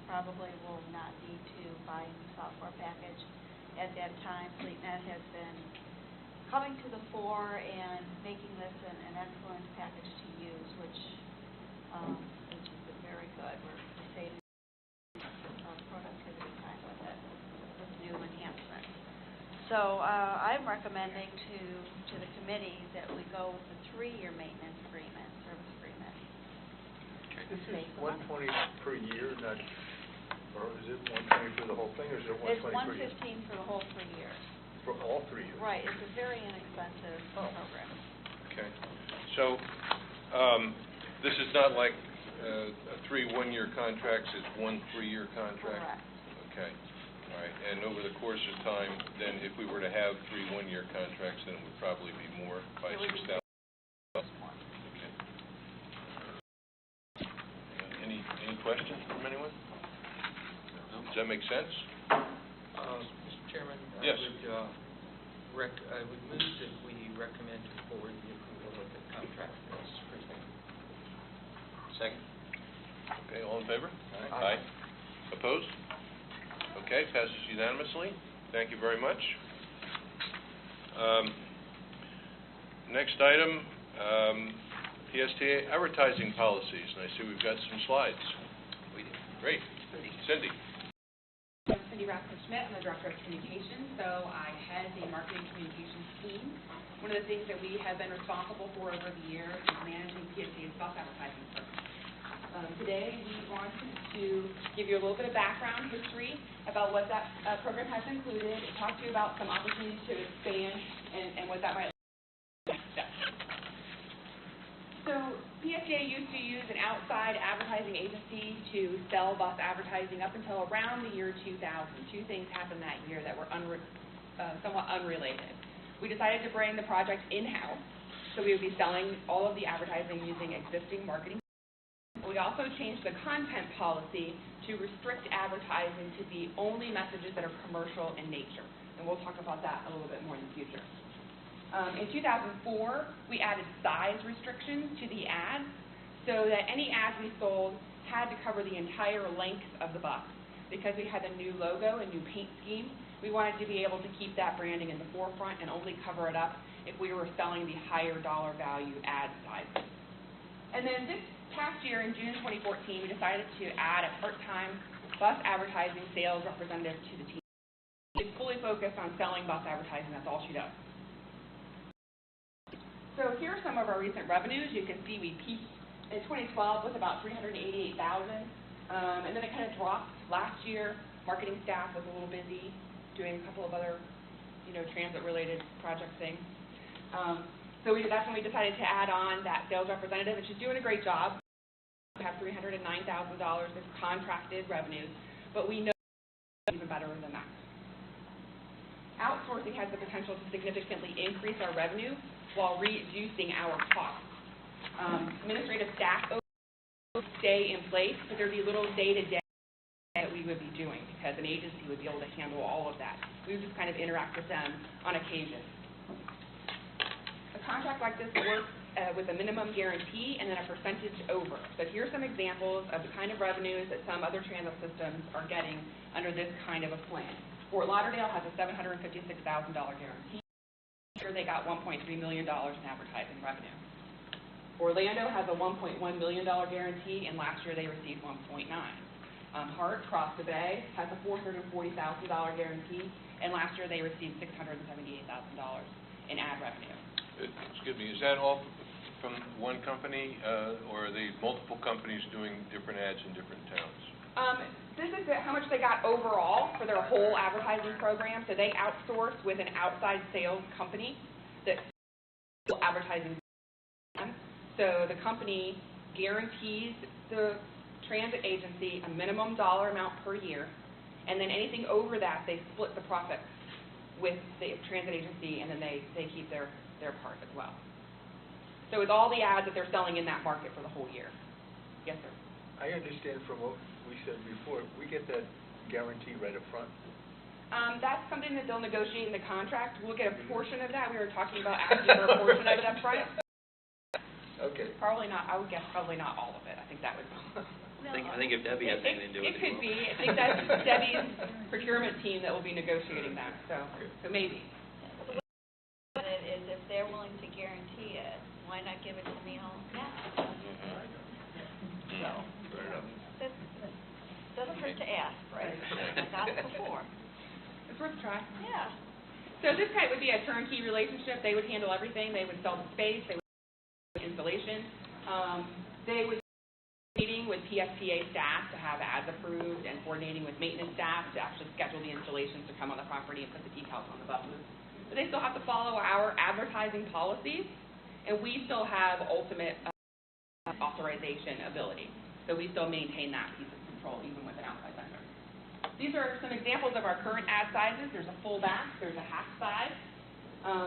probably will not need to buy a new software package at that time. FleetNet has been coming to the fore and making this an excellent package to use, which is very good. We're saving productivity time with it, with new enhancements. So I'm recommending to the committee that we go with the 3-year maintenance agreement, service agreement. Okay. This is $120 per year, not, or is it $120 for the whole thing, or is it $120 per year? It's $115 for the whole 3 years. For all 3 years? Right. It's a very inexpensive program. Okay. So this is not like 3 one-year contracts. It's 1 3-year contract? Correct. Okay. All right. And over the course of time, then if we were to have 3 one-year contracts, then it would probably be more by $6,000. Okay. Any questions from anyone? Does that make sense? Mr. Chairman, yes. I would move that we recommend forward the approval of the contract as presented. Second. Okay, all in favor? Aye. Opposed? Okay, passes unanimously. Thank you very much. Next item, PSTA advertising policies, and I see we've got some slides. Great. Cindy. I'm Cindy Raskin-Schmidt. I'm the Director of Communications, so I head the marketing communications team. One of the things that we have been responsible for over the years is managing PSA's bus advertising program. Today, we wanted to give you a little bit of background history about what that program has included, and talk to you about some opportunities to expand and what that might look like next step. So PSA used to use an outside advertising agency to sell bus advertising up until around the year 2000. 2 things happened that year that were somewhat unrelated. We decided to bring the project in-house, so we would be selling all of the advertising using existing marketing. We also changed the content policy to restrict advertising to be only messages that are commercial in nature, and we'll talk about that a little bit more in the future. In 2004, we added size restrictions to the ads so that any ads we sold had to cover the entire length of the bus. Because we had a new logo and new paint scheme, we wanted to be able to keep that branding in the forefront and only cover it up if we were selling the higher dollar value ad sizes. And then this past year, in June 2014, we decided to add a part-time bus advertising sales representative to the team. She's fully focused on selling bus advertising. That's all she does. So here are some of our recent revenues. You can see we peaked in 2012 with about $388,000, and then it kind of dropped. Last year, marketing staff was a little busy doing a couple of other, transit-related project things. So that's when we decided to add on that sales representative, and she's doing a great job. We have $309,000 of contracted revenues, but we know even better than that. Outsourcing has the potential to significantly increase our revenue while reducing our costs. Administrative staff stay in place, but there'd be little day-to-day that we would be doing because an agency would be able to handle all of that. We would just kind of interact with them on occasion. A contract like this works with a minimum guarantee and then a percentage over. So here's some examples of the kind of revenues that some other transit systems are getting under this kind of a plan. Fort Lauderdale has a $756,000 guarantee. They got $1.3 million in advertising revenue. Orlando has a $1.1 million guarantee, and last year they received $1.9 million. Hart, across the bay, has a $440,000 guarantee, and last year they received $678,000 in ad revenue. Excuse me, is that all from one company, or are they multiple companies doing different ads in different towns? This is how much they got overall for their whole advertising program. So they outsource with an outside sales company that advertising. So the company guarantees the transit agency a minimum dollar amount per year, and then anything over that, they split the profit with the transit agency, and then they keep their part as well. So it's all the ads that they're selling in that market for the whole year. Yes, sir. I understand from what we said before, we get that guarantee right up front. That's something that they'll negotiate in the contract. We'll get a portion of that. We were talking about asking for a portion of it up front. Okay. Probably not. I would guess probably not all of it. I think that would I think if Debbie has anything to do with it. It could be. I think that's Debbie's procurement team that will be negotiating that, so maybe. The way to look at it is if they're willing to guarantee it, why not give it to me all now? So, Fair enough. that doesn't hurt to ask, right? I've asked before. It's worth a try. Yeah. So this type would be a turnkey relationship. They would handle everything. They would sell the space. They would do installation. They would be meeting with PSTA staff to have ads approved and coordinating with maintenance staff to actually schedule the installations to come on the property and put the decals on the buses. But they still have to follow our advertising policies, and we still have ultimate authorization ability. So we still maintain that piece of control even with an outside vendor. These are some examples of our current ad sizes. There's a full back, there's a half size.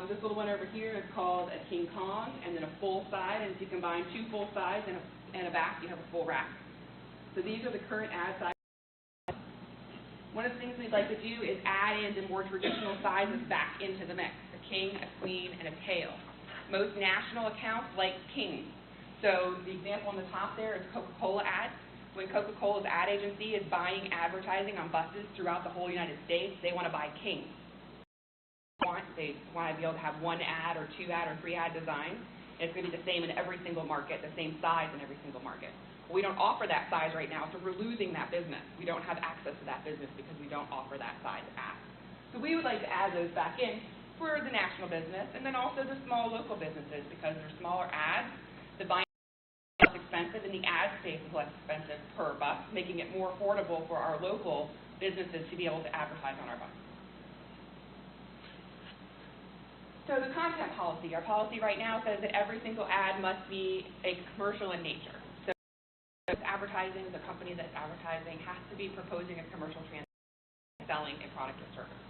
This little one over here is called a King Kong, and then a full side, and if you combine two full sides and a back, you have a full rack. So these are the current ad sizes. One of the things we'd like to do is add in the more traditional sizes back into the mix, a king, a queen, and a tail. Most national accounts like kings. So the example on the top there is Coca-Cola ads. When Coca-Cola's ad agency is buying advertising on buses throughout the whole United States, they want to buy kings. They want to be able to have one ad or two ad or three ad designs. It's going to be the same in every single market, the same size in every single market. We don't offer that size right now, so we're losing that business. We don't have access to that business because we don't offer that size ad. So we would like to add those back in for the national business, and then also the small local businesses, because they're smaller ads. The buying is less expensive, and the ad space is less expensive per bus, making it more affordable for our local businesses to be able to advertise on our buses. So the content policy, our policy right now says that every single ad must be a commercial in nature. So advertising, the company that's advertising has to be proposing a commercial transaction, selling a product or service.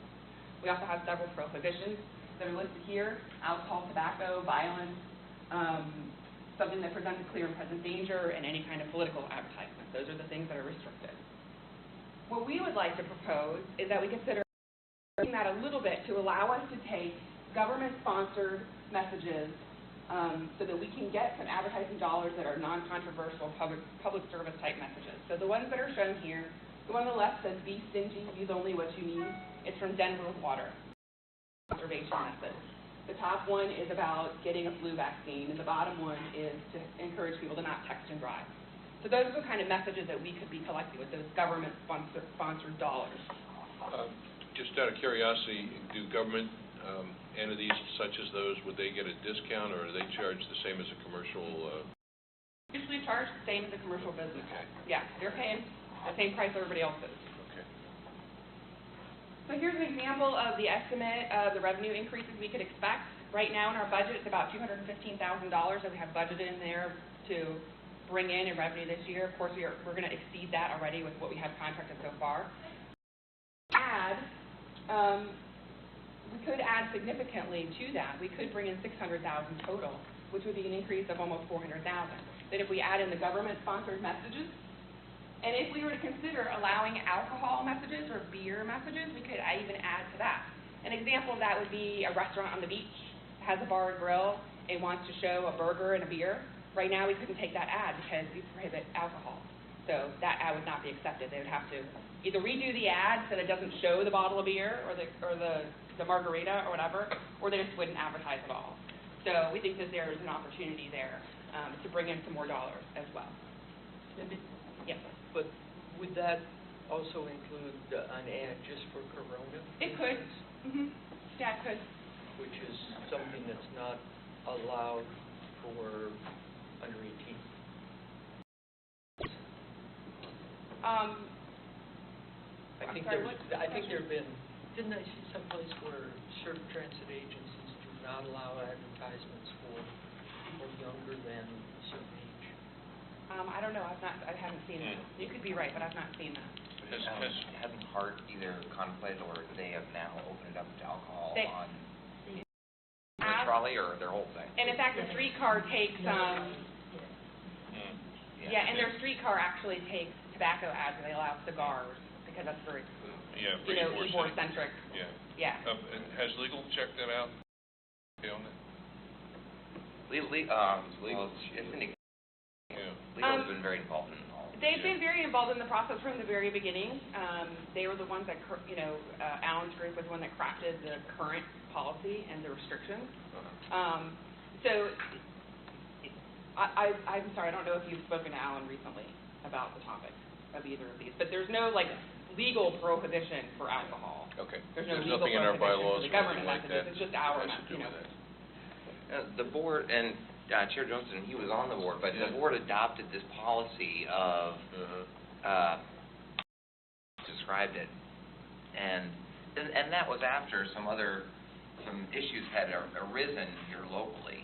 We also have several prohibitions that are listed here: alcohol, tobacco, violence, something that presents a clear and present danger, and any kind of political advertisement. Those are the things that are restricted. What we would like to propose is that we consider doing that a little bit to allow us to take government-sponsored messages so that we can get some advertising dollars that are non-controversial public service type messages. So the ones that are shown here, the one on the left says, "Be stingy, use only what you need." It's from Denver Water, conservation message. The top one is about getting a flu vaccine, and the bottom one is to encourage people to not text and drive. So those are the kind of messages that we could be collecting with those government-sponsored dollars. Just out of curiosity, do government entities such as those, would they get a discount, or are they charged the same as a commercial? Usually charged the same as a commercial business. Okay. Yeah, they're paying the same price everybody else is. Okay. So here's an example of the estimate of the revenue increases we could expect. Right now in our budget, it's about $215,000 that we have budgeted in there to bring in revenue this year. Of course, we're going to exceed that already with what we have contracted so far. We could add significantly to that. We could bring in $600,000 total, which would be an increase of almost $400,000. Then if we add in the government-sponsored messages, and if we were to consider allowing alcohol messages or beer messages, we could even add to that. An example of that would be a restaurant on the beach, has a bar and grill, and wants to show a burger and a beer. Right now we couldn't take that ad because we prohibit alcohol. So that ad would not be accepted. They would have to either redo the ad so that it doesn't show the bottle of beer or the margarita or whatever, or they just wouldn't advertise at all. So we think that there is an opportunity there to bring in some more dollars as well. Yes. But would that also include an ad just for Corona? It could. Yeah, it could. Which is something that's not allowed for under 18. I think there have been, didn't I see someplace where certain transit agencies do not allow advertisements for people younger than a certain age? I don't know. I haven't seen it. You could be right, but I've not seen that. Hasn't Hart either contemplated or they have now opened up to alcohol on their trolley or their whole thing? And in fact, the streetcar takes, and their streetcar actually takes tobacco ads, and they allow cigars because that's very, Ybor-centric. Yeah. And has legal checked that out? On that? Legal has been very involved in all of They've been very involved in the process from the very beginning. They were the ones that, Alan's group was the one that crafted the current policy and the restrictions. So, I'm sorry, I don't know if you've spoken to Alan recently about the topic of either of these, but there's no, like, legal prohibition for alcohol. Okay. There's no There's legal nothing in our prohibition bylaws for the or government anything like messages. that. It's just our, Has to do with that. The board, and Chair Johnson, he was on the board, but Yeah. the board adopted this policy of, described it, and that was after some issues had arisen here locally.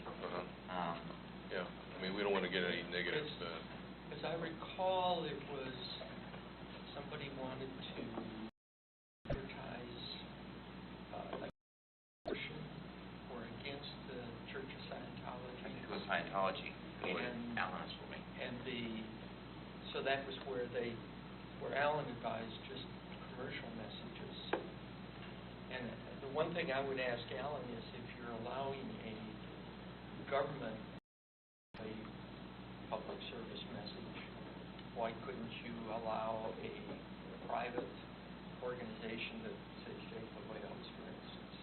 Yeah, I mean, we don't want to get any negative, As I recall, it was somebody wanted to advertise a portion or against the Church of Scientology. I think it was Scientology. And Alan told me. So that was where Alan advised just commercial messages. And the one thing I would ask Alan is, if you're allowing a government a public service message, why couldn't you allow a private organization that, say, Save the Whales, for instance?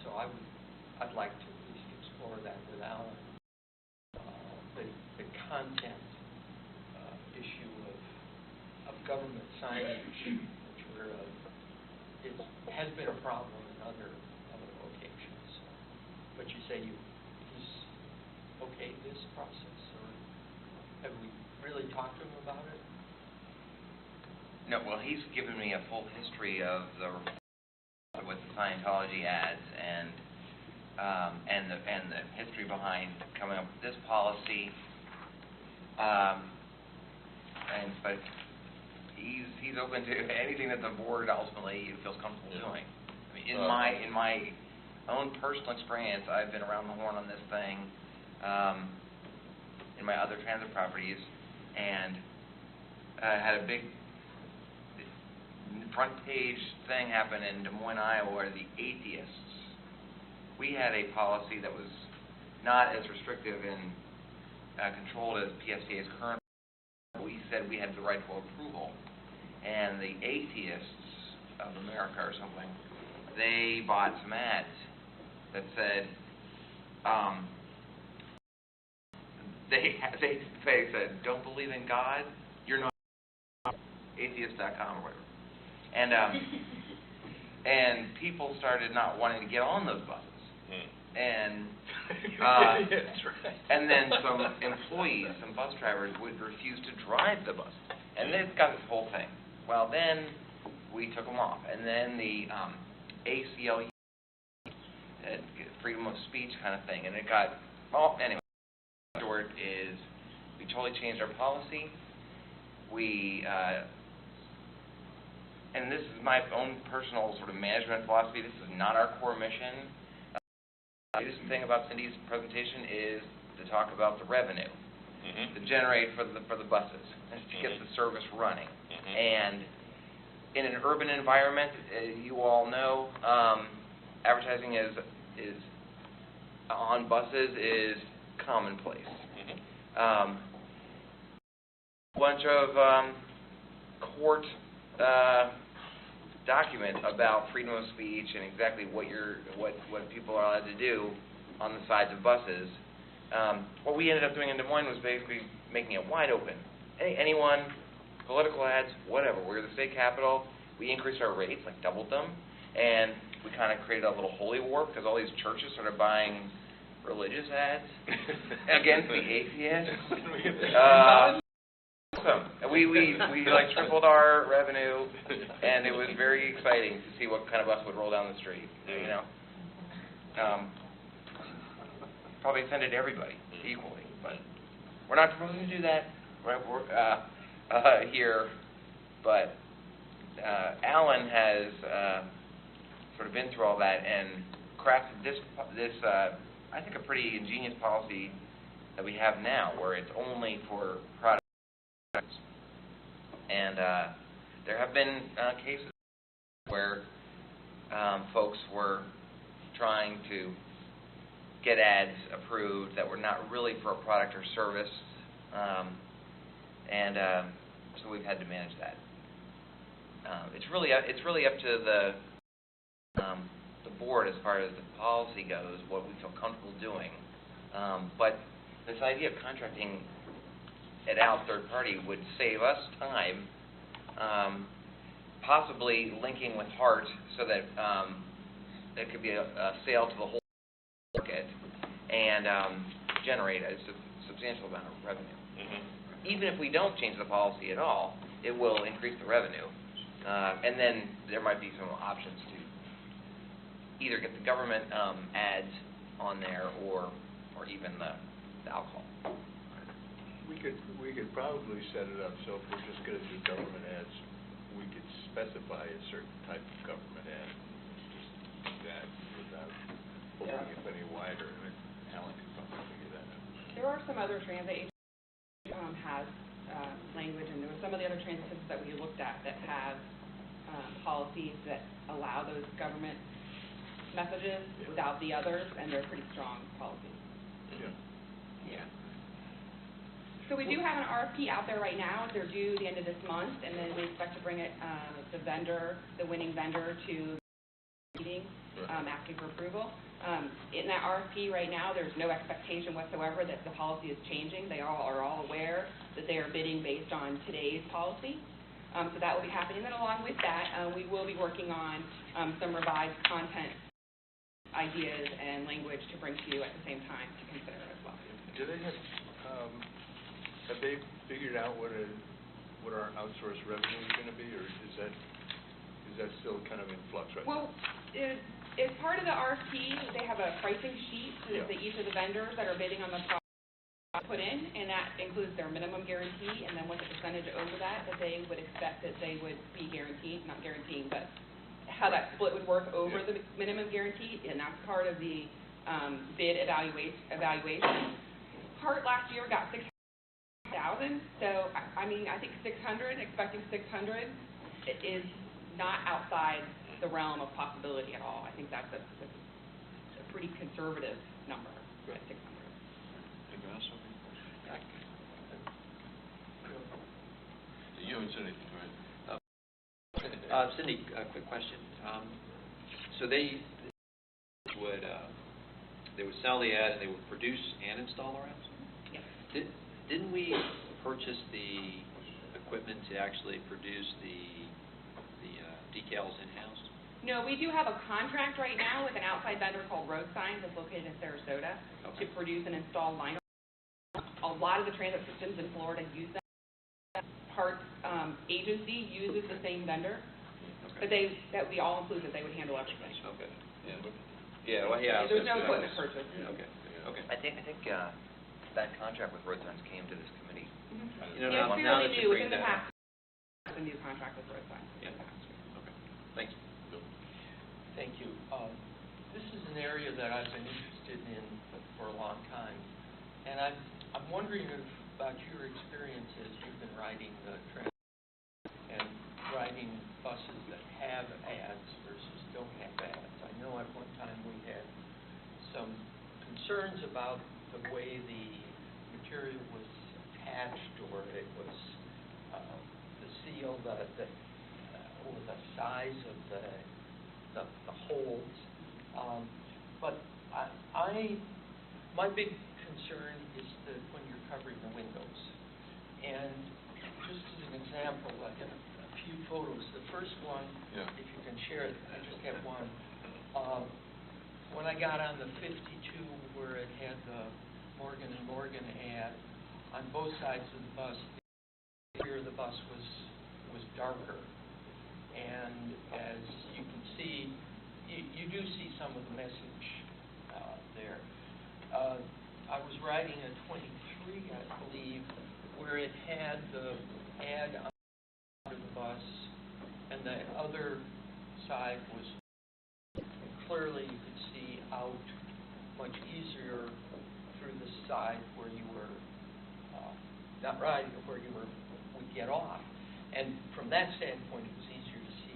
So I'd like to at least explore that with Alan. The content issue of government signage, which has been a problem in other locations. But you say he's okayed this process, or have we really talked to him about it? No, well, he's given me a full history of with the Scientology ads and the history behind coming up with this policy. But he's open to anything that the board ultimately feels comfortable doing. I mean, in my own personal experience, I've been around the horn on this thing in my other transit properties, and had a big front page thing happen in Des Moines, Iowa, where the atheists, we had a policy that was not as restrictive and controlled as PSTA's current. We said we had the right to approval, and the atheists of America or something, they bought some ads that said, they said, don't believe in God, you're not atheist.com or whatever. And people started not wanting to get on those buses. And That's right. and then some employees, some bus drivers, would refuse to drive the bus. And then it's got this whole thing. Well, then we took them off. And then the ACLU, freedom of speech kind of thing. And it got, well, anyway, short is we totally changed our policy. And this is my own personal sort of management philosophy. This is not our core mission. The interesting thing about Cindy's presentation is to talk about the revenue to generate for the buses and to get the service running. And in an urban environment, you all know, advertising is on buses is commonplace. A bunch of court documents about freedom of speech and exactly what people are allowed to do on the sides of buses. What we ended up doing in Des Moines was basically making it wide open. Anyone, political ads, whatever. We're the state capital. We increased our rates, like doubled them, and we kind of created a little holy war because all these churches started buying religious ads against the atheists. Awesome. We like tripled our revenue, and it was very exciting to see what kind of bus would roll down the street. You know, probably offended everybody equally, but we're not supposed to do that here. But Alan has sort of been through all that and crafted this I think a pretty ingenious policy that we have now, where it's only for products. And there have been cases where folks were trying to get ads approved that were not really for a product or service. and so we've had to manage that. It's really up to the board as far as the policy goes, what we feel comfortable doing. But this idea of contracting it out third party would save us time, possibly linking with Hart so that it could be a sale to the whole market and generate a substantial amount of revenue. Even if we don't change the policy at all, it will increase the revenue. And then there might be some options to either get the government ads on there or even the alcohol. We could probably set it up so if we're just going to do government ads, we could specify a certain type of government ad. Just do that without opening it any wider. And Alan could probably figure that out. There are some other transit agencies has language, and there were some of the other transit systems that we looked at that have policies that allow those government messages without the others, and they're pretty strong policies. Yeah. Yeah. So we do have an RFP out there right now. They're due the end of this month, and then we expect to bring it, the winning vendor to the meeting, asking for approval. In that RFP right now, there's no expectation whatsoever that the policy is changing. They are all aware that they are bidding based on today's policy. So that will be happening. And then along with that, we will be working on some revised content ideas and language to bring to you at the same time to consider as well. Do they have they figured out what our outsourced revenue is going to be, or is that still kind of in flux right now? Well, as part of the RFP, they have a pricing sheet that each of the vendors that are bidding on the product put in, and that includes their minimum guarantee and then what the percentage over that they would expect that they would be guaranteed, not guaranteeing, but how that split would work over the minimum guarantee, and that's part of the bid evaluation. Hart last year got $600,000, so I mean, I think 600, expecting 600 is not outside the realm of possibility at all. I think that's a pretty conservative number, at 600. You haven't said anything, right? Cindy, a quick question. So they would sell the ad and they would produce and install our ads? Yes. Didn't we purchase the equipment to actually produce the decals in-house? No, we do have a contract right now with an outside vendor called Road Signs that's located in Sarasota to produce and install vinyl. A lot of the transit systems in Florida use that. Hart agency uses the same vendor, but that would be all inclusive. They would handle everything. Okay. Yeah. Well, yeah. There's no equipment purchase. Okay. I think that contract with Road Signs came to this committee. You know, Yeah, now that fairly you new. bring Within the that past, up. a new contract with Road Signs. Yeah. Okay. Thanks. Thank you. This is an area that I've been interested in for a long time, and I'm wondering about your experience as you've been riding the transit and riding buses that have ads versus don't have ads. I know at one time we had some concerns about the way the material was attached, or it was the seal, or the size of the holes. But my big concern is that when you're covering the windows. And just as an example, I have a few photos. The first one, if you can share it, I just have one. When I got on the 52 where it had the Morgan & Morgan ad, on both sides of the bus, the rear of the bus was darker. And as you can see, you do see some of the message there. I was riding a 23, I believe, where it had the ad on the bus, and the other side was clearly you could see out much easier through the side where you were not riding, but where you would get off. And from that standpoint, it was easier to see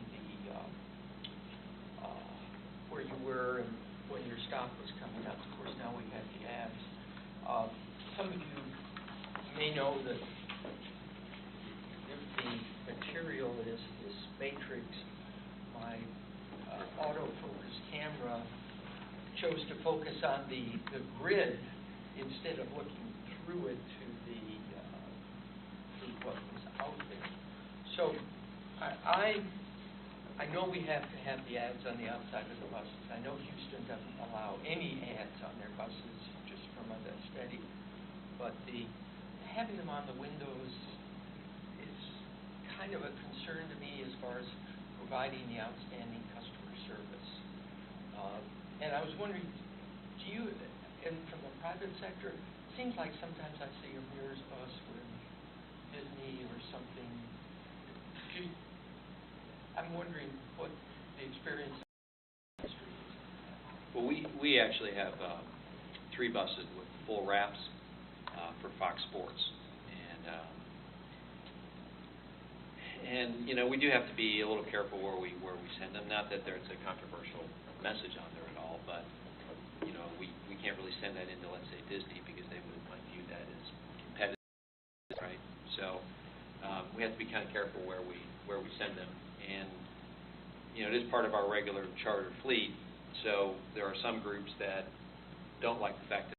where you were and when your stop was coming up. Of course, now we have the ads. Some of you may know that material is this matrix. My autofocus camera chose to focus on the grid instead of looking through it to through what was out there. So I know we have to have the ads on the outside of the buses. I know Houston doesn't allow any ads on their buses, just from a study. But having them on the windows is kind of a concern to me as far as providing the outstanding customer service. And I was wondering, do you, and from the private sector, it seems like sometimes I see a Mirrors bus with Disney or something. I'm wondering what the experience in the industry is. Well, we actually have 3 buses with full wraps for Fox Sports, and you know, we do have to be a little careful where we send them. Not that there's a controversial message on there at all, but you know, we can't really send that into, let's say, Disney, because they might view that as competitive, right? So we have to be kind of careful where we send them. And, you know, it is part of our regular charter fleet, so there are some groups that don't like the fact that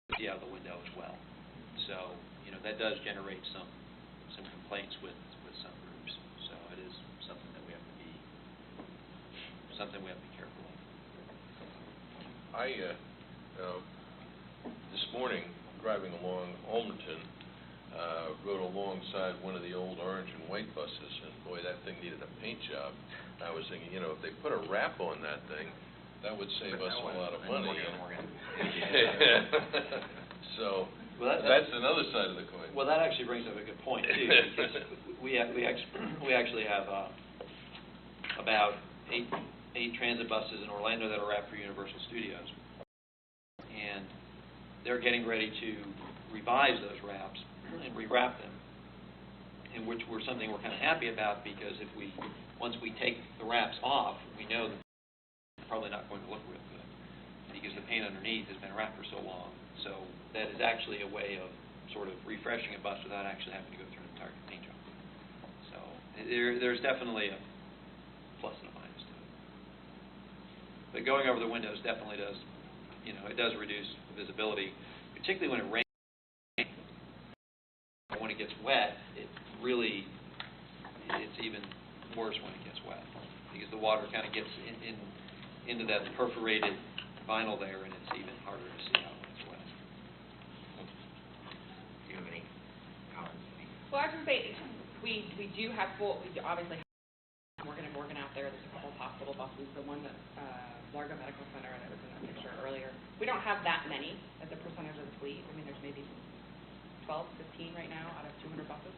they see out of the window as well. So, you know, that does generate some complaints with some groups. So it is something that we have to be careful of. This morning, driving along Almerton, rode alongside one of the old orange and white buses, and boy, that thing needed a paint job. I was thinking, you know, if they put a wrap on that thing, that would save us a lot of money. So that's another side of the coin. Well, that actually brings up a good point too, because we actually have about eight transit buses in Orlando that are wrapped for Universal Studios, and they're getting ready to revise those wraps and rewrap them, and which we're kind of happy about, because once we take the wraps off, we know that it's probably not going to look real good, because the paint underneath has been wrapped for so long. So that is actually a way of sort of refreshing a bus without actually having to go through an entire paint job. So there's definitely a plus and a minus to it. But going over the windows definitely does, you know, it does reduce visibility, particularly when it rains. When it gets wet, it's even worse when it gets wet, because the water kind of gets into that perforated vinyl there, and it's even harder to see out when it's wet. Do you have any comments? Well, I was going to say, we do have we obviously have Morgan out there. There's a couple of hospital buses. The one that Largo Medical Center that was in the picture earlier. We don't have that many as a percentage of the fleet. I mean, there's maybe 12, 15 right now out of 200 buses.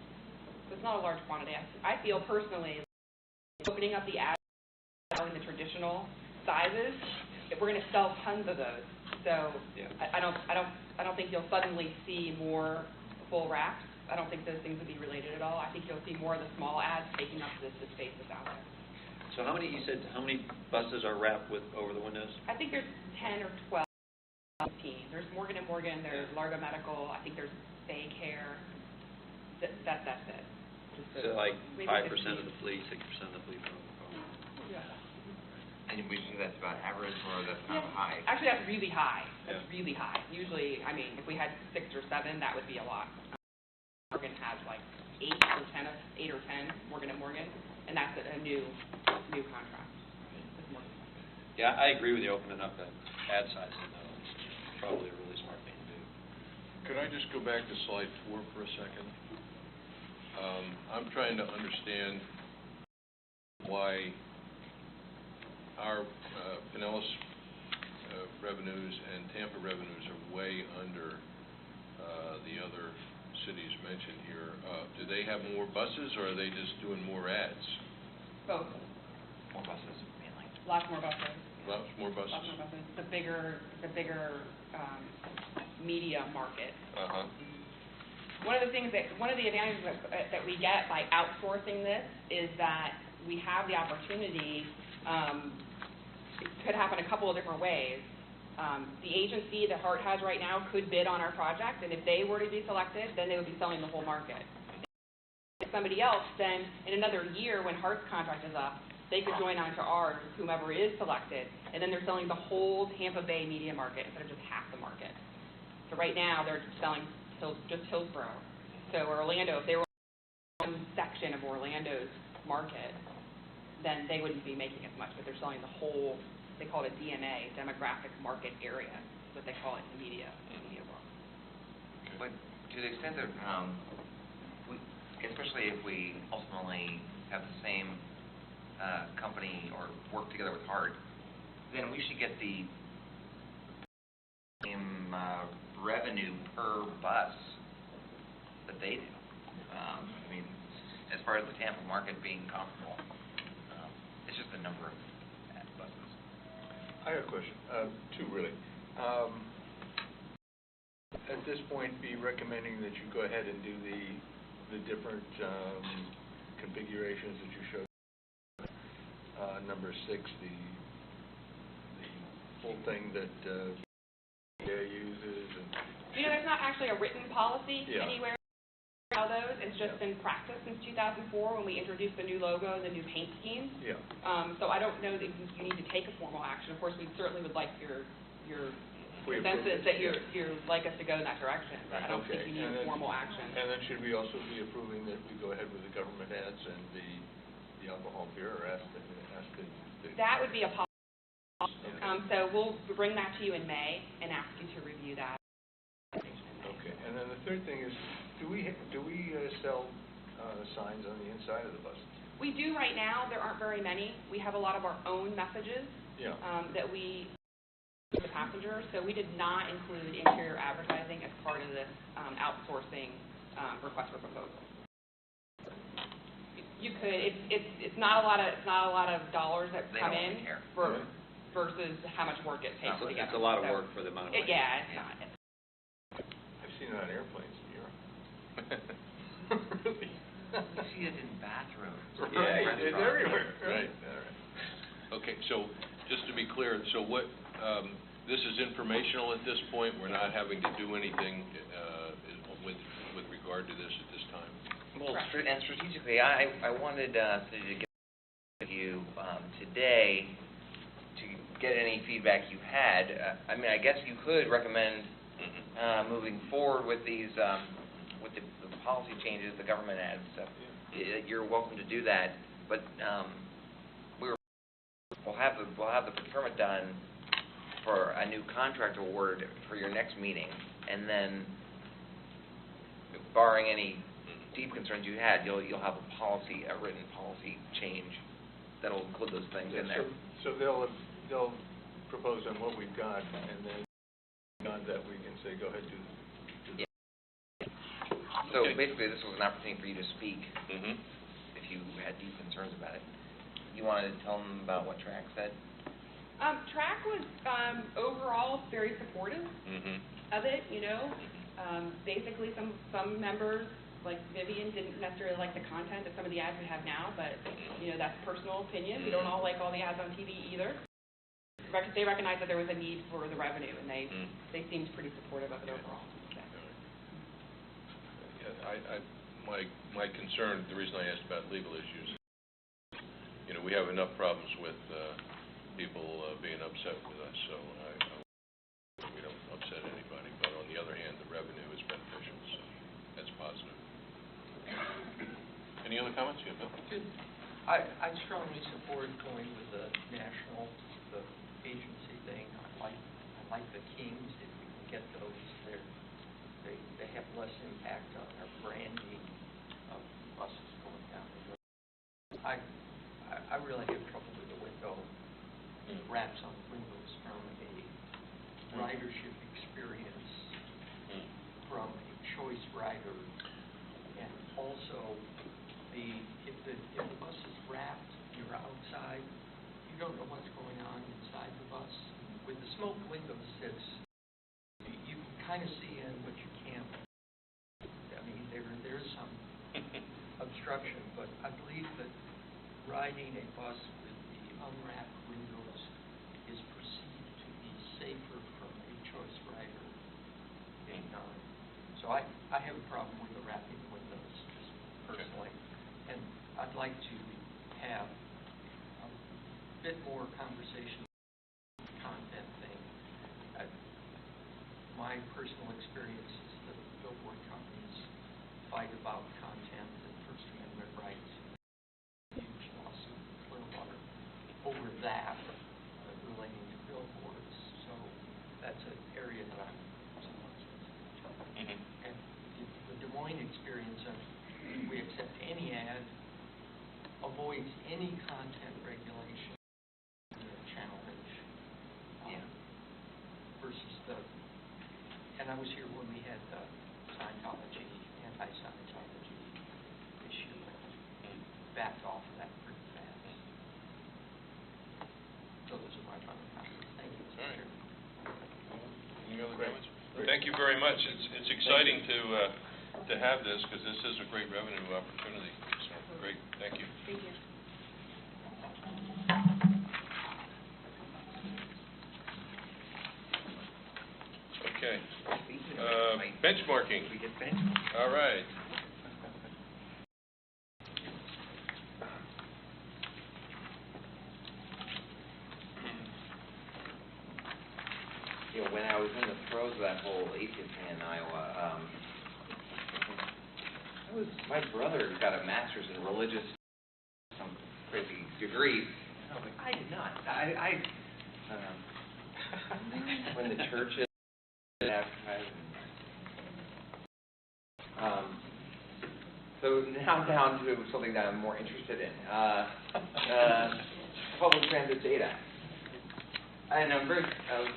So it's not a large quantity. I feel personally opening up the ad in the traditional sizes, if we're going to sell tons of those. So yeah. I don't think you'll suddenly see more full wraps. I don't think those things would be related at all. I think you'll see more of the small ads taking up the space that's out there. So how many buses are wrapped with over the windows? I think there's 10 or 12, 15. There's Morgan & Morgan, there's Largo Medical, I think there's Baycare. That's it. So like 5% of the fleet, 6% of the fleet. Yeah. And we think that's about average, or that's kind of high? Actually, that's really high. That's really high. Usually, I mean, if we had 6 or 7, that would be a lot. Morgan has like 8 or 10 Morgan & Morgan, and that's a new contract. Yeah, I agree with you opening up that ad sizing, though. It's probably a really smart thing to do. Could I just go back to slide 4 for a second? I'm trying to understand why our Pinellas revenues and Tampa revenues are way under the other cities mentioned here. Do they have more buses, or are they just doing more ads? Both. More buses, mainly. Lots more buses. Lots more buses? Lots more buses. The bigger media market. Uh-huh. One of the advantages that we get by outsourcing this is that we have the opportunity. It could happen a couple of different ways. The agency that Hart has right now could bid on our project, and if they were to be selected, then they would be selling the whole market. somebody else, then in another year, when Hart's contract is up, they could join onto ours with whomever is selected, and then they're selling the whole Tampa Bay media market instead of just half the market. So right now, they're selling just Hillsborough. So Orlando, if they were one section of Orlando's market, then they wouldn't be making as much, but they're selling the whole, they call it a DMA, demographic market area, is what they call it in the media world. But to the extent that, especially if we ultimately have the same company or work together with Hart, then we should get the same revenue per bus that they do. I mean, as far as the Tampa market being comparable, it's just the number of buses. I have a question, two really. At this point, be recommending that you go ahead and do the different configurations that you showed. Number 6, the whole thing that uses and... There's not actually a written policy anywhere about those. It's just been practiced since 2004 when we introduced the new logo, the new paint schemes. Yeah. So I don't know that you need to take a formal action. Of course, we certainly would like your consensus that you'd like us to go in that direction, but I don't think you need a formal action. And then should we also be approving that we go ahead with the government ads and the alcohol beer, or ask the That would be a policy. So we'll bring that to you in May and ask you to review that. Okay. And then the third thing is, do we sell signs on the inside of the buses? We do right now. There aren't very many. We have a lot of our own messages that we give to passengers. So we did not include interior advertising as part of this outsourcing request for proposal. You could. It's not a lot of dollars that come in versus how much work it takes to get. It's a lot of work for the amount of money. Yeah, it's not. I've seen it on airplanes in Europe. Really? You see it in bathrooms. Right, it's everywhere. Right. Okay, so just to be clear, so what, this is informational at this point? We're not having to do anything with regard to this at this time? Well, and strategically, I wanted to get with you today to get any feedback you had. I mean, I guess you could recommend moving forward with these, with the policy changes, the government ads stuff. You're welcome to do that, but we'll have the procurement done for a new contract award for your next meeting, and then, barring any deep concerns you had, you'll have a written policy change that'll include those things in there. So they'll propose on what we've got, and then beyond that we can say, go ahead, do that. So basically, this was an opportunity for you to speak if you had deep concerns about it. You wanted to tell them about what TRAC said? TRAC was overall very supportive of it. Basically, some members, like Vivian, didn't necessarily like the content of some of the ads we have now, but that's personal opinion. We don't all like all the ads on TV either. They recognized that there was a need for the revenue, and they seemed pretty supportive of it overall. Yeah, my concern, the reason I asked about legal issues, we have enough problems with people being upset with us, so we don't upset anybody. But on the other hand, the revenue is beneficial, so that's positive. Any other comments you have, Bill? I strongly support going with the national, the agency thing. I like the Kings, if we can get those. They have less impact on our branding of buses going down the road. I really have trouble with the window, the wraps on the windows from a ridership experience, from a choice rider, and also if the bus is wrapped, you're outside, you don't know what's going on inside the bus. With the smoke windows, you can kind of see in, but you can't. I mean, there's some obstruction, but I believe that riding a bus with the unwrapped windows is perceived to be safer from a choice rider. So I have a problem with the wrapping windows, just personally. I'd like to have a bit more conversation on the content thing. My personal experience is that billboard companies fight about content and First Amendment rights. Huge lawsuit in Clearwater over that relating to billboards. So that's an area that I'm somewhat sensitive to. And the Des Moines experience of we accept any ad avoids any content regulation challenge versus the, and I was here when we had the Scientology, anti-Scientology issue, and backed off of that pretty fast. So those are my final comments. Thank you, Mr. All right. Chairman. Any other comments? Thank you very much. It's exciting to have this, because this is a great revenue opportunity. So, great, thank you. Thank you. Okay. Speaking of Benchmarking. we get benchmarking. All right. You know, when I was in the throes of that whole atheist thing in Iowa, my brother got a master's in religious, some crazy degree. And I was like, I did not. When the churches advertising. So now down to something that I'm more interested in. Public transit data. And I was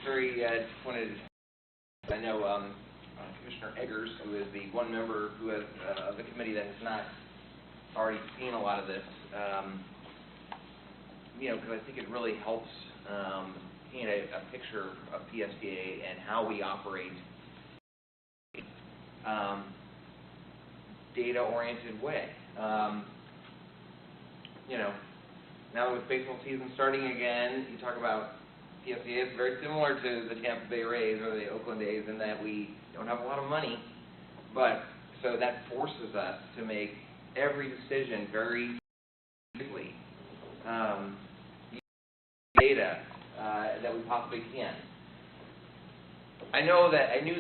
very disappointed. I know Commissioner Eggers, who is the one member who has of the committee that has not already seen a lot of this. Because I think it really helps paint a picture of PSDA and how we operate data-oriented way. Now with baseball season starting again, you talk about PSDA is very similar to the Tampa Bay Rays or the Oakland A's in that we don't have a lot of money, but so that forces us to make every decision very quickly. Data that we possibly can. I knew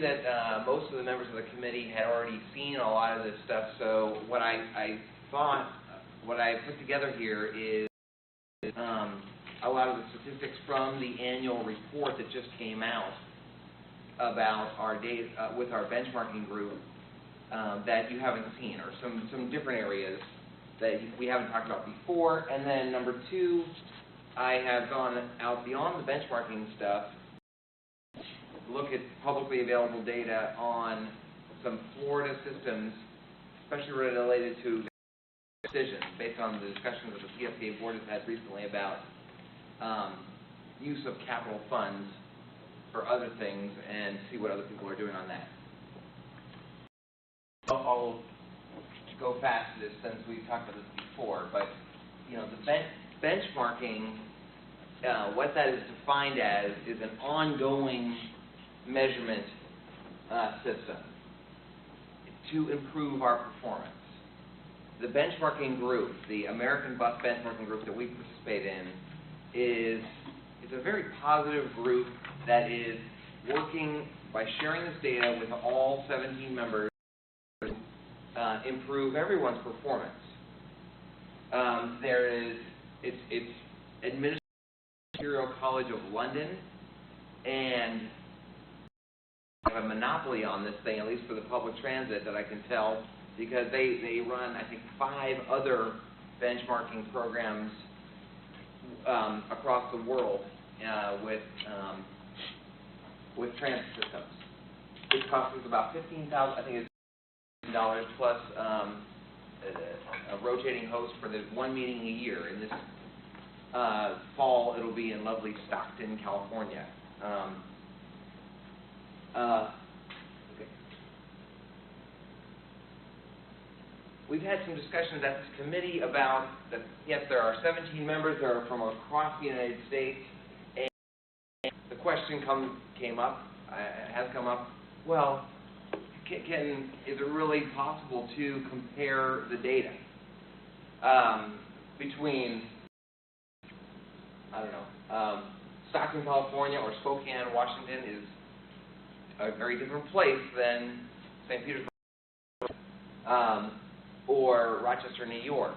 that most of the members of the committee had already seen a lot of this stuff. So what I put together here is a lot of the statistics from the annual report that just came out about our data with our benchmarking group that you haven't seen, or some different areas that we haven't talked about before. And then number two, I have gone out beyond the benchmarking stuff, look at publicly available data on some Florida systems, especially related to decisions, based on the discussions that the PSDA board has had recently about use of capital funds for other things, and see what other people are doing on that. I'll go fast to this since we've talked about this before, but the benchmarking, what that is defined as is an ongoing measurement system to improve our performance. The benchmarking group, the American Bus Benchmarking Group that we participate in, it's a very positive group that is working by sharing this data with all 17 members to improve everyone's performance. It's Ministerial College of London, and have a monopoly on this thing, at least for the public transit, that I can tell, because they run, I think, 5 other benchmarking programs across the world with transit systems. It costs us about $15,000, I think it's $15 plus a rotating host for the one meeting a year. In this fall, it'll be in lovely Stockton, California. Okay. We've had some discussions at this committee about that. Yes, there are 17 members that are from across the United States, and the question has come up. Well, is it really possible to compare the data? between, I don't know, Stockton, California or Spokane, Washington is a very different place than St. Petersburg or Rochester, New York.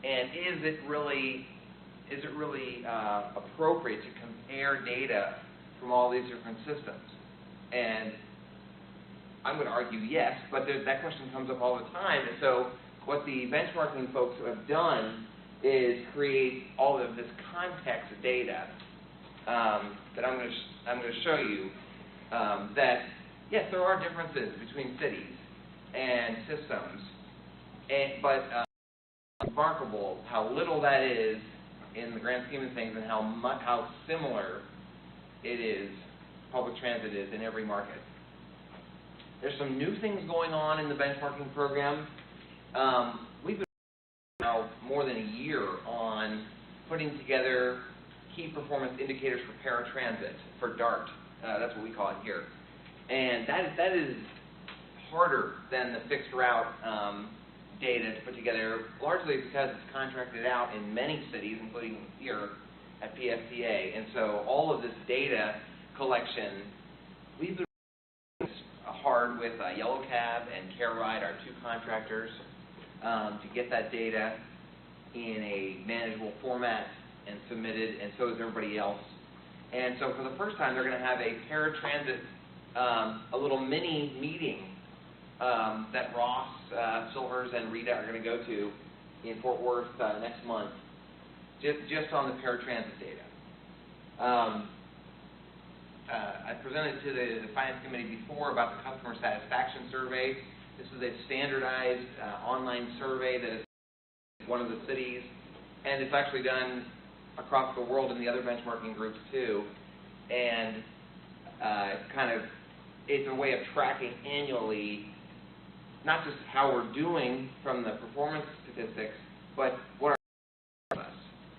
And is it really appropriate to compare data from all these different systems? And I'm going to argue yes, but that question comes up all the time. And so what the benchmarking folks have done is create all of this context data that I'm going to show you. That yes, there are differences between cities and systems, but remarkable how little that is in the grand scheme of things, and how similar it is, public transit is in every market. There's some new things going on in the benchmarking program. We've been now more than a year on putting together key performance indicators for paratransit, for DART. That's what we call it here. And that is harder than the fixed route data to put together, largely because it's contracted out in many cities, including here at PFTA. And so all of this data collection, we've been working hard with Yellow Cab and Care Ride, our two contractors, to get that data in a manageable format and submitted, and so is everybody else. And so for the first time, they're going to have a paratransit, a little mini meeting that Ross, Silvers, and Rita are going to go to in Fort Worth next month, just on the paratransit data. I presented to the Finance Committee before about the customer satisfaction survey. This is a standardized online survey that is one of the cities, and it's actually done across the world in the other benchmarking groups too. And it's a way of tracking annually not just how we're doing from the performance statistics, but what our us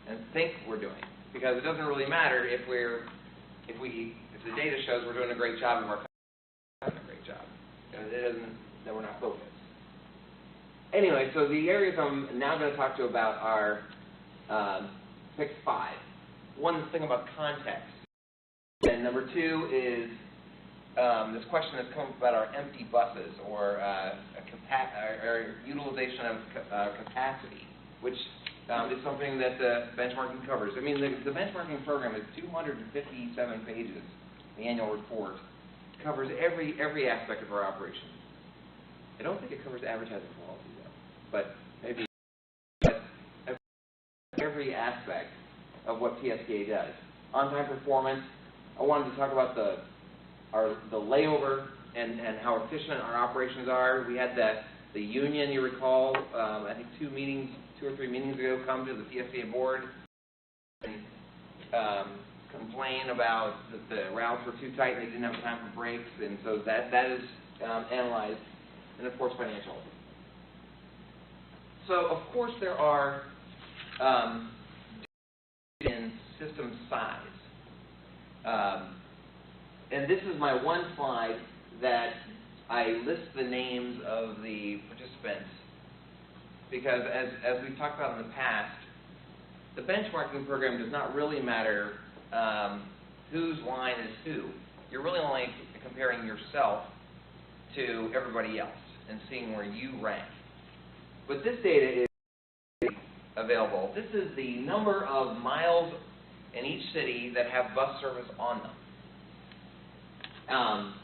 and think we're doing. Because it doesn't really matter if the data shows we're doing a great job and we're doing a great job. That we're not focused. Anyway, so the areas I'm now going to talk to you about are pick 5. One thing about context, and number 2 is this question has come up about our empty buses or utilization of capacity, which is something that the benchmarking covers. I mean, the benchmarking program is 257 pages. The annual report covers every aspect of our operations. I don't think it covers advertising policy though, but maybe every aspect of what PFTA does. On-time performance. I wanted to talk about the layover and how efficient our operations are. We had the union, you recall, I think 2 or 3 meetings ago, come to the PFTA board and complain about the routes were too tight and they didn't have time for breaks, and so that is analyzed, and of course financial. So of course there are in system size. And this is my one slide that I list the names of the participants because as we've talked about in the past, the benchmarking program does not really matter whose line is who. You're really only comparing yourself to everybody else and seeing where you rank. But this data is available. This is the number of miles in each city that have bus service on them.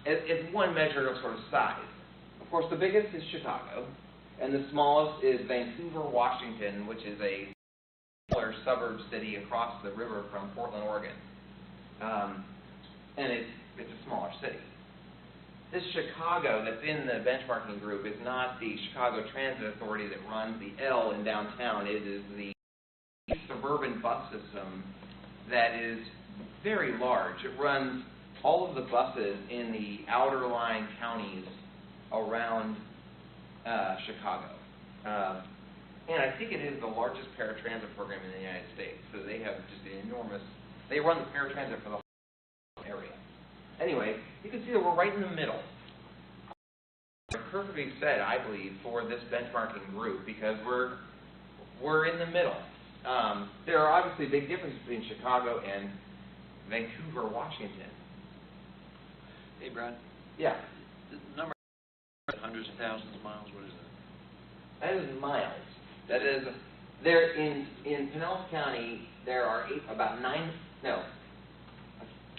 It's one measure of sort of size. Of course, the biggest is Chicago, and the smallest is Vancouver, Washington, which is a smaller suburb city across the river from Portland, Oregon. And it's a smaller city. This Chicago that's in the benchmarking group is not the Chicago Transit Authority that runs the L in downtown. It is the suburban bus system that is very large. It runs all of the buses in the outer line counties around Chicago. And I think it is the largest paratransit program in the United States. So they have just an enormous, they run the paratransit for the whole area. Anyway, you can see that we're right in the middle. It's perfectly set, I believe, for this benchmarking group because we're in the middle. There are obviously big differences between Chicago and Vancouver, Washington. Hey, Brad, Yeah, the number hundreds of thousands of miles, what is that? that is miles. That is, there in Pinellas County, there are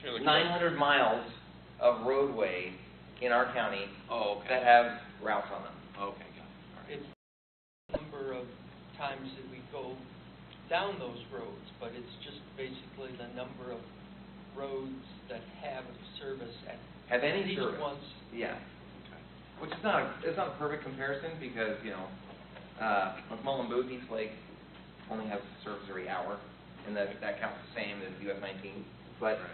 900 miles of roadway in our county Oh, okay. that have routes on them. Okay, got it. All right. It's the number of times that we go down those roads, but it's just basically the number of roads that have a service at Have any least service. once. Yeah, Okay. which is not a perfect comparison because, McMullen Booth, East Lake only has service every hour, and that counts the same as US 19. But Right.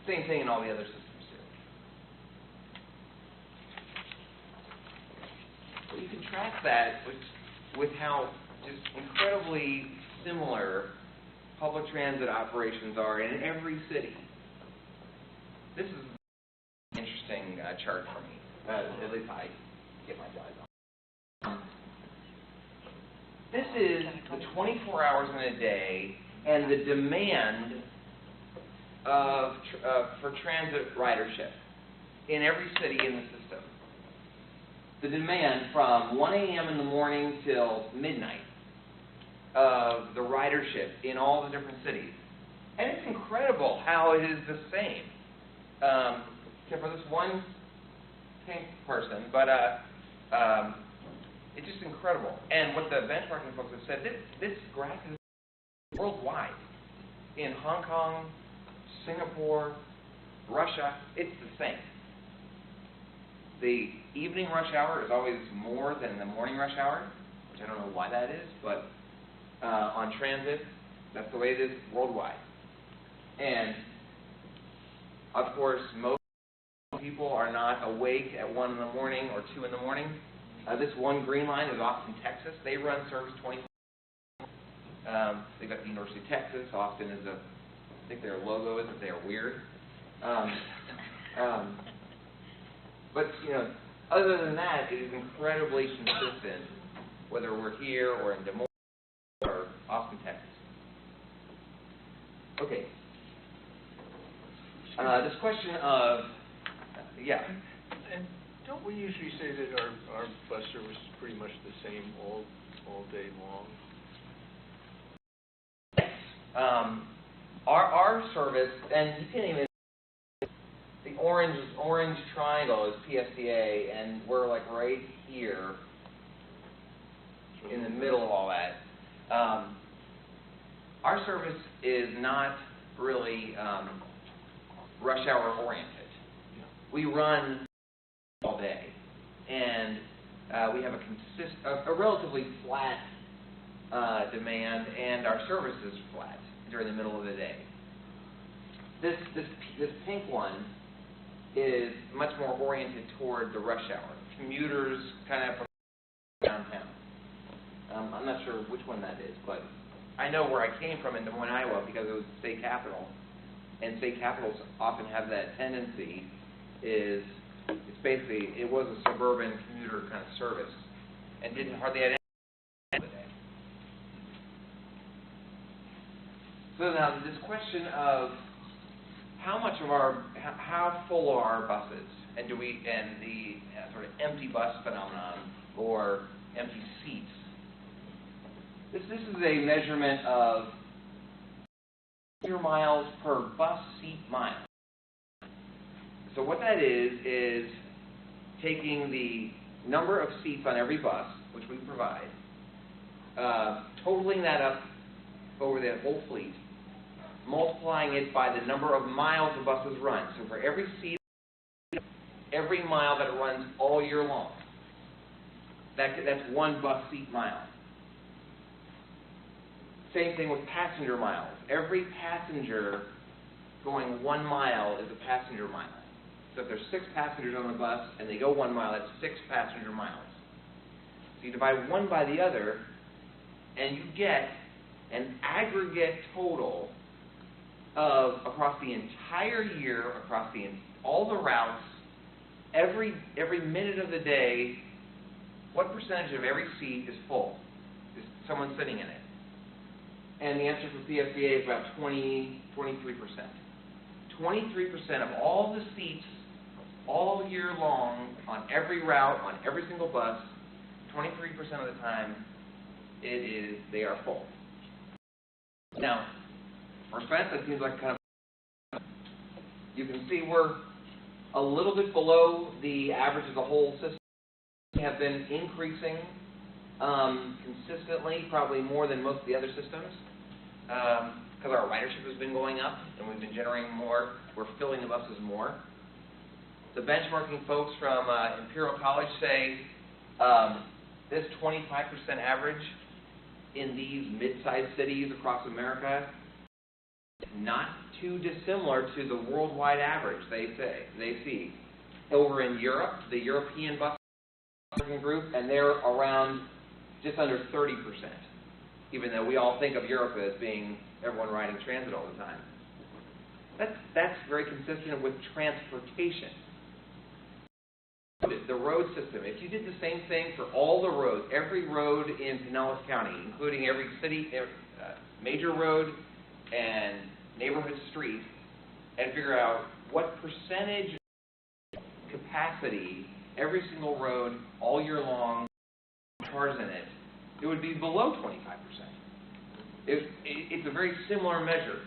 same thing in all the other systems too. But you can track that with how just incredibly similar public transit operations are in every city. This is an interesting chart for me. At least I get my eyes on. This is the 24 hours in a day and the demand for transit ridership in every city in the system. The demand from 1 a.m. in the morning till midnight of the ridership in all the different cities. And it's incredible how it is the same. Except for this one pink person, but it's just incredible. And what the benchmarking folks have said, this graph is worldwide. In Hong Kong, Singapore, Russia, it's the same. The evening rush hour is always more than the morning rush hour, which I don't know why that is, but on transit, that's the way it is worldwide. And, of course, most people are not awake at 1 in the morning or 2 in the morning. This one green line is Austin, Texas. They run service 24 hours. They've got the University of Texas. Austin is I think their logo is that they are weird. But, other than that, it is incredibly consistent, whether we're here or in Des Moines or Austin, Texas. Okay. This question of, yeah. And don't we usually say that our bus service is pretty much the same all day long? Our service, and you can even, the orange triangle is PSTA, and we're like right here in the middle of all that. Our service is not really rush hour oriented. We run all day, and we have a relatively flat demand, and our service is flat during the middle of the day. This pink one is much more oriented toward the rush hour. Commuters kind of from downtown. I'm not sure which one that is, but I know where I came from in Des Moines, Iowa, because it was the state capital, and state capitals often have that tendency. It was a suburban commuter kind of service, and didn't hardly have any of the day. So now this question of how full are our buses, and the sort of empty bus phenomenon or empty seats. This is a measurement of miles per bus seat mile. So what that is taking the number of seats on every bus, which we provide, totaling that up over the whole fleet, multiplying it by the number of miles the buses run. So for every seat, every mile that it runs all year long, that's one bus seat mile. Same thing with passenger miles. Every passenger going 1 mile is a passenger mile. So if there's 6 passengers on the bus and they go 1 mile, that's 6 passenger miles. So you divide one by the other, and you get an aggregate total of, across the entire year, across all the routes, every minute of the day, what percentage of every seat is full? Is someone sitting in it? And the answer for PFDA is about 23%. 23% of all the seats all year long on every route, on every single bus, 23% of the time, they are full. Now, for Spence, that seems like kind of, you can see we're a little bit below the average of the whole system. We have been increasing consistently, probably more than most of the other systems, because our ridership has been going up and we've been generating more. We're filling the buses more. The benchmarking folks from Imperial College say this 25% average in these mid-sized cities across America is not too dissimilar to the worldwide average they see. Over in Europe, the European bus group, and they're around just under 30%, even though we all think of Europe as being everyone riding transit all the time. That's very consistent with transportation. The road system, if you did the same thing for all the roads, every road in Pinellas County, including every city, major road and neighborhood street, and figure out what percentage capacity every single road all year long cars in it, it would be below 25%. It's a very similar measure.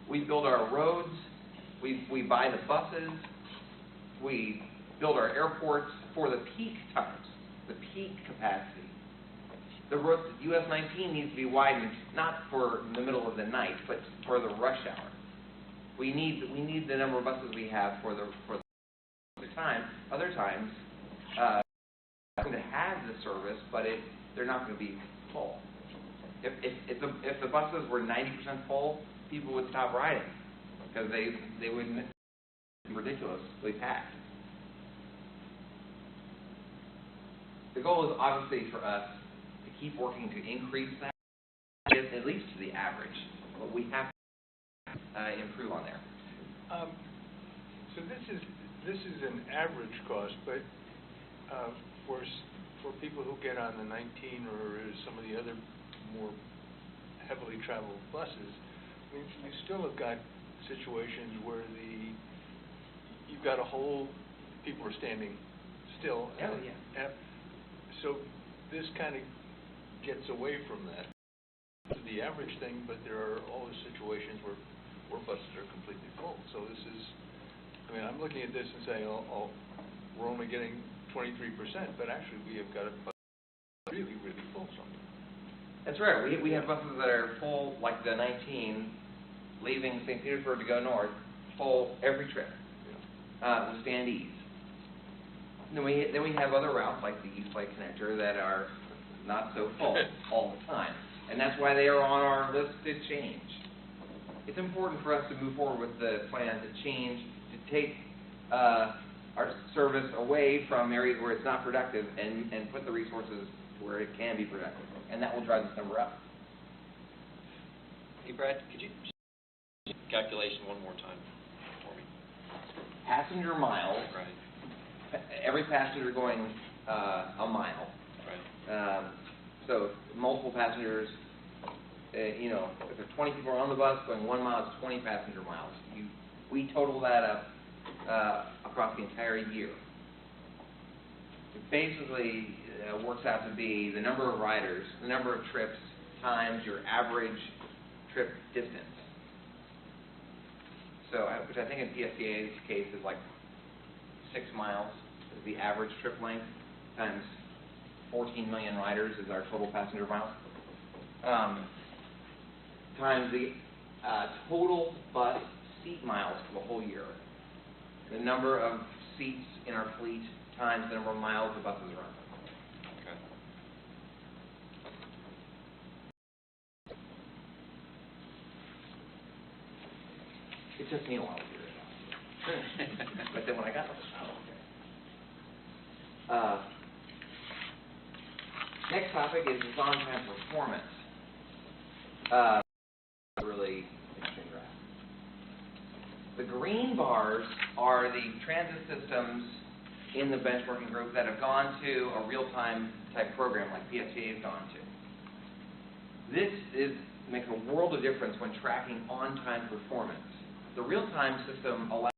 We build our roads, we buy the buses, we build our airports for the peak times, the peak capacity. The US 19 needs to be widened not for the middle of the night, but for the rush hour. We need the number of buses we have for the time. Other times, going to have the service, but they're not going to be full. If the buses were 90% full, people would stop riding because they wouldn't be ridiculously packed. The goal is obviously for us to keep working to increase that, at least to the average, but we have to improve on there. So this is an average cost, but for people who get on the 19 or some of the other more heavily traveled buses, I mean, you still have got situations where you've got people are standing still. Oh, yeah. So this kind of gets away from that. It's the average thing, but there are always situations where buses are completely full. So this is, I mean, I'm looking at this and saying, oh, we're only getting 23%, but actually we have got a bus really, really full sometimes. That's right. We have buses that are full, like the 19, leaving St. Petersburg to go north, full every trip, with standees. Then we have other routes like the East Lake Connector that are not so full all the time, and that's why they are on our list to change. It's important for us to move forward with the plan to change, to take our service away from areas where it's not productive and put the resources where it can be productive, and that will drive this number up. Hey, Brad, could you just calculation one more time for me? Passenger miles. Right. Every passenger going a mile. Right. So multiple passengers, if there are 20 people on the bus going 1 mile, it's 20 passenger miles. We total that up across the entire year. It basically works out to be the number of riders, the number of trips, times your average trip distance. So, which I think in PFDA's case is like 6 miles is the average trip length, times 14 million riders is our total passenger miles, times the total bus seat miles for the whole year, the number of seats in our fleet times the number of miles the buses run. Okay. It took me a while to figure it out. But then when I got it, okay. Next topic is on-time performance. Really interesting graph. The green bars are the transit systems in the benchmarking group that have gone to a real-time type program like PFTA has gone to. This is makes a world of difference when tracking on-time performance. The real-time system allows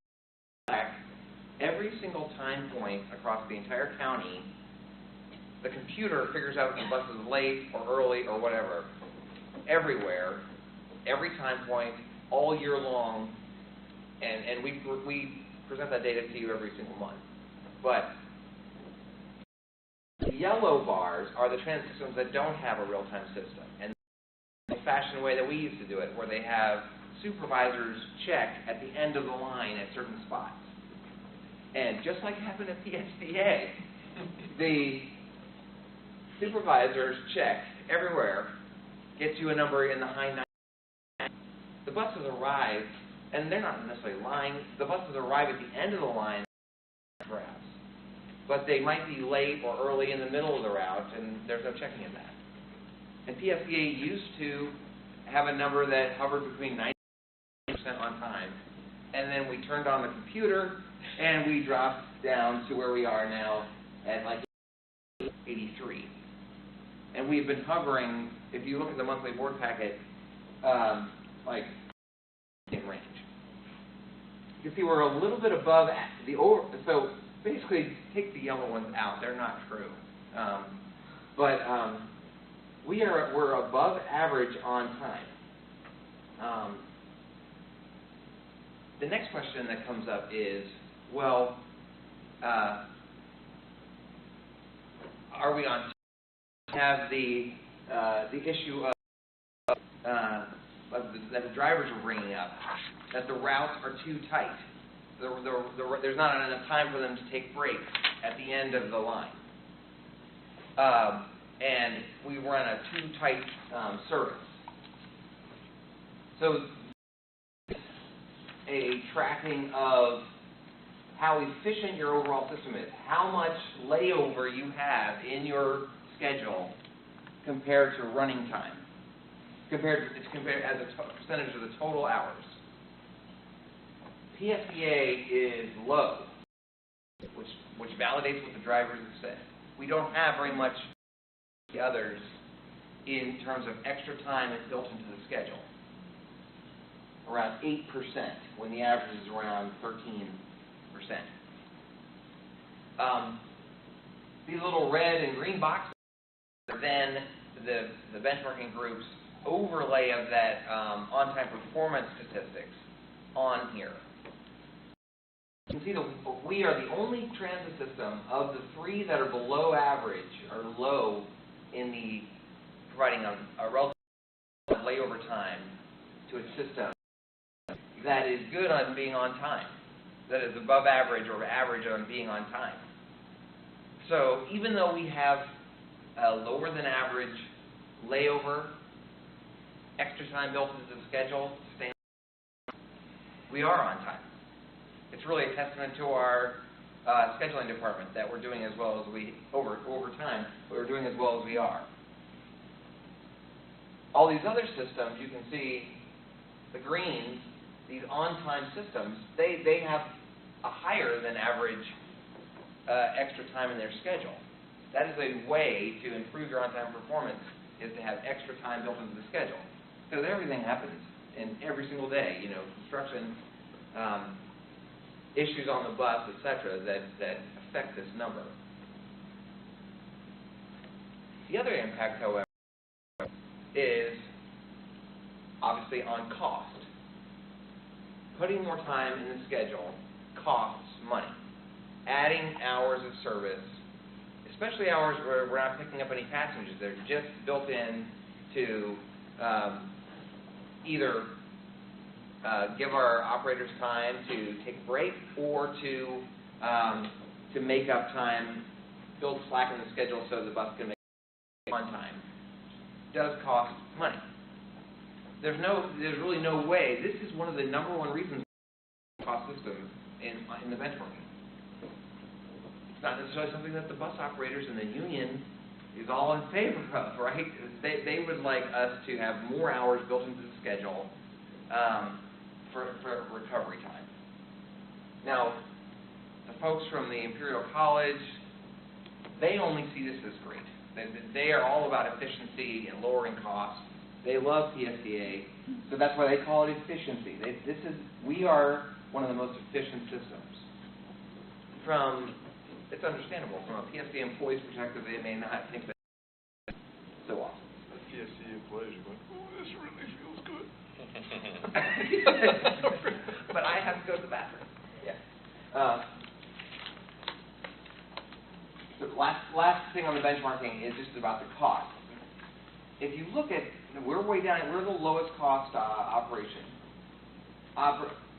to track every single time point across the entire county. The computer figures out if the bus is late or early or whatever, everywhere, every time point, all year long, and we present that data to you every single month. But the yellow bars are the transit systems that don't have a real-time system, and the old-fashioned way that we used to do it, where they have supervisors check at the end of the line at certain spots. And just like happened at PSBA, the supervisors check everywhere, gets you a number in the high 90s. The buses arrive, and they're not necessarily lying. The buses arrive at the end of the line, perhaps, but they might be late or early in the middle of the route, and there's no checking in that. And PSBA used to have a number that hovered between 90% on time, and then we turned on the computer, and we dropped down to where we are now at like 83. And we've been hovering, if you look at the monthly board packet, like in range. You can see we're a little bit above the over, so basically take the yellow ones out, they're not true. We're above average on time. The next question that comes up is, well, are we on time? Have the issue of that the drivers are bringing up, that the routes are too tight. There's not enough time for them to take breaks at the end of the line. And we run a too tight service. So a tracking of how efficient your overall system is, how much layover you have in your schedule compared to running time. It's compared as a percentage of the total hours. PSBA is low, which validates what the drivers have said. We don't have very much the others in terms of extra time that's built into the schedule. Around 8%, when the average is around 13%. These little red and green boxes are then the benchmarking group's overlay of that on-time performance statistics on here. You can see that we are the only transit system of the three that are below average, or low in the providing a relative layover time to its system, that is good on being on time, that is above average or average on being on time. So even though we have a lower than average layover, extra time built into the schedule, we are on time. It's really a testament to our scheduling department that we're doing as well as we, over time, we're doing as well as we are. All these other systems, you can see the greens, these on-time systems, they have a higher than average extra time in their schedule. That is a way to improve your on-time performance, is to have extra time built into the schedule. Because everything happens in every single day, construction, issues on the bus, etc., that affect this number. The other impact, however, is obviously on cost. Putting more time in the schedule costs money. Adding hours of service, especially hours where we're not picking up any passengers, they're just built in to either give our operators time to take a break or to make up time, build slack in the schedule so the bus can make it on time. It does cost money. There's really no way. This is one of the number one reasons cost systems in the benchmarking. It's not necessarily something that the bus operators and the union is all in favor of, right? They would like us to have more hours built into the schedule for recovery time. Now, the folks from the Imperial College, they only see this as great. They are all about efficiency and lowering costs. They love PSDA, so that's why they call it efficiency. We are one of the most efficient systems. It's understandable, from a PSDA employee's perspective, they may not think that so awesome. The PSC employees are going, oh, this really feels good. But I have to go to the bathroom. Yeah. So last thing on the benchmarking is just about the cost. If you look at, we're way down, we're the lowest cost operation.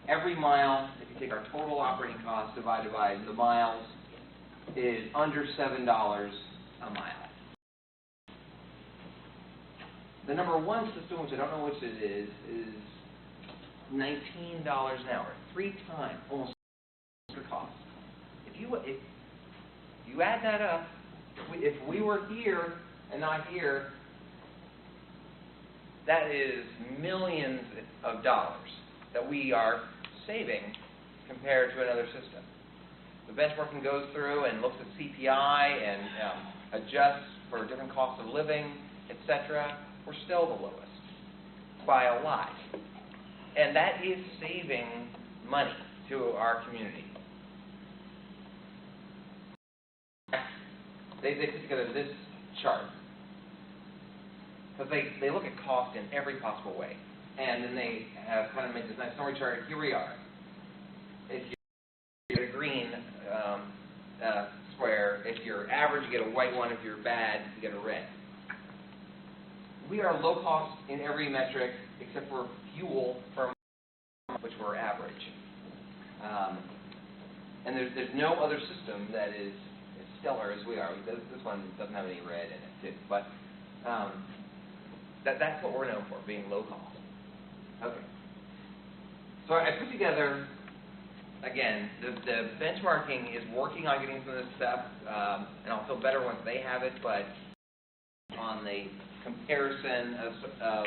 Every mile, if you take our total operating cost divided by the miles, is under $7 a mile. The number one system, which I don't know which it is $19 an hour, 3 times, almost the cost. If you add that up, if we were here and not here, that is millions of dollars that we are saving compared to another system. The benchmarking goes through and looks at CPI and adjusts for different costs of living, etc. We're still the lowest by a lot. And that is saving money to our community. They put together this chart because they look at cost in every possible way. And then they have kind of made this nice summary chart. Here we are. If you get a green square, if you're average, you get a white one. If you're bad, you get a red. We are low cost in every metric except for fuel per mile, which we're average. And there's no other system that is as stellar as we are. This one doesn't have any red in it, too. But that's what we're known for, being low cost. Okay. So I put together, again, the benchmarking is working on getting some of this stuff, and I'll feel better once they have it, but on the comparison of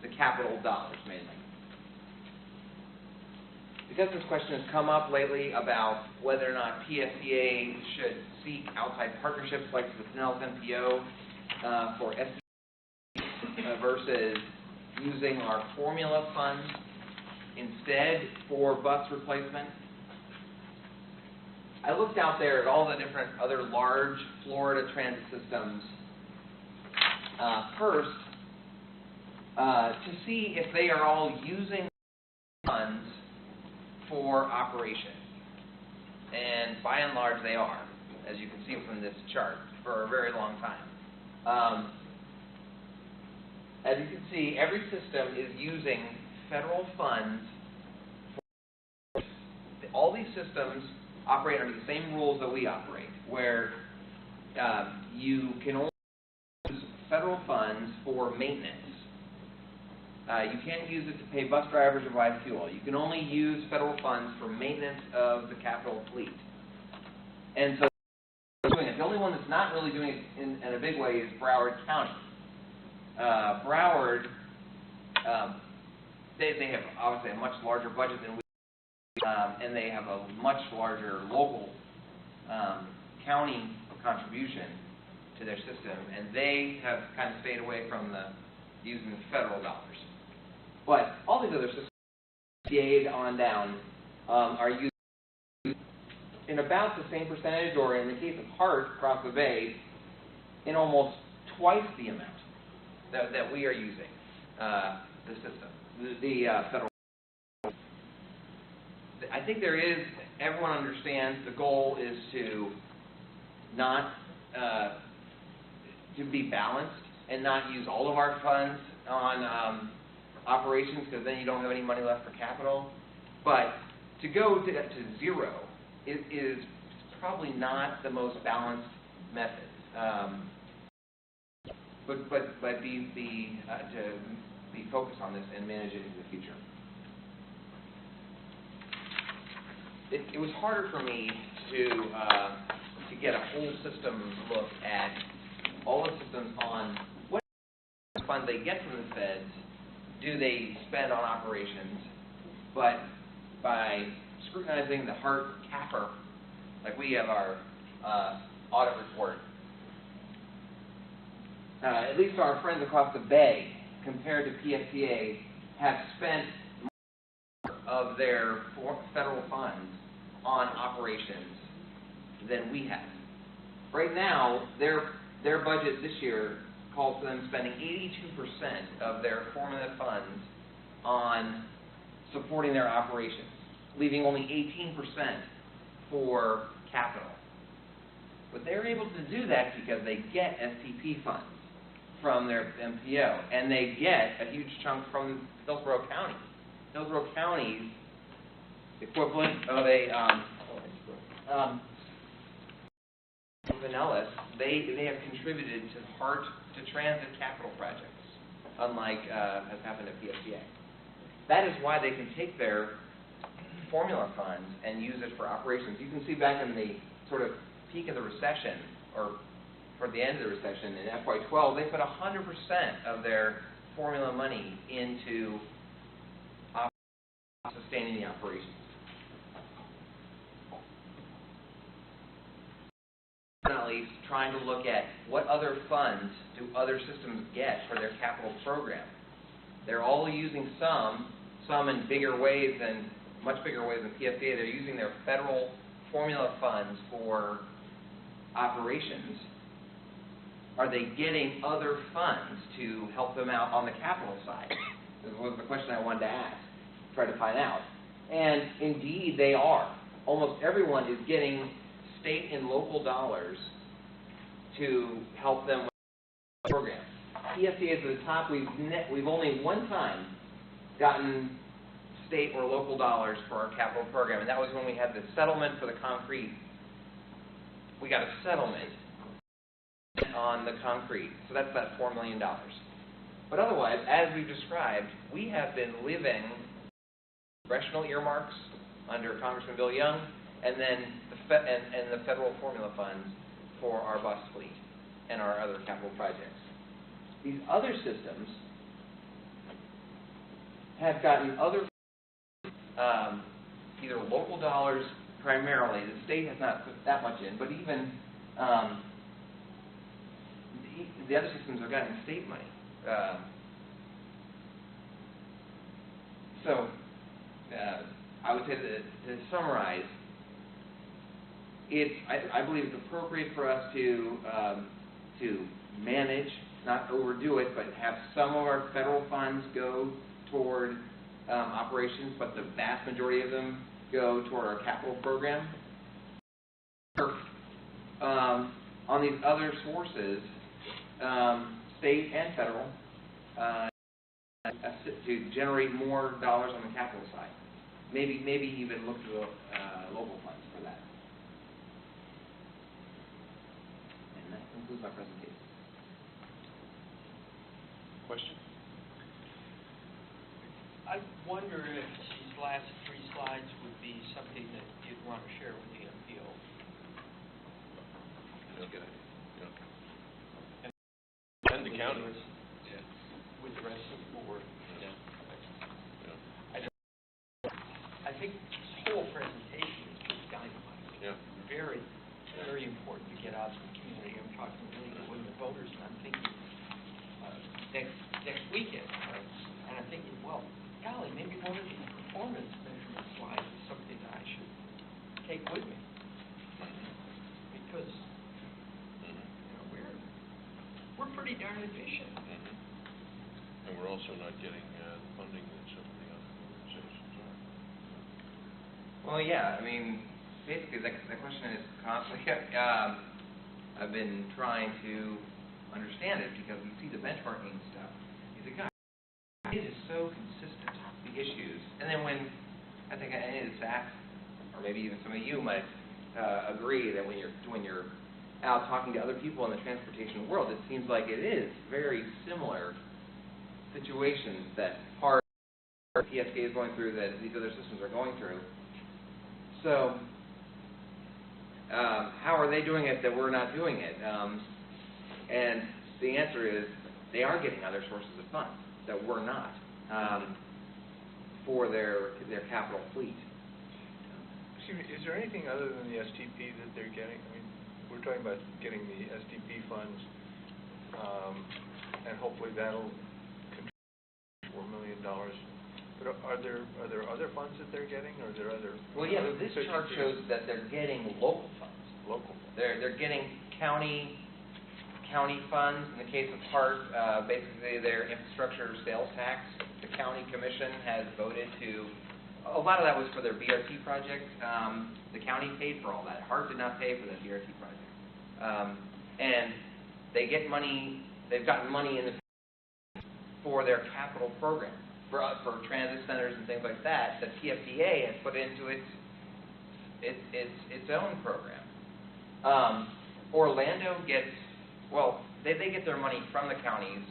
the capital dollars, mainly. Because this question has come up lately about whether or not PSDA should seek outside partnerships like the Pinellas NPO for SDA versus using our formula funds instead for bus replacement. I looked out there at all the different other large Florida transit systems first to see if they are all using funds for operation. And by and large they are, as you can see from this chart, for a very long time. As you can see, every system is using federal funds. All these systems operate under the same rules that we operate, where you can only use federal funds for maintenance. You can't use it to pay bus drivers or buy fuel. You can only use federal funds for maintenance of the capital fleet. And so the only one that's not really doing it in a big way is Broward County. Broward, they have obviously a much larger budget than we and they have a much larger local county contribution to their system, and they have kind of stayed away from using the federal dollars. But all these other systems, CA'd on down, are used in about the same percentage, or in the case of HART across the bay, in almost twice the amount that we are using the system, the federal. I think everyone understands the goal is to not, to be balanced and not use all of our funds on operations, because then you don't have any money left for capital. But to go to zero is probably not the most balanced method. But to be focused on this and manage it into the future. It was harder for me to get a whole system look at all the systems on what funds they get from the feds do they spend on operations, but by scrutinizing the HART CAFR, like we have our audit report, at least our friends across the bay compared to PSTA, have spent more of their federal funds on operations than we have. Right now, their budget this year calls for them spending 82% of their formula funds on supporting their operations, leaving only 18% for capital. But they're able to do that because they get STP funds from their MPO, and they get a huge chunk from Hillsborough County. Hillsborough County's equivalent of a Vanellis, they have contributed to transit capital projects, unlike has happened at PSTA. That is why they can take their formula funds and use it for operations. You can see back in the sort of peak of the recession, or for the end of the recession in FY12, they put 100% of their formula money into sustaining the operations. Definitely trying to look at what other funds do other systems get for their capital program. They're all using some in bigger ways than, much bigger ways than PSA. They're using their federal formula funds for operations. Are they getting other funds to help them out on the capital side? This was the question I wanted to ask, try to find out. And indeed, they are. Almost everyone is getting state and local dollars to help them with the program. PSA is at the top. We've only one time gotten state or local dollars for our capital program, and that was when we had the settlement for the concrete. We got a settlement on the concrete, so that's about $4 million. But otherwise, as we've described, we have been living congressional earmarks under Congressman Bill Young, and then the federal formula funds for our bus fleet and our other capital projects. These other systems have gotten other either local dollars primarily. The state has not put that much in, but even the other systems are getting state money. I would say that to summarize, I believe it's appropriate for us to manage, not overdo it, but have some of our federal funds go toward operations, but the vast majority of them go toward our capital program. On these other sources, state and federal, to generate more dollars on the capital side. Maybe even look to local funds for that. And that concludes my presentation. Question? I wonder if these last three slides would be something that you'd want to share with the MPO. Okay. Yeah. And the county. Yeah. With the rest of the board. Yeah. I think this whole presentation is just dynamite. Yeah. Very, very important to get out to the community. I'm talking really to women voters, and I'm thinking next weekend, right? And I'm thinking, well, golly, maybe one of these performance measurement slides is something that I should take with me, because we're pretty darn efficient. And we're also not getting the funding that some of the other organizations are. Well, yeah, I mean, basically the question is constantly, I've been trying to understand it because we see the benchmarking stuff. You think, God, it is so consistent, the issues. And then when, I think any of the staff, or maybe even some of you might agree that when you're out talking to other people in the transportation world, it seems like it is very similar situations that part of PSK is going through, that these other systems are going through. So, how are they doing it that we're not doing it? And the answer is, they are getting other sources of funds that we're not, for their capital fleet. Excuse me, is there anything other than the STP that they're getting? I mean, we're talking about getting the STP funds, and hopefully that'll $4 million. But are there other funds that they're getting, or are there other? Well, yeah, this chart shows that they're getting local funds. Local funds. They're getting county funds. In the case of Hart, basically their infrastructure sales tax, the county commission has voted to, a lot of that was for their BRT project. The county paid for all that. Hart did not pay for the BRT project. And they get money, they've gotten money in the for their capital program, for transit centers and things like that, the TFDA has put into its own program. Orlando gets, well, they get their money from the counties,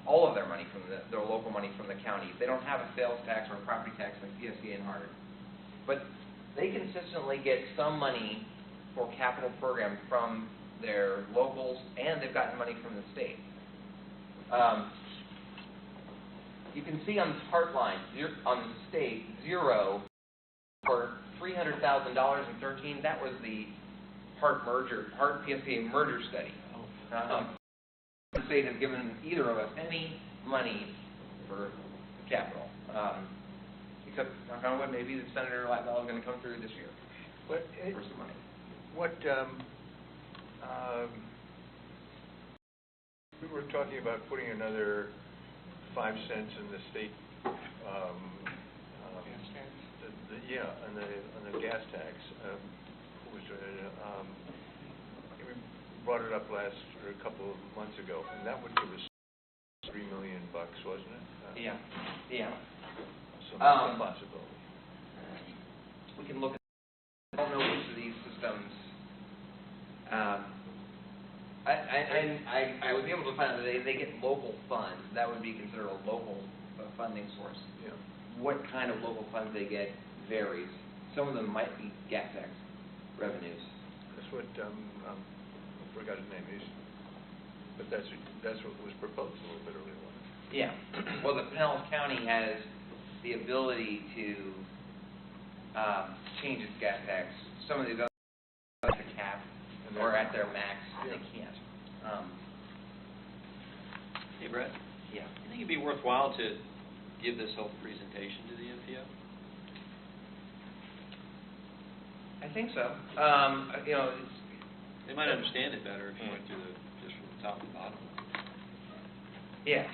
all of their money from their local money from the counties. They don't have a sales tax or a property tax like PSCA and Hart. But they consistently get some money for capital programs from their locals, and they've gotten money from the state. You can see on this Hart line, on the state, 0 for $300,000 in 13. That was the Hart PSCA merger study. The state has given either of us any money for capital, except, knock on wood, maybe the Senator Latvala is going to come through this year for some money. We were talking about putting another 5 cents in the state, on the gas tax. We brought it up a couple of months ago, and that would give us $3 million, wasn't it? Yeah. So that's a possibility. We can look at, I don't know which of these systems, I would be able to find out that they get local funds. That would be considered a local funding source. Yeah. What kind of local funds they get varies. Some of them might be gas tax revenues. That's what, I forgot his name, but that's what was proposed a little bit earlier, wasn't it? Yeah. Well, the Pinellas County has the ability to change its gas tax. Some of these other at the cap or at their max, they can't. Hey, Brett, Yeah. you think it'd be worthwhile to give this whole presentation to the MPO? I think so. They might understand it better if you went through just from the top to the bottom. Yeah.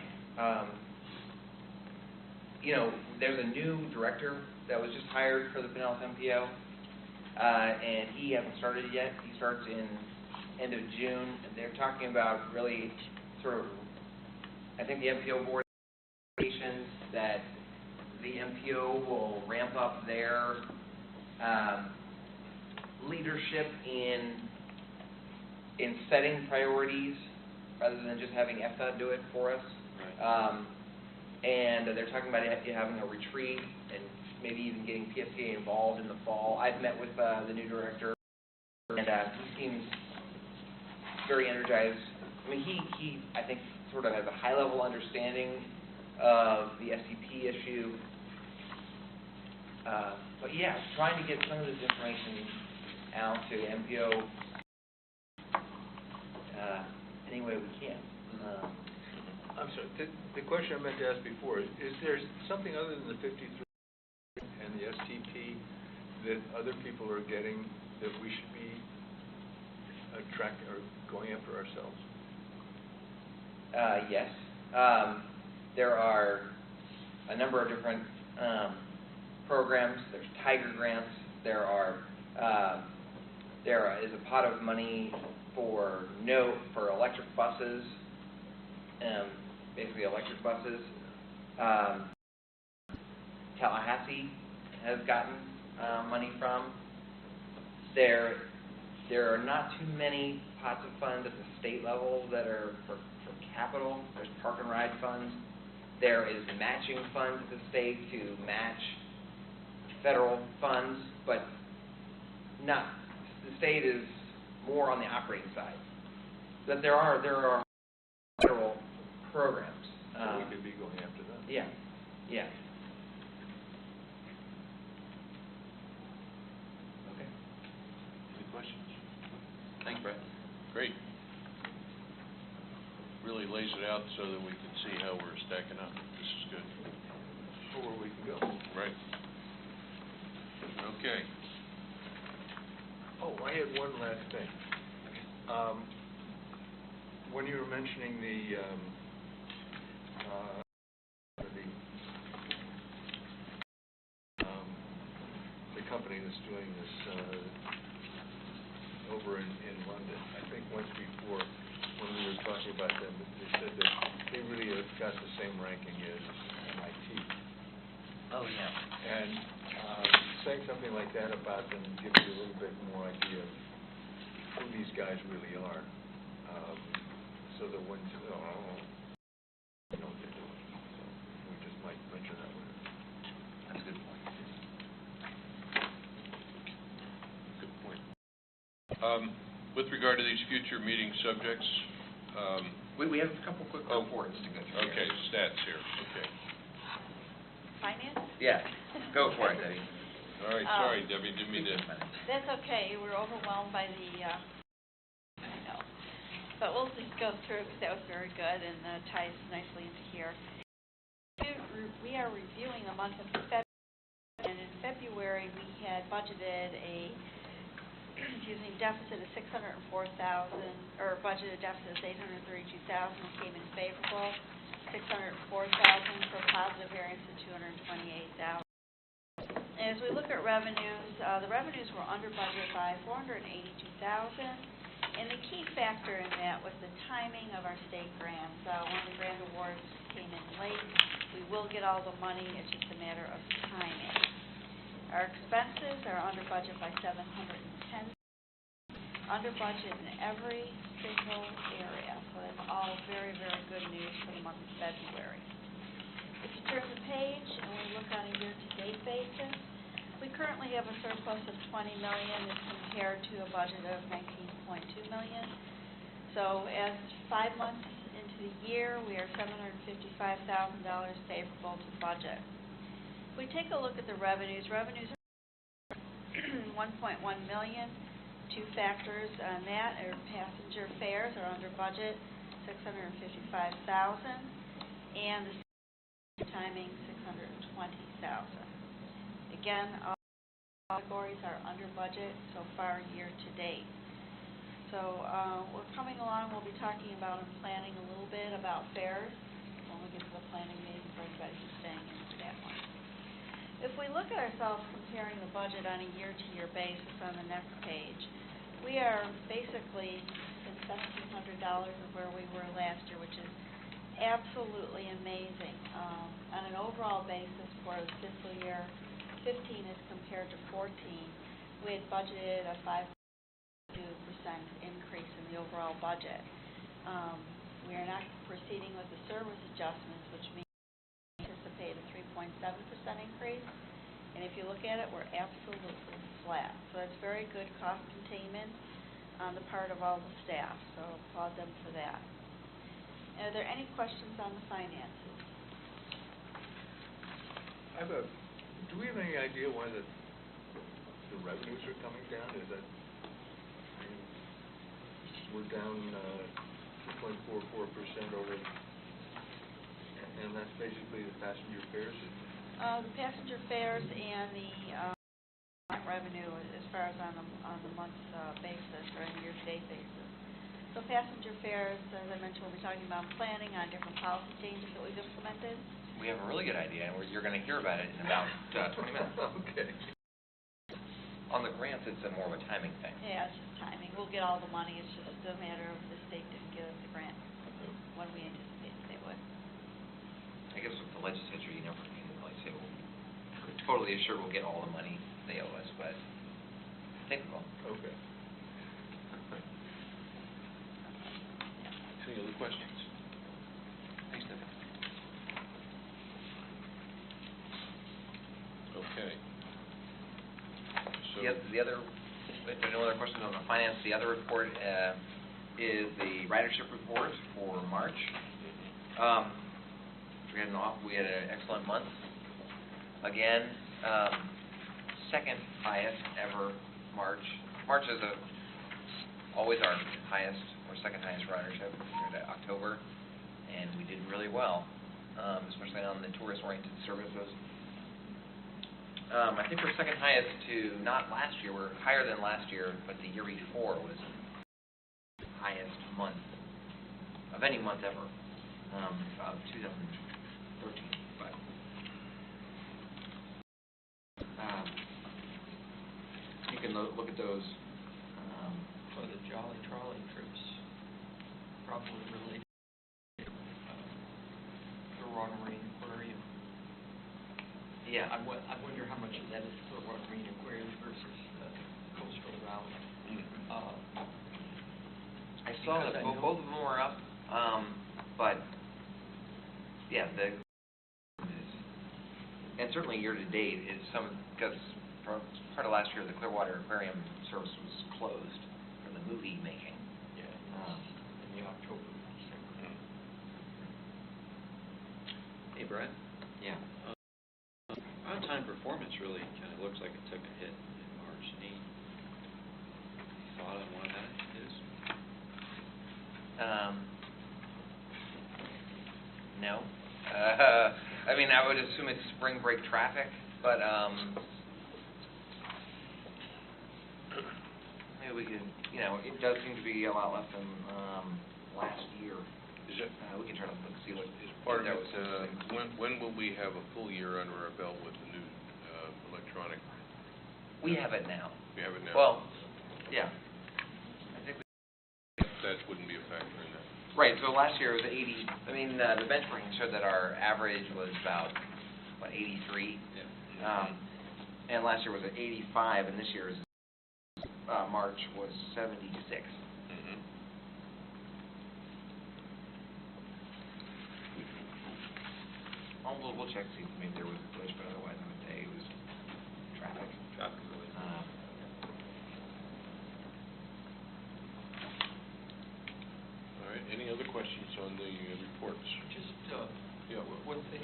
There's a new director that was just hired for the Pinellas MPO, and he hasn't started yet. He starts in end of June. And they're talking about really sort of, I think the MPO board indications that the MPO will ramp up their leadership in setting priorities rather than just having EFTA do it for us. Right. And they're talking about having a retreat and maybe even getting PSCA involved in the fall. I've met with the new director, and he seems very energized. I mean, he I think sort of has a high-level understanding of the SCP issue. But yeah, trying to get some of this information out to MPO any way we can. I'm sorry, the question I meant to ask before is there something other than the 53 and the STP that other people are getting that we should be going after ourselves? Yes. There are a number of different programs. There's Tiger grants. There is a pot of money for electric buses, basically electric buses. Tallahassee has gotten money from. There are not too many pots of funds at the state level that are for capital. There's park and ride funds. There is matching funds at the state to match federal funds, but not. The state is more on the operating side. But there are federal programs. So we could be going after them. Yeah. Okay. Any questions? Thanks, Brett. Great. Really lays it out so that we can see how we're stacking up. This is good. Or where we can go. Right. Okay. Oh, I had one last thing. When you were mentioning the company that's doing this over in London, I think once before, when we were talking about them, they said that they really have got the same ranking as MIT. Oh, yeah. And saying something like that about them gives you a little bit more idea of who these guys really are. So that when you know what they're doing. So we just might mention that one. That's a good point. Good point. With regard to these future meeting subjects, We have a couple quick reports to go through. okay, stats here, okay. Finance? Yeah, go for it, Debbie. All right, sorry, Debbie, didn't mean to. That's okay, we're overwhelmed by the, I know. But we'll just go through, because that was very good and ties nicely into here. We are reviewing the month of February, and in February, we had budgeted a deficit of $604,000, or budgeted deficit of $832,000, it came in favorable, $604,000 for a positive variance of $228,000. As we look at revenues, the revenues were under budget by $482,000, and the key factor in that was the timing of our state grants. One of the grant awards came in late. We will get all the money, it's just a matter of timing. Our expenses are under budget by $710,000, under budget in every single area, so that's all very, very good news for the month of February. If you turn the page and we look on a year-to-date basis, we currently have a surplus of $20 million as compared to a budget of $19.2 million. So as 5 months into the year, we are $755,000 favorable to budget. If we take a look at the revenues are $1.1 million. Two factors on that are passenger fares are under budget, $655,000, and the timing, $620,000. Again, all categories are under budget so far year to date. So we're coming along. We'll be talking about and planning a little bit about fares when we get to the planning meeting for everybody who's staying into that one. If we look at ourselves comparing the budget on a year-to-year basis on the next page, we are basically $1,700 of where we were last year, which is absolutely amazing. On an overall basis for the fiscal year 15 as compared to 14, we had budgeted a 5.2% increase in the overall budget. We are not proceeding with the service adjustments, which means we anticipate a 3.7% increase. And if you look at it, we're absolutely flat. So it's very good cost containment on the part of all the staff. So applaud them for that. Are there any questions on the finances? Do we have any idea why the revenues are coming down? Is that, we're down 2.44% over, and that's basically the passenger fares? The passenger fares and the revenue as far as on the month basis or on a year-to-date basis. So passenger fares, as I mentioned, we'll be talking about planning on different policy changes that we've implemented. We have a really good idea, and you're going to hear about it in about 20 minutes. Okay. On the grants, it's more of a timing thing. Yeah, it's just timing. We'll get all the money. It's just a matter of the state didn't give us the grant when we anticipated they would. I guess with the legislature, you never can really say, well, we're totally assured we'll get all the money they owe us, but I think we will. Okay. Any other questions? Thanks, Stephen. Okay. So, The other, if there are no other questions on the finance, the other report is the ridership report for March. We had an excellent month. Again, second highest ever March. March is always our highest or second highest ridership compared to October. and we did really well, especially on the tourist-oriented services. I think we're second highest to, not last year, we're higher than last year, but the year before was the highest month of any month ever, of 2013. But you can look at those. So the Jolly Trolley trips probably related to the Rock Marine Aquarium. Yeah. I wonder how much of that is the Rock Marine Aquarium versus coastal rally. I saw that both of them were up, but yeah, and certainly year to date is because for part of last year the Clearwater Aquarium service was closed for the movie making. Yeah, in the October, December. Hey, Brad. Yeah. On-time performance really kind of looks like it took a hit in March. Any thought on why that is? No. I mean, I would assume it's spring break traffic, but maybe we could, it does seem to be a lot less than last year. Is it, We can try to look, see what is part of that it, was. when will we have a full year under our belt with the new electronic? We have it now. We have it now? Well, yeah. I think That wouldn't be a factor in that. right, so last year it was 80, the benchmarking showed that our average was about, 83? Yeah. And last year was at 85, and this year's March was 76. Mm-hmm. We'll check, see if maybe there was a glitch, but otherwise I would say it was traffic. Traffic really. All right, any other questions on the reports? Just Yeah. one thing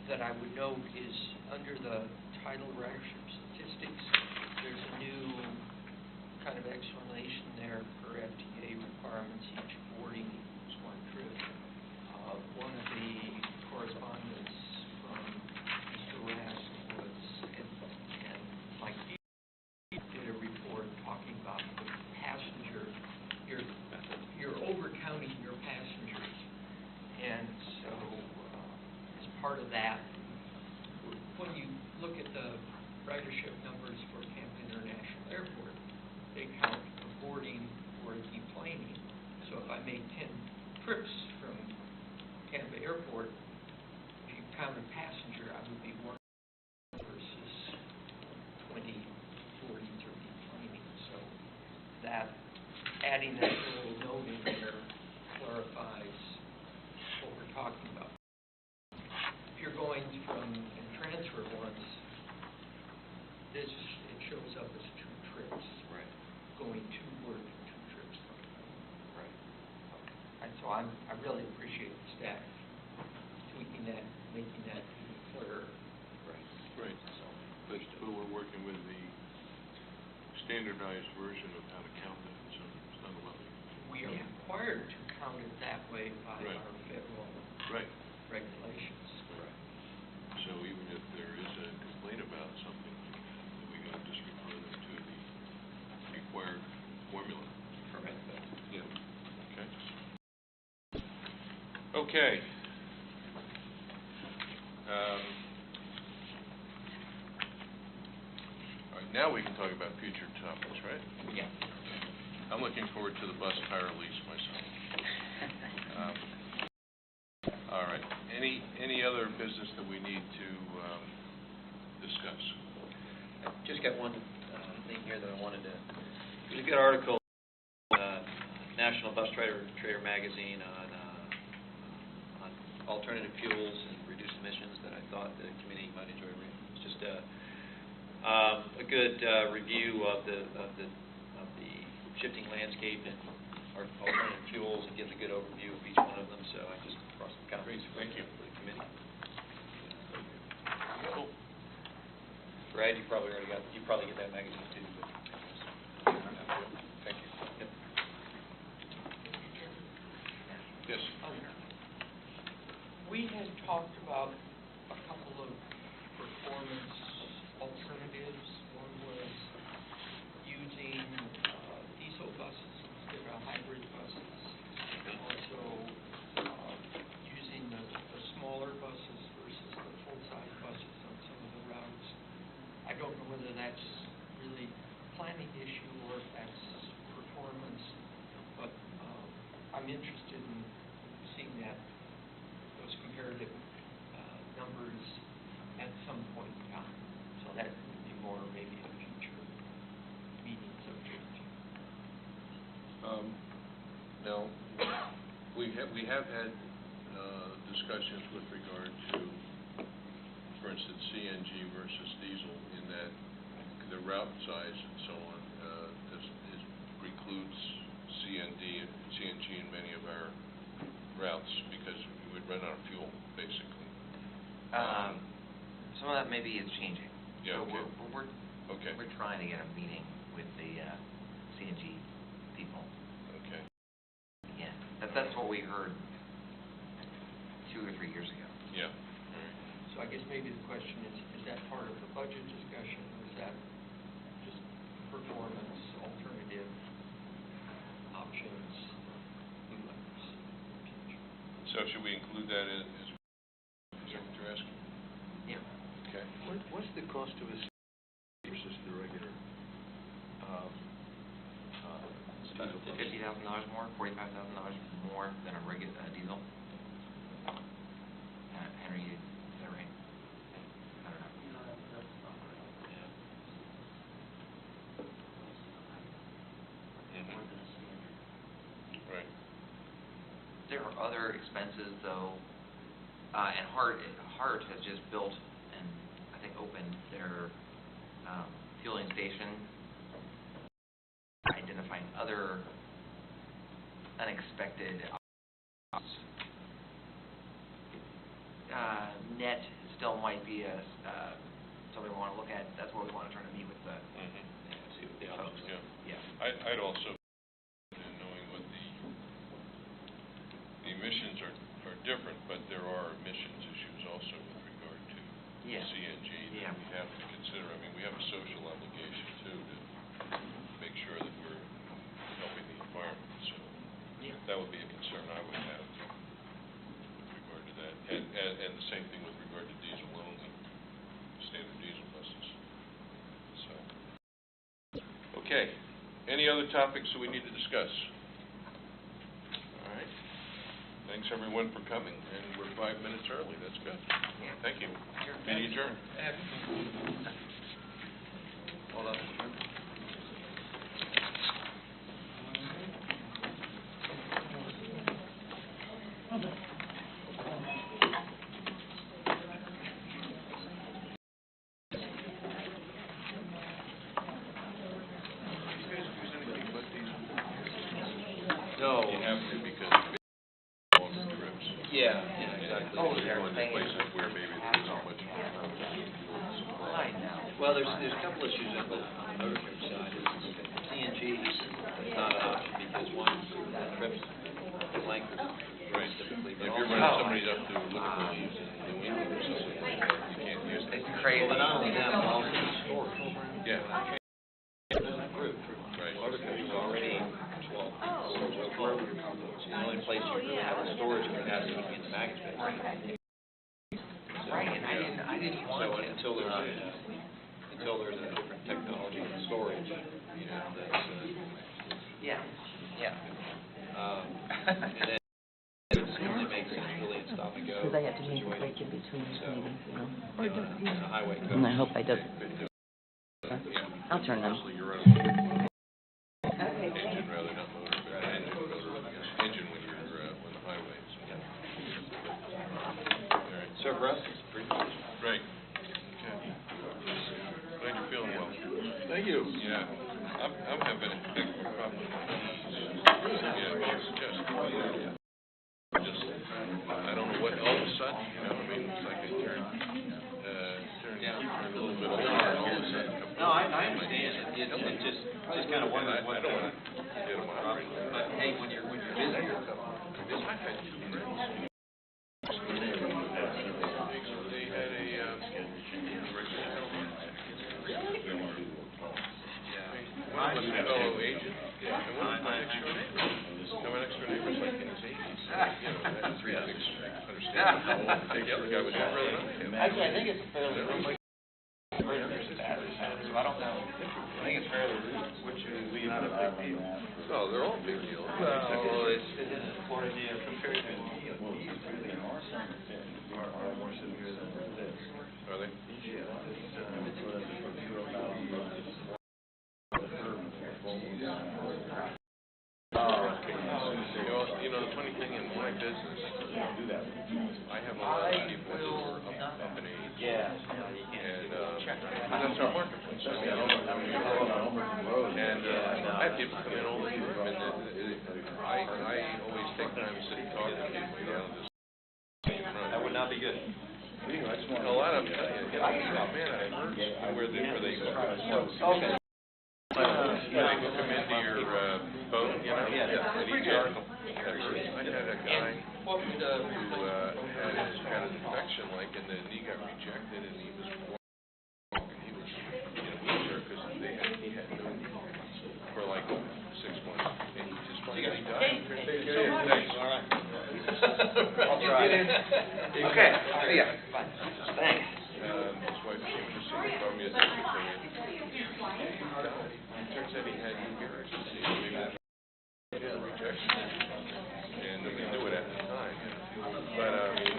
that I would note is under the title ridership statistics, there's a new kind of explanation there for FTA requirements, each boarding equals one trip. One of the correspondents from Mr. Rask was, and Mike did a report talking about the passenger, you're overcounting your passengers. And so, as part of that, when you look at the ridership numbers for Tampa International Airport, they count the boarding or deplaning. So if I made 10 trips from Tampa Airport, if you counted passenger, I would be 1 versus 20, 40, 30 deplaning. So that, adding that little note in there clarifies what we're talking about. If you're going from and transfer once, it shows up as 2 trips. Right. Going to work, 2 trips. Right. And so I really appreciate the staff tweaking that, making that even clearer. Right. Right. So, But we're working with the standardized version of how to count that, so it's not a lot. we are Yeah. required to count it that way by Right. our federal Right. regulations. Right. So even if there is a complaint about something, we got to just refer them to the required formula. Correct. Yeah. Okay. Okay. All right, now we can talk about future topics, right? Yeah. I'm looking forward to the bus tire lease myself. All right. Any other business that we need to discuss? I just got one thing here that I wanted to, there's a good article National Bus Trader magazine on alternative fuels and reduced emissions that I thought the committee might enjoy reading. It's just a good review of the shifting landscape and our alternative fuels, and gives a good overview of each one of them. So I just brought some copies for Thank you. the committee. Cool. Brad, you probably get that magazine too. But Thank you. Yep. Yes. talked about a couple of performance alternatives. One was using diesel buses instead of hybrid buses. Also, using the smaller buses versus the full-size buses on some of the routes. I don't know whether that's really a planning issue or if that's performance, but I'm interested in seeing those comparative numbers at some point in time. So that would be more maybe a future meeting subject. Now, we have had discussions with regard to, for instance, CNG versus diesel, in that the route size and so on precludes CNG in many of our routes because we would run out of fuel, basically. Some of that maybe is changing. Yeah, So okay. we're trying to get a meeting with the CNG people. Okay. Yeah, that's what we heard 2 or 3 years ago. Yeah. So I guess maybe the question is that part of the budget discussion, or is that just performance, alternative options? So should we include that as is that what you're asking? Yeah. Okay. What's the cost of a versus the regular diesel? $50,000 more, $45,000 more than a regular diesel. Henry, is that right? I don't know. Right. There are other expenses, though, and Hart has just built and I think opened their fueling station, identifying other unexpected costs. Net still might be something we want to look at. That's what we want to try to meet with the See what the folks. options Yeah. I'd also, knowing what the emissions are different, but there are emissions issues also with regard to Yeah. CNG Yeah. that we have to consider. I mean, we have a social obligation too to make sure that we're helping the environment. So Yeah. that would be a concern I would have with regard to that, and the same thing with regard to diesel only, standard diesel buses. So, okay. Any other topics that we need to discuss? All right. Thanks, everyone, for coming, and we're 5 minutes early. That's good. Yeah. Thank you. Meeting adjourned. Hold on. No. You have to, because all the trips. Yeah, exactly. Oh, You're they're going to saying places where maybe there isn't much supply. I know. Well, there's a couple issues on the motor coach side. CNG is not an option because one, the trips, the length is Right. typically, If but you're also. running somebody up to Liverpool in New England or something like that, you can't use that. It's crazy. Well, but not only that, but also the storage. Yeah. Group. Right. Motor coach is already 12 people, so wherever you're comfortable. So the only place you really have a storage capacity would be in the mag space. Right, and I didn't want So to. until there's a different technology in storage, you know, that's, Yeah. and then it only makes sense really in stop and go. Because I have to make a break in situations. between So, meetings, you know. in a highway code. And I hope I don't. I'll turn them. Especially you're running Okay, engine rather not motor, but engine when you're on the highway. So. All right. So for us, it's pretty much. Great. Okay. Glad you're feeling well. Thank you. Yeah. I'm having a big problem with my knees. Yeah, it's just, I don't know what, all of a sudden, you know, I mean, it's like I turn a little bit older, and all of a sudden. No, I understand. It just kind of wondering what. I don't want to get them operated. But hey, when you're busy, I've had 2 trips. The other guy was better than I am. Actually, I think it's fairly recent. So I don't know. I think it's fairly recent. Which is not a big deal. No, they're all big deals. Well, it is according to Compared to DOTs, really are more severe than this. Are they? Yeah, You know, the funny thing in my business, I have a lot of people who are up in age. Yeah. And that's our marketplace. I mean, I have people come in all the time, and I always take time to sit and talk to people, you know, just That would not be good. and a lot of them tell you, man, I heard where they Okay. They come into your phone, you know, and he did. I had a guy What would, who had an infection, like, and then he got rejected, and he was walking, he was in a wheelchair because he had no knee for like 6 months, and he just finally died. Thanks. All right. I'll try. Okay, see ya. Bye. Thanks. His wife came to see me, brought me a secretary. Turns out he had Mgmt disease, he had rejection, and nobody knew it at the time. But I mean,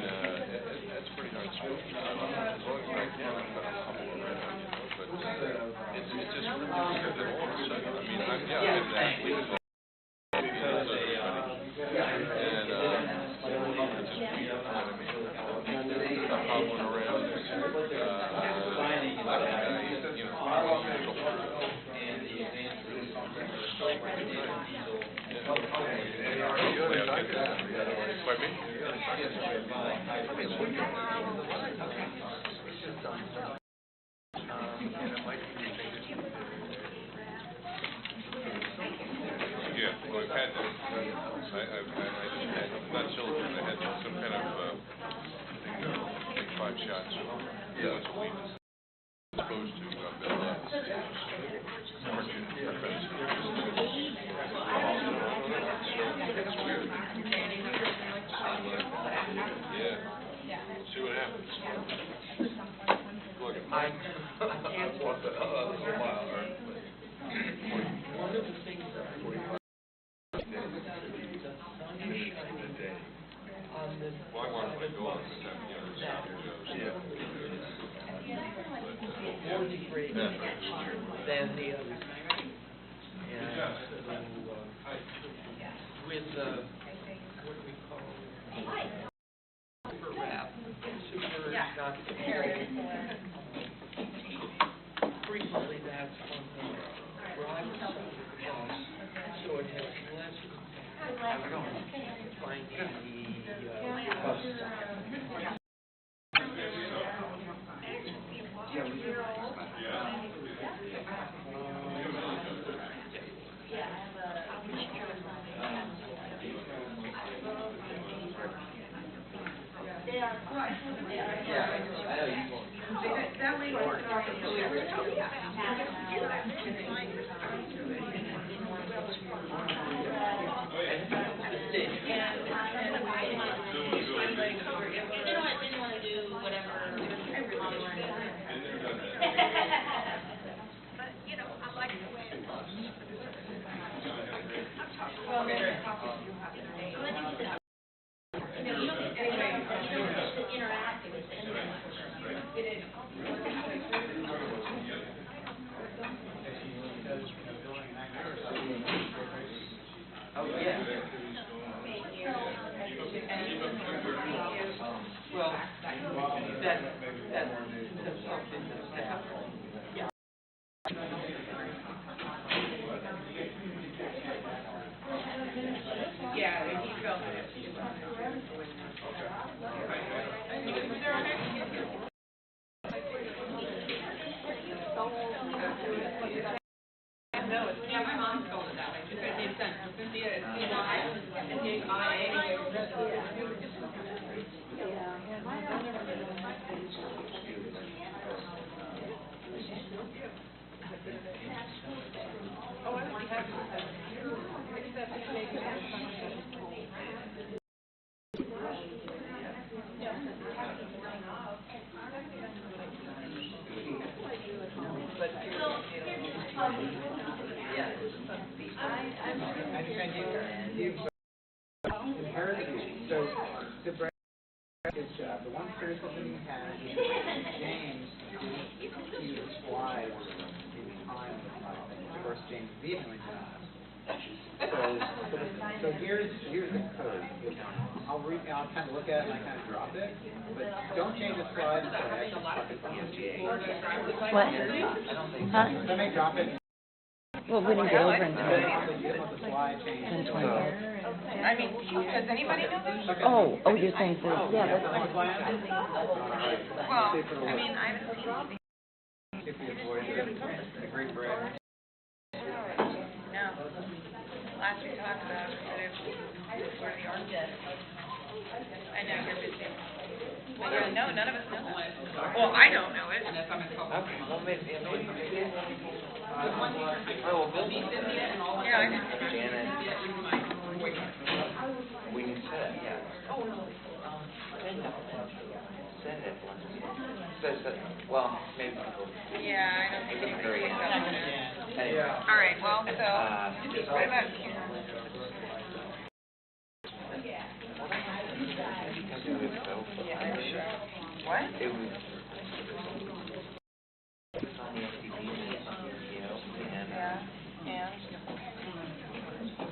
that's pretty hard to smoke. As long as I can, I'm gonna hobble around, you know. But it's just really weird that all of a sudden, I mean, I'm in that league. And it's just weird, you know what I mean? I'm hobbling around. Yeah, well, I've had that. I just had, not silicone, I had some kind of, I think 5 shots once a week. Supposed to build up. It's weird. Yeah. See what happens. Look, I can't walk the one of the things that I would the sun is shining on this well, I want to play golf, but more degraded than the others. And so, with what we call super wrap, super not frequently that's on the driver's side of the bus, so it has less impact on finding the bus stop. Oh, yeah. Well, that's something that staff. Yeah, he felt it. No, yeah, my mom told it that way. She said it made sense. It's going to be a CY and the IA. Oh, I don't have to. So, to Brad, good job. The one criticism he had is James didn't see the slides in time with my thing. Of course, James vehemently denies. So here's the code. I'll kind of look at it and I kind of drop it, but don't change the slides until I actually drop it. What? Huh? So I may drop it. Well, we didn't get over But until you don't want the slide change. 10:20. I mean, does anybody know that? Oh, you're saying for, yeah, that's fine. Well, I mean, I haven't seen it. If you avoid the great bread. No. Last we talked about it, that it was where the art is. I know you're busy. But yeah, no, none of us know that. Well, I don't know it. Okay, well, maybe. Yeah, I know. Janet. We can set it, yeah. Set it at lunch. Well, maybe. Yeah, I don't think anybody wakes up with it. Anyway. All right, well, so, what about here? What? It was on the STD and the STDO, and Yeah, and?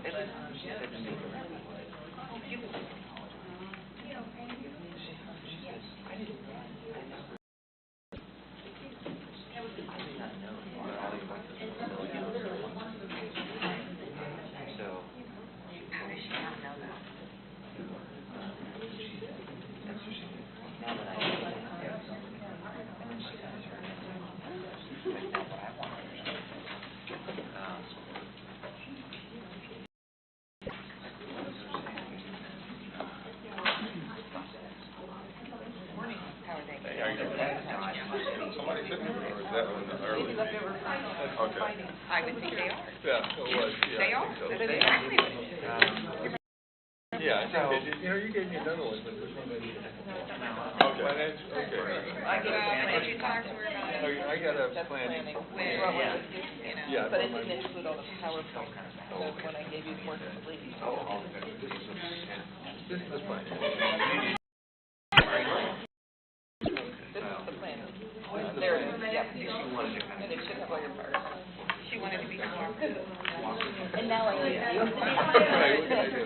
it was, she said to me, I did not know that all your voices were still young. So, How does she not know that? that's what she did. Now that I know that, and then she says her, that's not what I want to understand. How are they? Hey, are you, somebody sitting there, or is that one early? Okay. I would think they are. Yeah, it was, yeah. They I are. think so. That's exactly what it is. Yeah, I think they did, you gave me another one, but there's no maybe. Okay. Finance, okay. Did you talk to her about it? I got a planning. With, Yeah. you know. Yeah. But it didn't include all the PowerPoint stuff when I gave you the work complete. This is the finance. This is the plan. There it is, yep. And it should have all your parts. She wanted to be cooperative. And now I need you. Right, what can I do?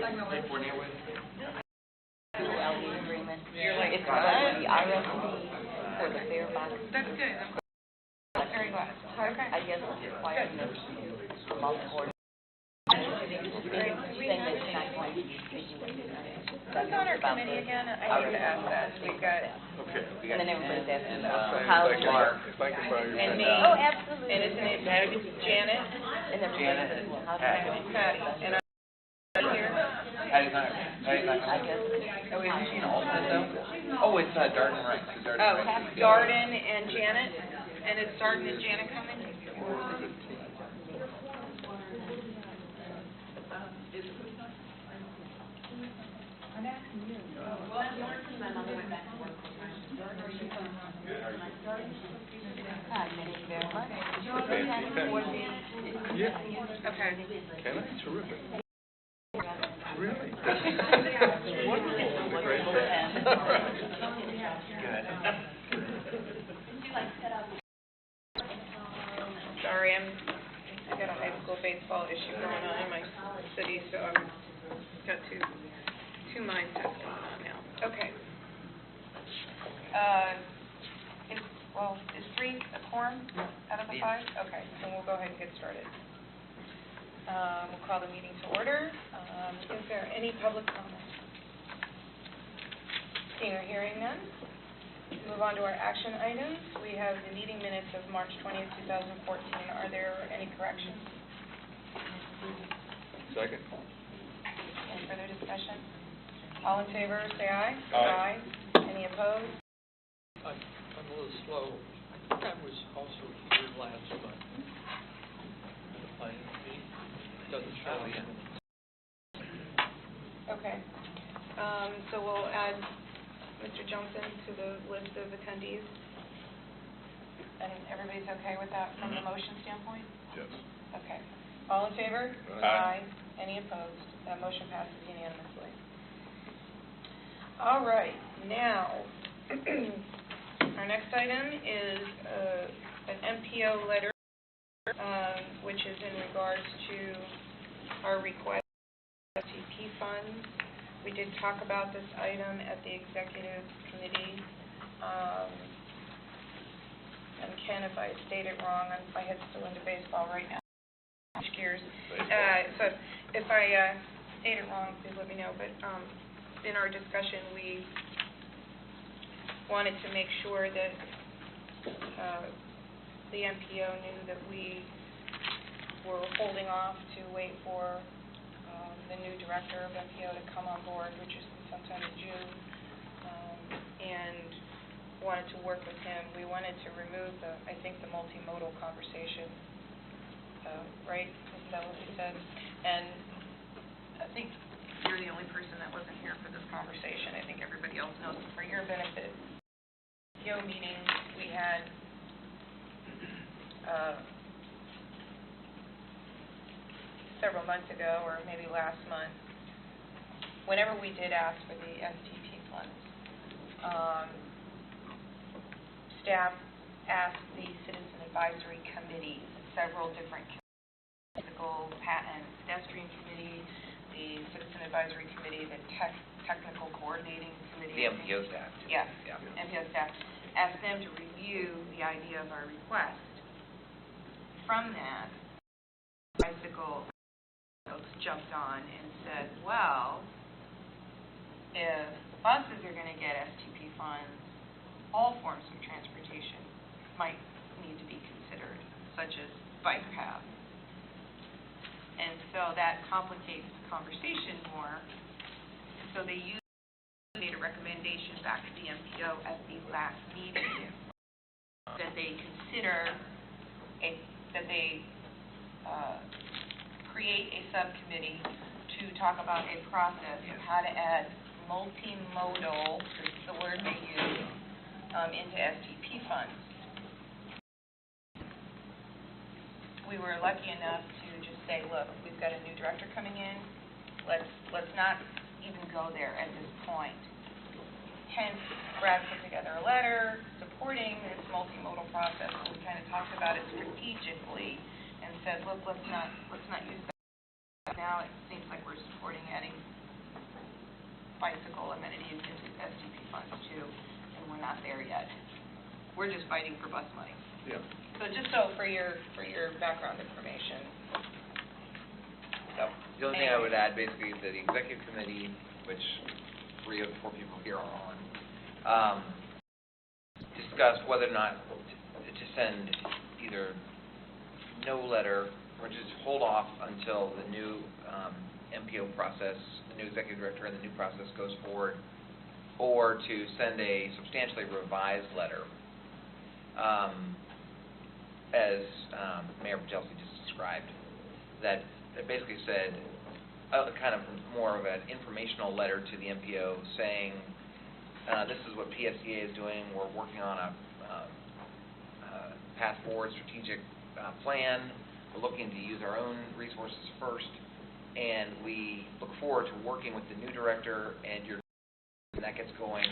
LD agreement. You're like, It's for the RFP, for the fare box. That's good. I'm very glad. Okay. I guess it's requiring us to do multiple. Saying that it's not going to be speaking with you. Who's on our committee again? I need to ask that. We've got, Okay. And then everybody's asking And, about If how I can- If I can borrow your and pen. me. Oh, absolutely. And isn't it Janet? And everybody Janet says, and well, how do Patty. you? Patty. And I'm here. Patty's not, I guess. oh, isn't she an alternate though? Oh, it's Darden Rex, Darden Oh, Rex. Darden and Janet? And is Darden and Janet coming? Thank you very much. Yeah. Okay. Can I? Terrific. Really? Wonderful. It's a great thing. Good. Sorry, I got a high school baseball issue going on in my city, so I'm got two mindsets going on now. Okay. Is 3 a quorum out of the 5? Okay, then we'll go ahead and get started. We'll call the meeting to order. Is there any public comment? Seeing or hearing none, move on to our action items. We have the meeting minutes of March 20th, 2014. Are there any corrections? Second. Any further discussion? All in favor, say aye. Aye. Any opposed? I'm a little slow. I think I was also here last month. The planning meeting doesn't show up. Okay. So we'll add Mr. Johnson to the list of attendees. And everybody's everybody's okay with that from the motion standpoint? Yes. Okay. All in favor? Aye. Any opposed? That motion passes unanimously. All right, now, our next item is an MPO letter, which is in regards to our request for STP funds. We did talk about this item at the executive committee. And Ken, if I state it wrong, my head's still into baseball right now. Switch gears. So if I state it wrong, please let me know. But in our discussion, we wanted to make sure that the MPO knew that we were holding off to wait for the new director of MPO to come on board, which is sometime in June, and wanted to work with him. We wanted to remove the multimodal conversation, right? Isn't that what we said? And I think you're the only person that wasn't here for this conversation. I think everybody else knows. For your benefit, MPO meeting we had several months ago, or maybe last month, whenever we did ask for the STP funds, staff asked the Citizen Advisory Committee, several different physical, patent, pedestrian committee, the Citizen Advisory Committee, the Technical Coordinating Committee. The MPO staff. Yes, Yeah. MPO staff, asked them to review the idea of our request. From that, bicycle folks jumped on and said, well, if the buses are going to get STP funds, all forms of transportation might need to be considered, such as bike paths. And so that complicates the conversation more. So they made a recommendation back to the MPO at the last meeting that they consider create a subcommittee to talk about a process of how to add multimodal, this is the word they use, into STP funds. We were lucky enough to just say, look, we've got a new director coming in. Let's not even go there at this point. Hence, Brad put together a letter supporting this multimodal process, and we kind of talked about it strategically and said, look, let's not use that. Now it seems like we're supporting adding bicycle amenities into STP funds too, and we're not there yet. We're just fighting for bus money. Yeah. So just so for your background information. So The only thing I would add basically is that the executive committee, which 3 of the 4 people here are on, discussed whether or not to send either no letter or just hold off until the new MPO process, the new executive director and the new process goes forward, or to send a substantially revised letter, as Mayor Pajelski just described, that basically said kind of more of an informational letter to the MPO saying, this is what PSCA is doing. We're working on a path forward strategic plan. We're looking to use our own resources first, and we look forward to working with the new director and that gets going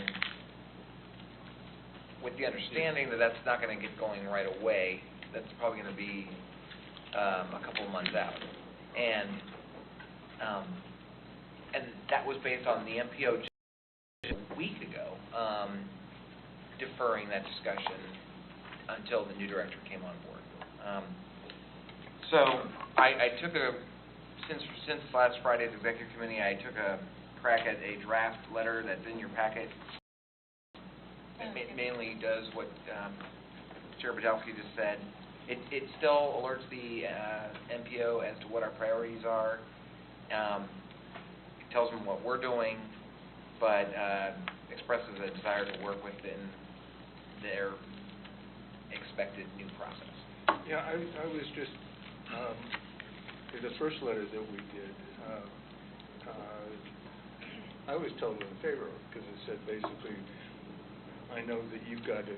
with the understanding that that's not going to get going right away. That's probably going to be a couple of months out. And that was based on the MPO just a week ago, deferring that discussion until the new director came on board. So I took since last Friday's executive committee, I took a crack at a draft letter that's in your packet. It mainly does what Chair Pajelski just said. It still alerts the MPO as to what our priorities are. It tells them what we're doing, but expresses a desire to work within their expected new process. Yeah, I was just, the first letter that we did, I was totally in favor of it, because it said basically, I know that you've got to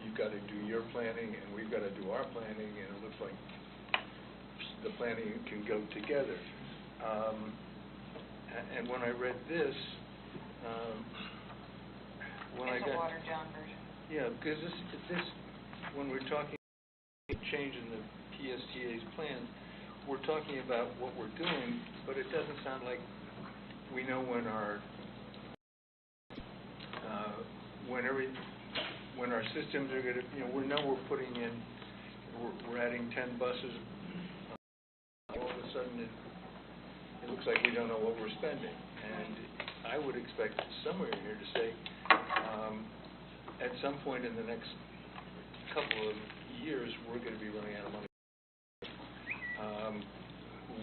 you've got to do your planning, and we've got to do our planning, and it looks like the planning can go together. And when I read this, It's a watered-down version. Yeah, because this, when we're talking changing the PSTA's plans, we're talking about what we're doing, but it doesn't sound like we know when our when our systems are going to, we know we're putting in, we're adding 10 buses. All of a sudden, it looks like we don't know what we're spending, and I would expect somewhere in here to say, at some point in the next couple of years, we're going to be running out of money.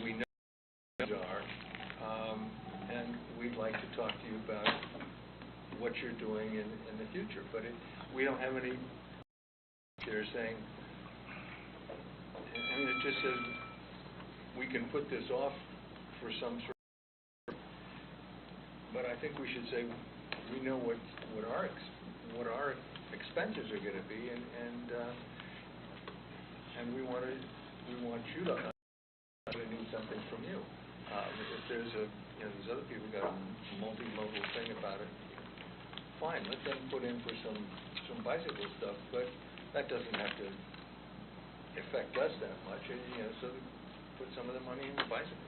We know what these are, and we'd like to talk to you about what you're doing in the future. But we don't have any. They're saying, it just says we can put this off for some sort of, but I think we should say we know what our expenses are going to be, and we want you to need something from you. If there's these other people got a multimodal thing about it, fine, let them put in for some bicycle stuff, but that doesn't have to affect us that much. And, so put some of the money in the bicycle.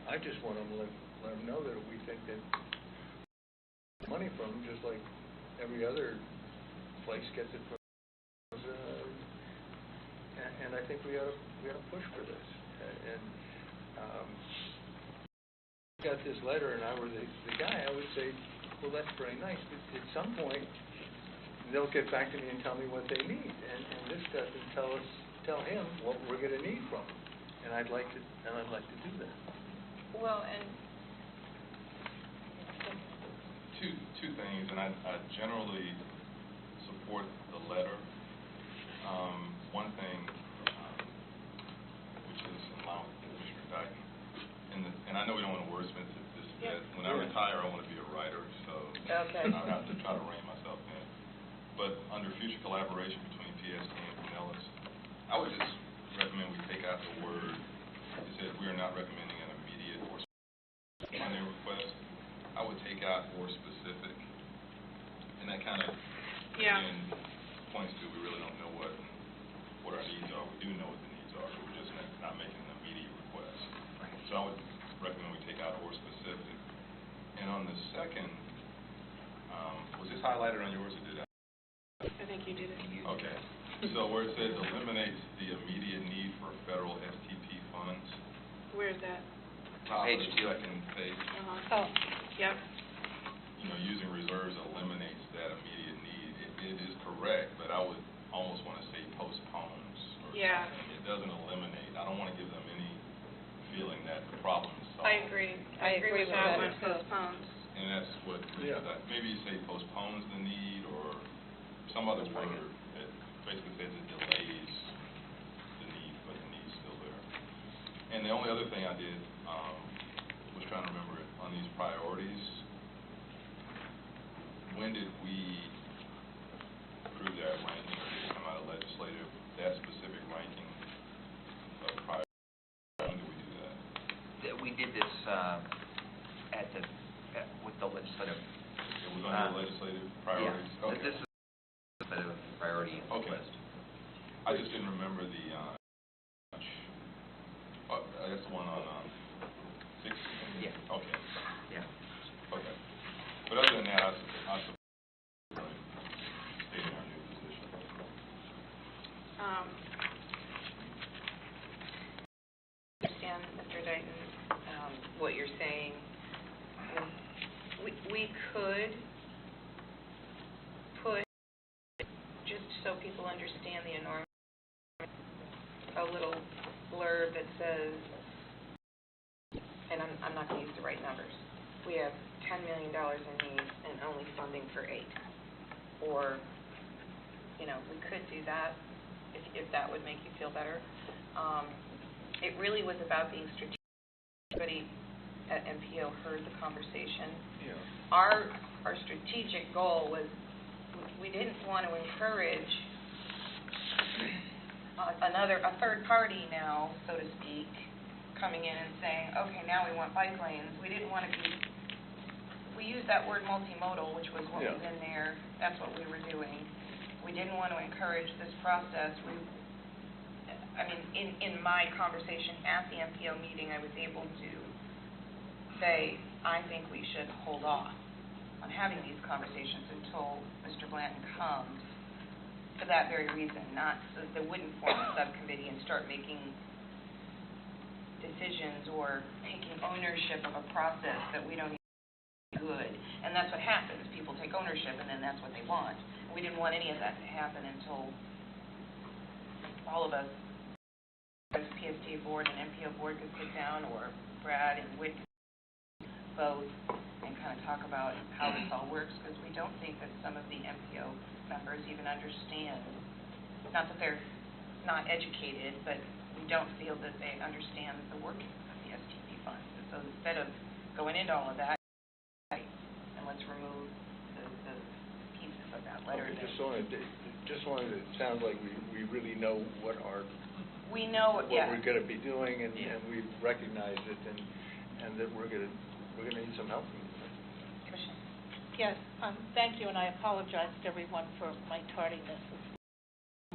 I just want to let them know that we think that money from them, just like every other place gets it from. And I think we ought to push for this. And got this letter, and I were the guy, I would say, well, that's very nice, but at some point they'll get back to me and tell me what they need, and this doesn't tell him what we're going to need from him, and I'd like to do that. Well, and two things, and I generally support the letter. One thing, which is in line with Commissioner Dyke, and I know we don't want to wordsmith this a bit. When I retire, I want to be a writer, so okay. I'll have to try to rein myself in. But under future collaboration between PST and Pinellas, I would just recommend we take out the word. It says we are not recommending an immediate or funding request. I would take out or specific, and that kind of again points to we really don't know what our needs are. We do know what the needs are, but we're just not making an immediate request. So I would recommend we take out or specific. And on the second, was this highlighted on yours or did I? I think you did it. Okay. So where it says eliminates the immediate need for federal STP funds. Where's that? Top Page of the 2. second page. Oh, yep. Using reserves eliminates that immediate need. It is correct, but I would almost want to say postpones. Yeah. Something. It doesn't eliminate. I don't want to give them any feeling that the problem is solved. I agree. I agree with that one. Postpones. And that's what, maybe you say postpones the need or some other word that basically says it delays the need, but the need's still there. And the only other thing I did was trying to remember it on these priorities. When did we approve that ranking, or did it come out of legislative, that specific ranking of priorities? When did we do that? We did this with the legislative. It was on the legislative priorities? Yeah. Okay. This is the legislative priority list. I just didn't remember the, I guess the one on 6. Yeah. Okay. Yeah. Okay. But other than that, I support stating our new position. understand, Mr. Dayton, what you're saying. We could put, just so people understand the enormous, a little blurb that says, and I'm not going to use the right numbers, we have $10 million in needs and only funding for 8. Or, we could do that if that would make you feel better. It really was about being strategic. Everybody at MPO heard the conversation. Yeah. Our strategic goal was we didn't want to encourage a third party now, so to speak, coming in and saying, okay, now we want bike lanes. We didn't want to be, we used that word multimodal, which was what was in there. That's what we were doing. We didn't want to encourage this process. In my conversation at the MPO meeting, I was able to say, I think we should hold off on having these conversations until Mr. Blanton comes, for that very reason, not so that they wouldn't form a subcommittee and start making decisions or taking ownership of a process that we don't even good. And that's what happens. People take ownership, and then that's what they want. We didn't want any of that to happen until all of us, as PSTA board and MPO board, could sit down, or Brad and Whit both, and kind of talk about how this all works, because we don't think that some of the MPO members even understand, not that they're not educated, but we don't feel that they understand the workings of the STP funds. And so instead of going into all of that, and let's remove the pieces of that letter. Okay, just wanted it sounds like we really know what we know what we're going to be doing, and we've recognized it, and that we're going to need some help. Commissioner. Yes, thank you, and I apologize to everyone for my tardiness.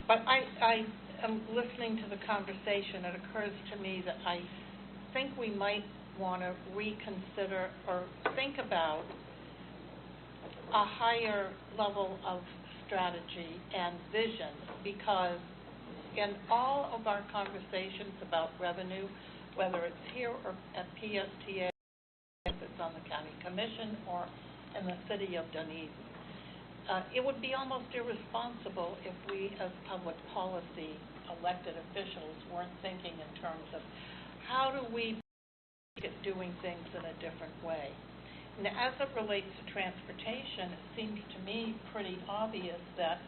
But I am listening to the conversation. It occurs to me that I think we might want to reconsider or think about a higher level of strategy and vision, because in all of our conversations about revenue, whether it's here or at PSTA, if it's on the county commission or in the city of Dunedin, it would be almost irresponsible if we, as public policy elected officials, weren't thinking in terms of how do we get doing things in a different way. And as it relates to transportation, it seems to me pretty obvious that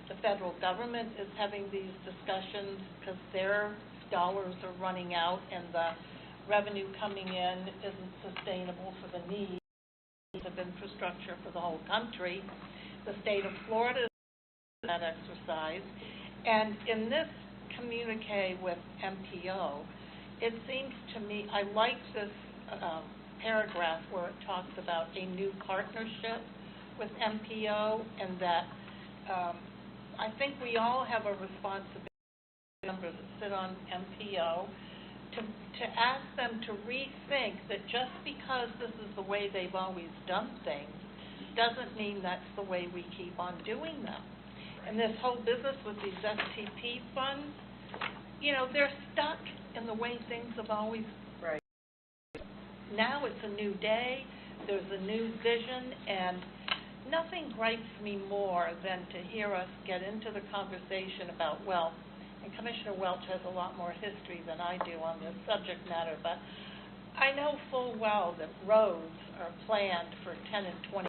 the federal government is having these discussions because their dollars are running out and the revenue coming in isn't sustainable for the needs of infrastructure for the whole country. The state of Florida is in that exercise. And in this communique with MPO, it seems to me, I like this paragraph where it talks about a new partnership with MPO, and that I think we all have a responsibility, members that sit on MPO, to ask them to rethink that just because this is the way they've always done things doesn't mean that's the way we keep on doing them. And this whole business with these STP funds, they're stuck in the way things have always Right. Now it's a new day, there's a new vision, and nothing gripes me more than to hear us get into the conversation about, and Commissioner Welch has a lot more history than I do on this subject matter, but I know full well that roads are planned for 10 and 20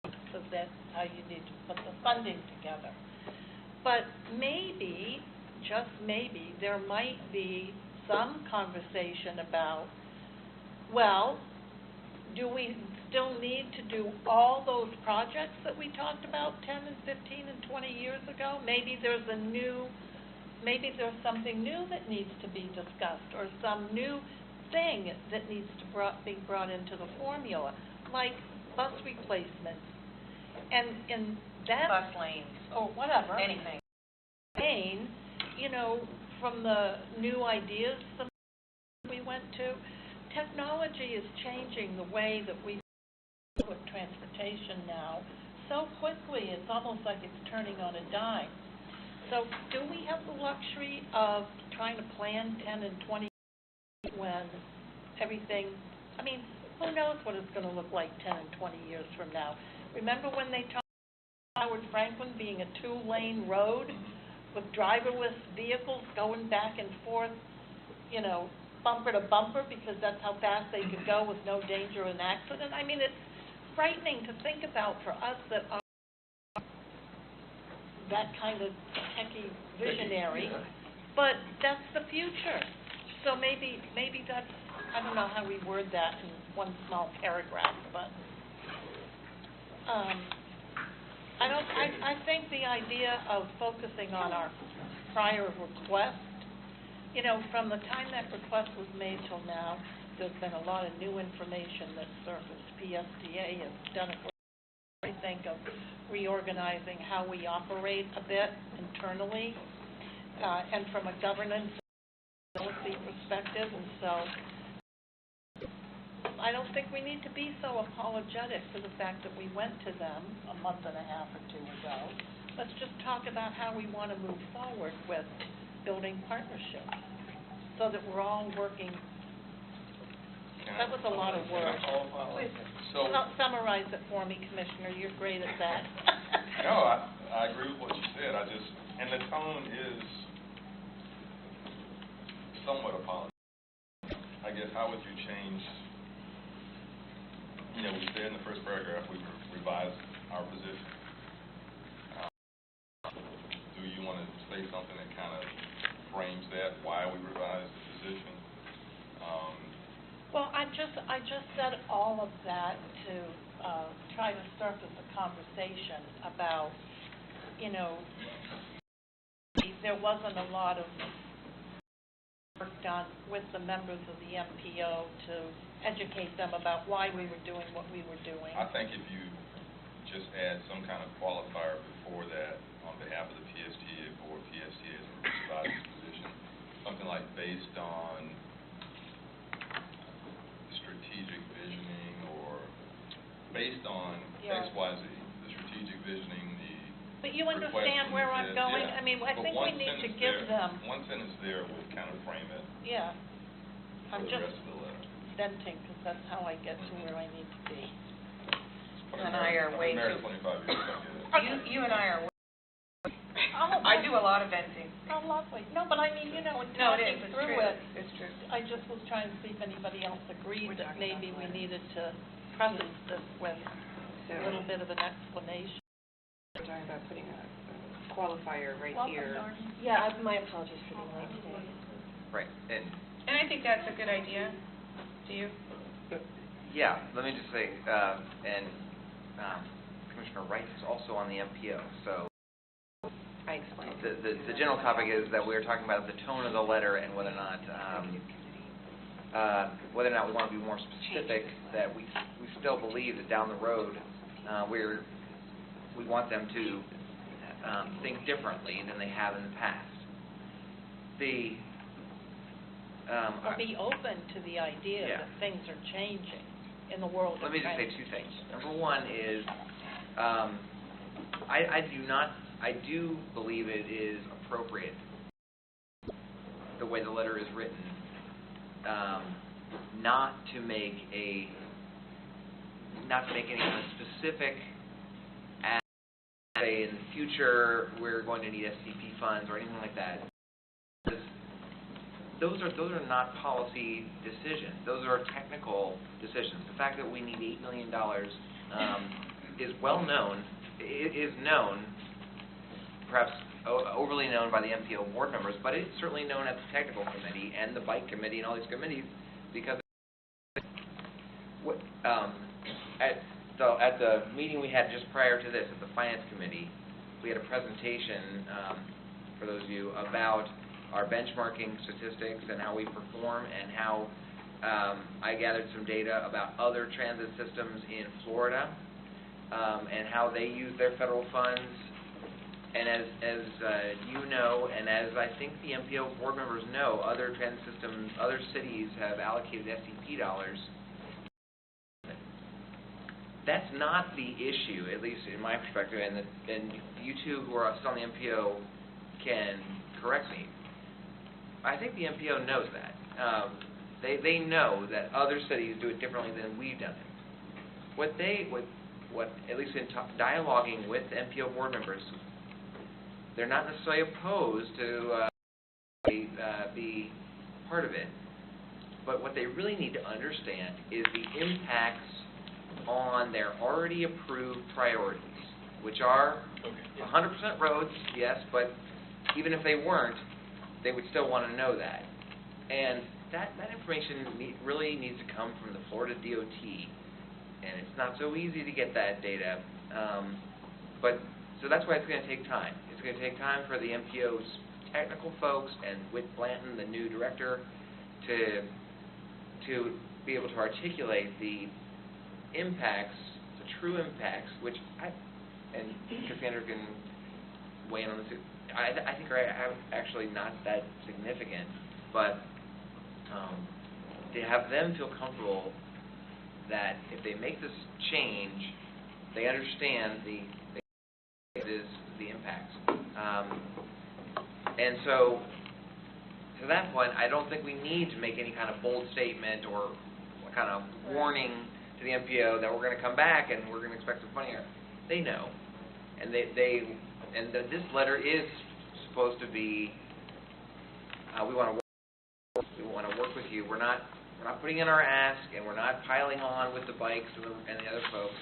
because that's how you need to put the funding together. But maybe, just maybe, there might be some conversation about, do we still need to do all those projects that we talked about 10 and 15 and 20 years ago? Maybe there's something new that needs to be discussed, or some new thing that needs to be brought into the formula, like bus replacements. And in that Bus lanes. or whatever. Anything. From the new ideas that we went to, technology is changing the way that we deal with transportation now so quickly, it's almost like it's turning on a dime. So do we have the luxury of trying to plan 10 and 20 when everything, who knows what it's going to look like 10 and 20 years from now? Remember when they talked about Howard Franklin being a 2-lane road with driverless vehicles going back and forth, bumper to bumper, because that's how fast they could go with no danger of an accident? It's frightening to think about for us that are that kind of techie visionary, but that's the future. So maybe that's, I don't know how we word that in one small paragraph, but I think the idea of focusing on our prior request, from the time that request was made till now, there's been a lot of new information that surfaced. PSTA has done a great, I think, of reorganizing how we operate a bit internally, and from a governance policy perspective, and so I don't think we need to be so apologetic for the fact that we went to them a month and a half or two ago. Let's just talk about how we want to move forward with building partnerships so that we're all working. That was a lot of words. So, Summarize it for me, Commissioner. You're great at that. no, I agree with what you said. And the tone is somewhat apologetic. I guess, how would you change, we said in the first paragraph, we revised our position. Do you want to say something that kind of frames that, why we revised the position? Well, I just said all of that to try to surface a conversation about, there wasn't a lot of work done with the members of the MPO to educate them about why we were doing what we were doing. I think if you just add some kind of qualifier before that on behalf of the PSTA board, PSTA is a revised position, something like based on strategic visioning or based on X, Y, Z, the strategic visioning, but you understand where I'm going? Yeah. I mean, I think we need to give them. One sentence there would kind of frame it Yeah. for I'm the just rest of the letter. venting because that's how I get to where I need to be. You and I are way I've been too. married 25 years, I get it. You and I are. Oh, I do a lot of venting. Oh, lovely. No, but I mean, in No, it talking is. It's through true. it, It's true. I just was trying to see if anybody else agreed We're that talking maybe about we the needed to preface this with a little bit of an explanation. We're talking about putting a qualifier right Welcome, here. Dorothy. Yeah, my apologies for being late today. Right, and, And I think that's a good idea. Do you? yeah, let me just say, Commissioner Wright is also on the MPO, so I explained. the general topic is that we're talking about the tone of the letter and whether or not we want to be more specific, that we still believe that down the road, we want them to think differently than they have in the past. Or be open to the idea Yeah. that things are changing in the world. Let me just say two things. Number one is, I do believe it is appropriate, the way the letter is written, not to make any specific, as say in the future we're going to need SCP funds or anything like that. Those are not policy decisions. Those are technical decisions. The fact that we need $8 million is well known. It is known, perhaps overly known by the MPO board members, but it's certainly known at the technical committee and the bike committee and all these committees because at the meeting we had just prior to this at the finance committee, we had a presentation for those of you about our benchmarking statistics and how we perform and how I gathered some data about other transit systems in Florida and how they use their federal funds. And as you know, and as I think the MPO board members know, other transit systems, other cities have allocated SCP dollars. That's not the issue, at least in my perspective, and you two who are still on the MPO can correct me. I think the MPO knows that. They know that other cities do it differently than we've done it. What at least in dialoguing with the MPO board members, they're not necessarily opposed to be part of it. But what they really need to understand is the impacts on their already approved priorities, which are 100% roads, yes, but even if they weren't, they would still want to know that. And that information really needs to come from the Florida DOT, and it's not so easy to get that data. So that's why it's going to take time. It's going to take time for the MPO's technical folks and Whit Blanton, the new director, to be able to articulate the impacts, the true impacts, which and Cassandra can weigh in on this, I think are actually not that significant, but to have them feel comfortable that if they make this change, they understand the impacts. And so, to that point, I don't think we need to make any kind of bold statement or kind of warning to the MPO that we're going to come back and we're going to expect some money. They know, and this letter is supposed to be, we want to work with you. We're not putting in our ask, and we're not piling on with the bikes and the other folks.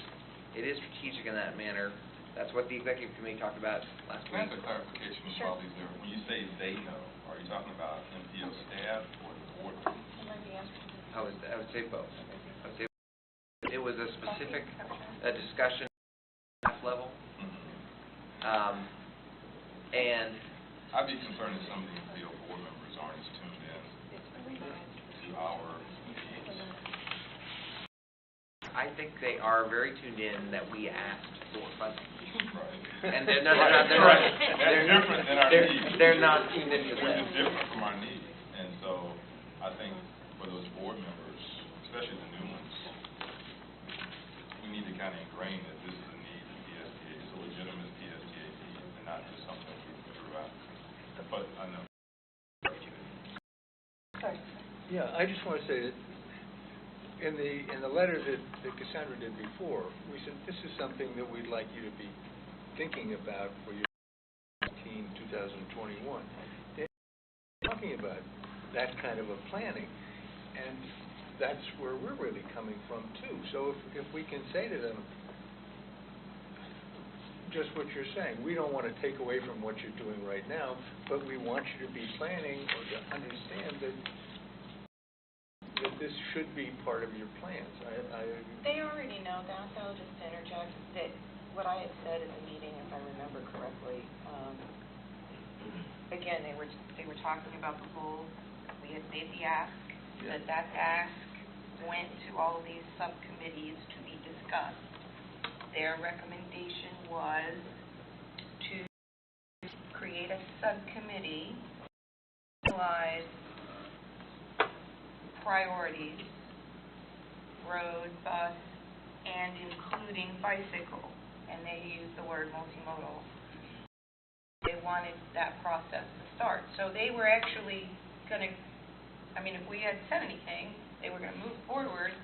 It is strategic in that manner. That's what the executive committee talked about last week. Can I have a clarification, Ms. Walters, there? When you say they know, are you talking about MPO staff or the board? I would say both. It was a specific discussion at staff level. And I'd be concerned if some of the MPO board members aren't as tuned in to our meetings. I think they are very tuned in that we asked for funding. Right. And they're not. That's different than our needs. They're not tuned into Which this. is different from our needs. And so I think for those board members, especially the new ones, we need to kind of ingrain that this is a need for PSTA. It's a legitimate PSTA need and not just something that we threw out. But I know. Yeah, I just want to say that in the letter that Cassandra did before, we said this is something that we'd like you to be thinking about for your 2021. They're talking about that kind of a planning, and that's where we're really coming from too. So if we can say to them just what you're saying, we don't want to take away from what you're doing right now, but we want you to be planning or to understand that this should be part of your plans. They already know that, though, just to interject, that what I had said in the meeting, if I remember correctly, Again, they were talking about the goals. We had made the ask, that ask went to all of these subcommittees to be discussed. Their recommendation was to create a subcommittee, analyze priorities, road, bus, and including bicycle, and they used the word multimodal. They wanted that process to start. So they were actually going to, if we had said anything, they were going to move forward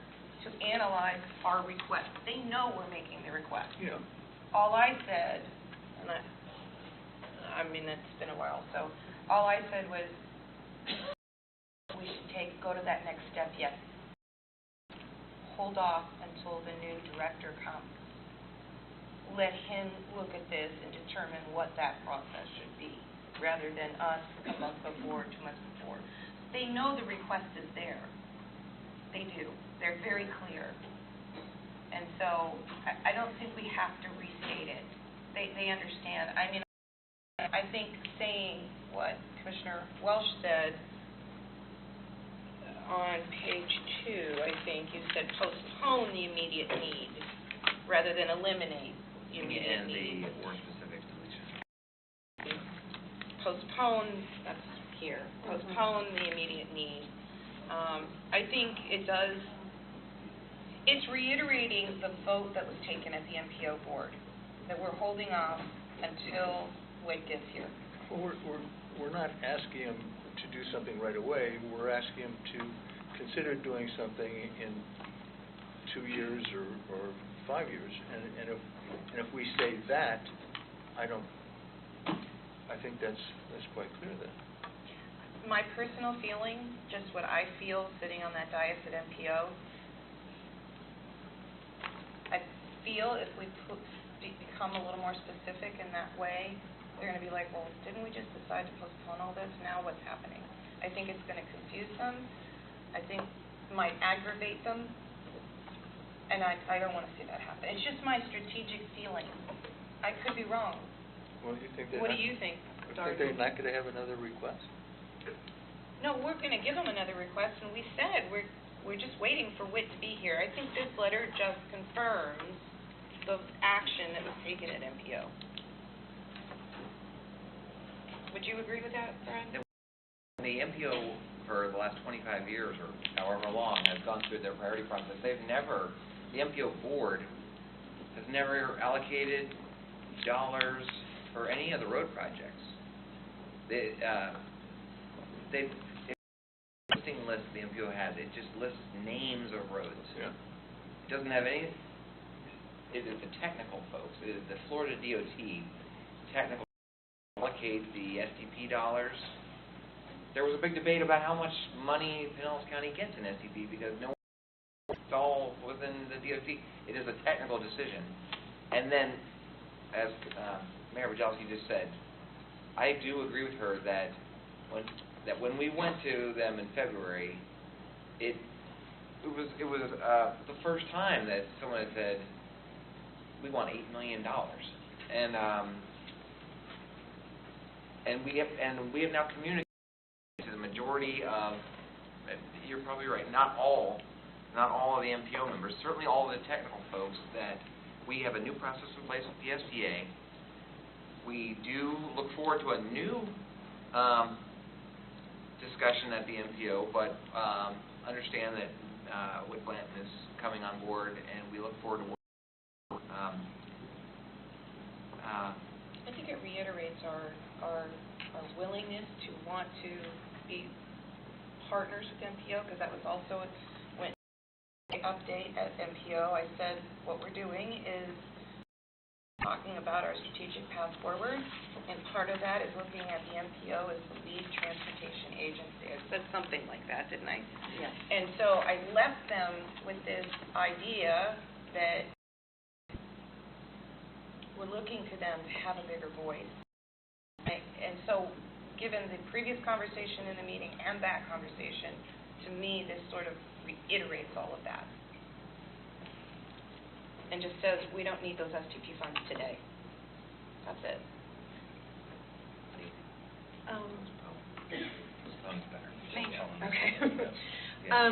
to analyze our request. They know we're making the request. Yeah. All I said, and it's been a while, so all I said was, we should go to that next step yet. Hold off until the new director comes. Let him look at this and determine what that process should be, rather than us a month before, 2 months before. They know the request is there. They do. They're very clear. And so I don't think we have to restate it. They understand. I think saying what Commissioner Welsh said on page 2, I think you said postpone the immediate need rather than eliminate the immediate need. And the more specific deletion. Postpone, that's here, postpone the immediate need. I think it does, it's reiterating the vote that was taken at the MPO board, that we're holding off until Whit gets here. Well, we're not asking them to do something right away. We're asking them to consider doing something in 2 years or 5 years. And if we say that, I think that's quite clear then. My personal feeling, just what I feel sitting on that dais at MPO, I feel if we become a little more specific in that way, they're going to be like, well, didn't we just decide to postpone all this? Now what's happening? I think it's going to confuse them. I think it might aggravate them. And I don't want to see that happen. It's just my strategic feeling. I could be wrong. Well, you think they're What not... do you think, You Dorothy? think they're not going to have another request? No, we're going to give them another request, and we said we're just waiting for Whit to be here. I think this letter just confirms the action that was taken at MPO. Would you agree with that, Brian? The MPO for the last 25 years or however long has gone through their priority process. The MPO board has never allocated dollars for any of the road projects. The listing list the MPO has, it just lists names of roads. Yeah. It doesn't have any, it is the technical folks, it is the Florida DOT technical allocate the STP dollars. There was a big debate about how much money Pinellas County gets in STP because it's all within the DOT. It is a technical decision. And then, as Mayor Bajalski just said, I do agree with her that when we went to them in February, it was the first time that someone had said, we want $8 million. And we have now communicated to the majority of, you're probably right, not all of the MPO members, certainly all of the technical folks, that we have a new process in place with the SDA. We do look forward to a new discussion at the MPO, but understand that Whit Blanton is coming on board, and we look forward to working. I think it reiterates our willingness to want to be partners with MPO, because that was also when update at MPO. I said what we're doing is talking about our strategic path forward, and part of that is looking at the MPO as the lead transportation agency. I said something like that, didn't I? Yes. And so I left them with this idea that we're looking to them to have a bigger voice. And so, given the previous conversation in the meeting and that conversation, to me, this sort of reiterates all of that. And just says, we don't need those STP funds today. That's it. Sounds better. Thank you. Okay. Yes.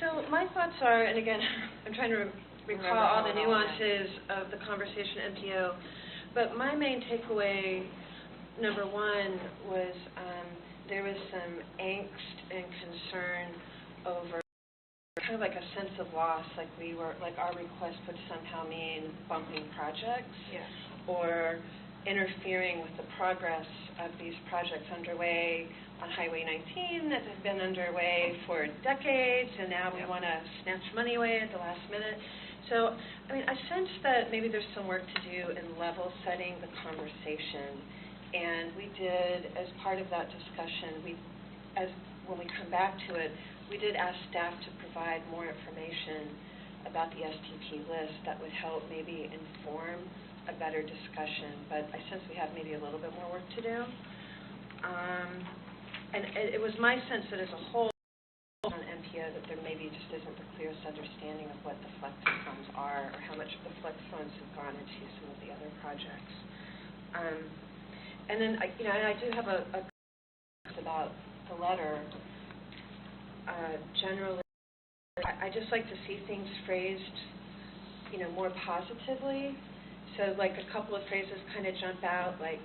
So my thoughts are, and again, I'm trying to recall all the nuances of the conversation at MPO, but my main takeaway, number one, was there was some angst and concern over kind of like a sense of loss, like our request would somehow mean bumping projects, or interfering with the progress of these projects underway on Highway 19 that have been underway for decades, and now we want to snatch money away at the last minute. So, I mean, I sense that maybe there's some work to do in level setting the conversation, and we did, as part of that discussion, when we come back to it, we did ask staff to provide more information about the STP list that would help maybe inform a better discussion, but I sense we have maybe a little bit more work to do. And it was my sense that as a whole on MPO that there maybe just isn't the clearest understanding of what the flex funds are or how much of the flex funds have gone into some of the other projects. And then, I do have a about the letter. Generally, I just like to see things phrased, more positively. So, like, a couple of phrases kind of jump out, like,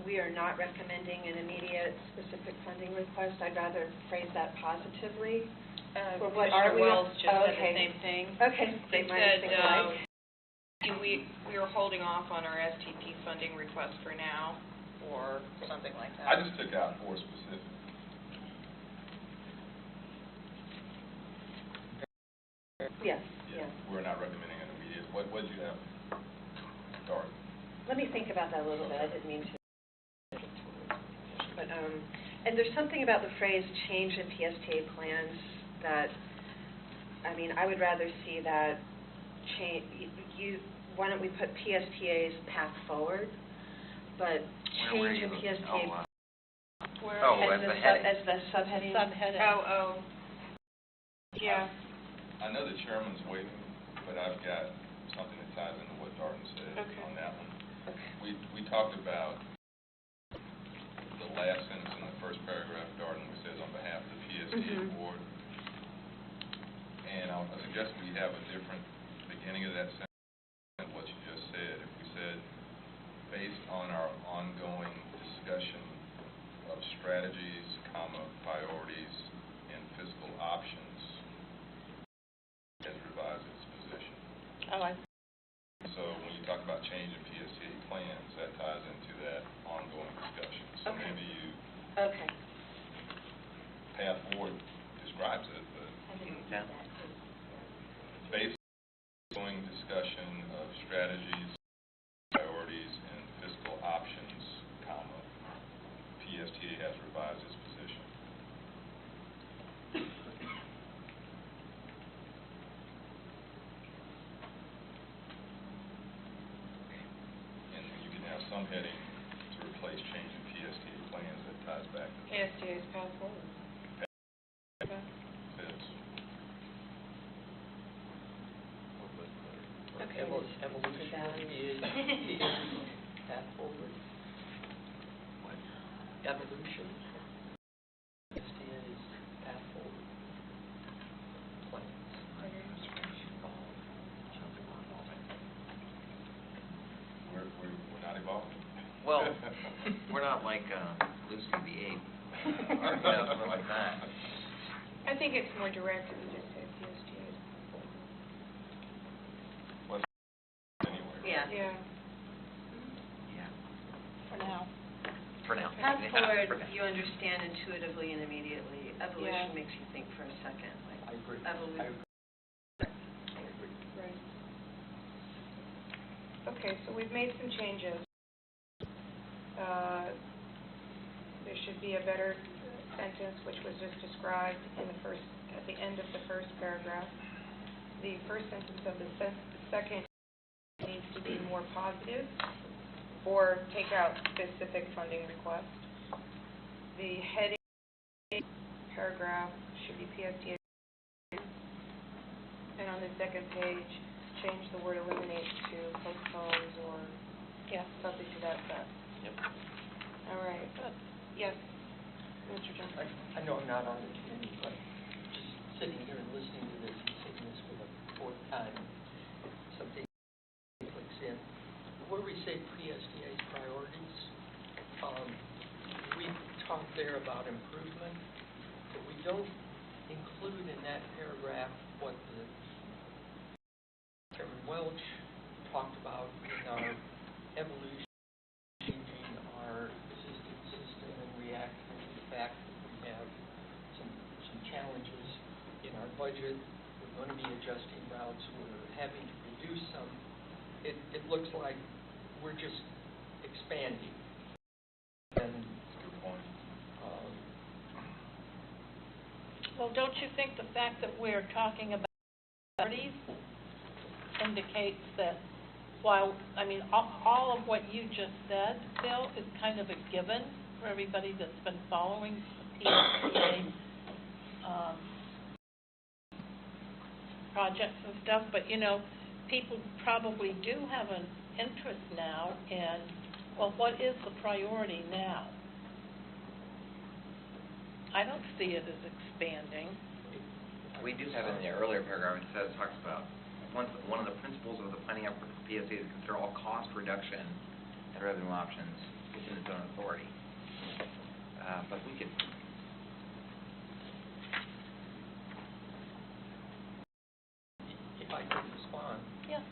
we are not recommending an immediate specific funding request. I'd rather phrase that positively. Or what are we? Wells just said the same thing. Okay. They said we are holding off on our STP funding request for now, or something like that. I just took out for specific. Yes. Yeah, we're not recommending an immediate. What did you have, Dorothy? Let me think about that a little bit. I didn't mean to. But, and there's something about the phrase change in PSTA plans that, I mean, I would rather see that change. Why don't we put PSTA's path forward, but change in PSTA. As the subheading. Yeah. I know the chairman's waiting, but I've got something that ties into what Darden said Okay. on that one. Okay. We talked about the last sentence in the first paragraph, Darden, which says on behalf of the PSTA board. And I suggest we have a different beginning of that sentence than what you just said. If we said, based on our ongoing discussion of strategies, priorities, and fiscal options, has revised its position. Oh, I So when you talk about changing PSTA plans, that ties into that ongoing discussion. So Okay. maybe you, Okay. path forward describes it, but Yeah. based on ongoing discussion of strategies, priorities, and fiscal options, PSTA has revised its position. And you can have some heading to replace changing PSTA plans that ties back to PSTA's path forward. Okay. fits. Okay. Evolution, path forward. What? Evolution, PSTA's path forward. Plans. We're not evolving. Well, we're not like Lucy the Ape, or something like that. I think it's more direct if we just say PSTA's. Anyway. Yeah. Yeah. Yeah. for now. For now. Path Yeah, forward, for now. you understand intuitively and immediately. Evolution Yeah. makes you think for a second, like I agree. evolution. I agree. Right. Okay, so we've made some changes. There should be a better sentence, which was just described in the first, at the end of the first paragraph. The first sentence of the second needs to be more positive, or take out specific funding request. The heading paragraph should be PSTA. And on the second page, change the word eliminate to postpones or something to that effect. Yep. All right. Yes, Mr. Johnson. I know I'm not on the committee, but just sitting here and listening to this and seeing this for the fourth time, something clicks in. Where we say PSDA's priorities, we talk there about improvement, but we don't include in that paragraph what the Chairman Welch talked about in our evolution, changing our existing system and reacting to the fact that we have some challenges in our budget. We're going to be adjusting routes. We're having to reduce some. It looks like we're just expanding. And Good point. Well, don't you think the fact that we're talking about priorities indicates that while, I mean, all of what you just said, Bill, is kind of a given for everybody that's been following the PSTA projects and stuff, but, you know, people probably do have an interest now in, well, what is the priority now? I don't see it as expanding. We do have in the earlier paragraph, it says, talks about, one of the principles of the planning effort for PSA is to consider all cost reduction and revenue options within its own authority. But we could, if I could respond. Yeah.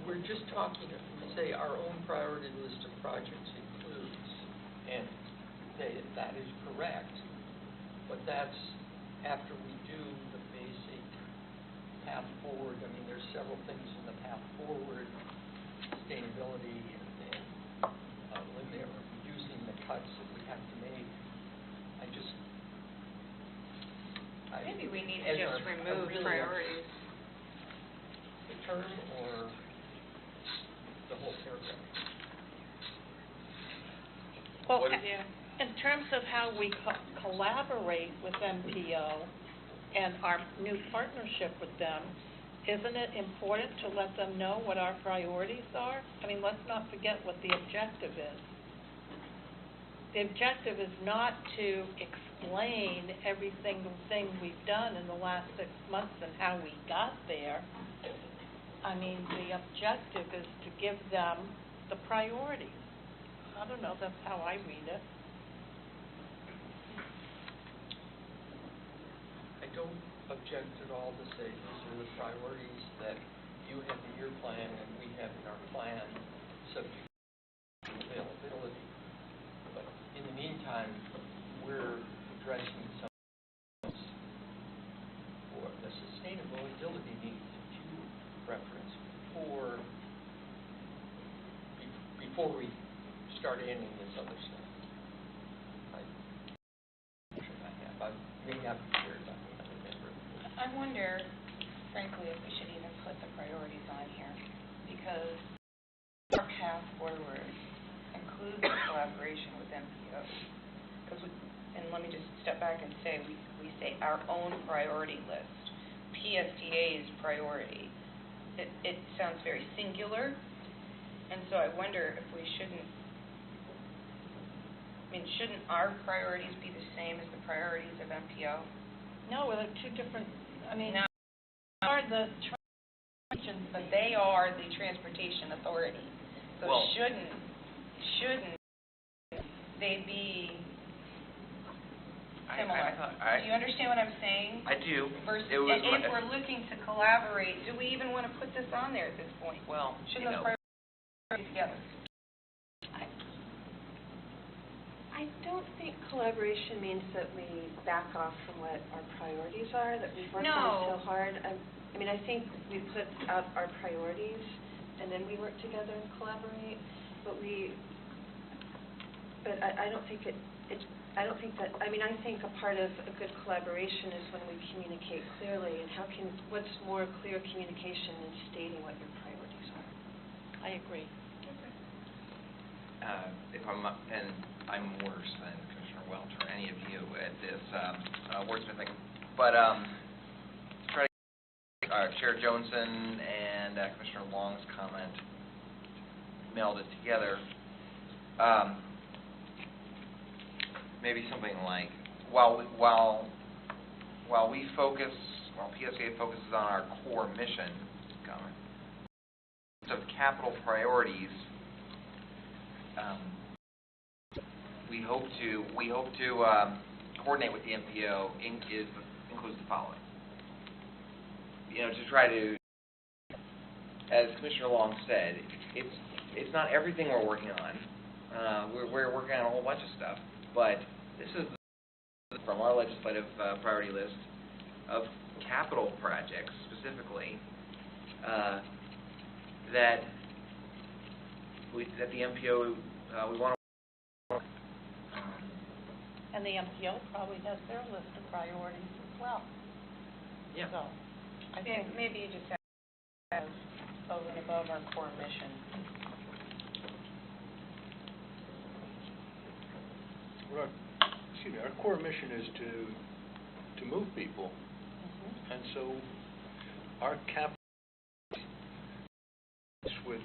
We're just talking, we say our own priority list of projects includes, and that is correct, but that's after we do the basic path forward. I mean, there's several things in the path forward, sustainability and eliminating or reducing the cuts that we have to make. Maybe we need to as just a remove really priorities. The term or the whole paragraph? Well, in terms of how we collaborate with MPO and our new partnership with them, isn't it important to let them know what our priorities are? I mean, let's not forget what the objective is. The objective is not to explain every single thing we've done in the last 6 months and how we got there. I mean, the objective is to give them the priorities. I don't know, that's how I read it. I don't object at all to say these are the priorities that you have in your plan and we have in our plan, subject to availability. But in the meantime, we're addressing some for the sustainability needs that you referenced before we start ending this other stuff. I may not be sure if I remember. I wonder, frankly, if we should even put the priorities on here, because our path forward includes the collaboration with MPOs. And let me just step back and say, we say our own priority list, PSDA's priority. It sounds very singular, and so I wonder if we shouldn't our priorities be the same as the priorities of MPO? No, well, they're two different, I mean, No. are the transportation, But they are the transportation authority. So Well- shouldn't they be similar? Do you understand what I'm saying? I do. Versus, It was and if we're looking to collaborate, do we even want to put this on there at this point? Well, Shouldn't those priorities be together? I don't think collaboration means that we back off from what our priorities are, that we've worked on so hard. I mean, I think we put out our priorities, and then we work together and collaborate, but I don't think I think a part of a good collaboration is when we communicate clearly, and what's more clear communication than stating what your priorities are? I agree. And I'm worse than Commissioner Welch or any of you at this wordsmithing, but try to Chair Johnson and Commissioner Long's comment melded together. Maybe something like while PSA focuses on our core mission, of capital priorities. We hope to coordinate with the MPO includes the following. To try to, as Commissioner Long said, it's not everything we're working on. We're working on a whole bunch of stuff, but this is from our legislative priority list of capital projects specifically that the MPO we want to. And the MPO probably has their list of priorities as well. Yeah. So, I think maybe you just have over and above our core mission. Well, our core mission is to move people, and so our capital is with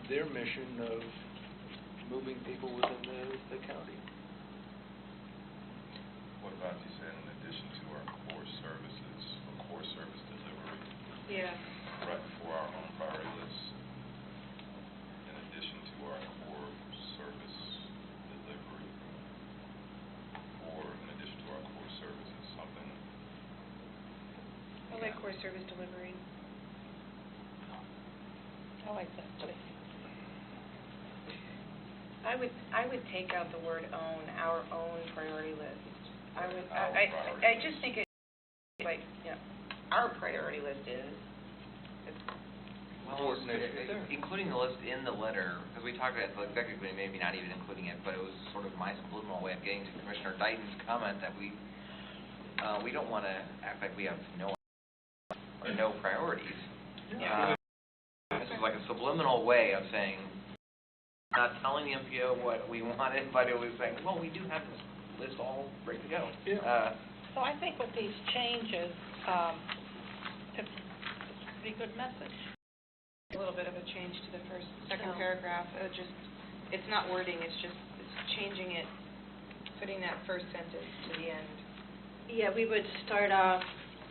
their mission of moving people within the county. What about you said in addition to our core services, or core service delivery? Yeah. Right, for our own priority list, in addition to our core service delivery, or in addition to our core services, something. I like core service delivery. I like that too. I would take out the word own, our own priority list. I just think it, like, our priority list is. Well, including the list in the letter, because we talked about it technically, maybe not even including it, but it was sort of my subliminal way of getting to Commissioner Dayton's comment that we don't want to act like we have no priorities. This is like a subliminal way of saying, not telling the MPO what we wanted, but it was saying, well, we do have this list all ready to go. Yeah. So I think with these changes, pretty good message. A little bit of a change to the second Oh. paragraph, it's not wording, it's changing it, putting that first sentence to the end. Yeah, we would start off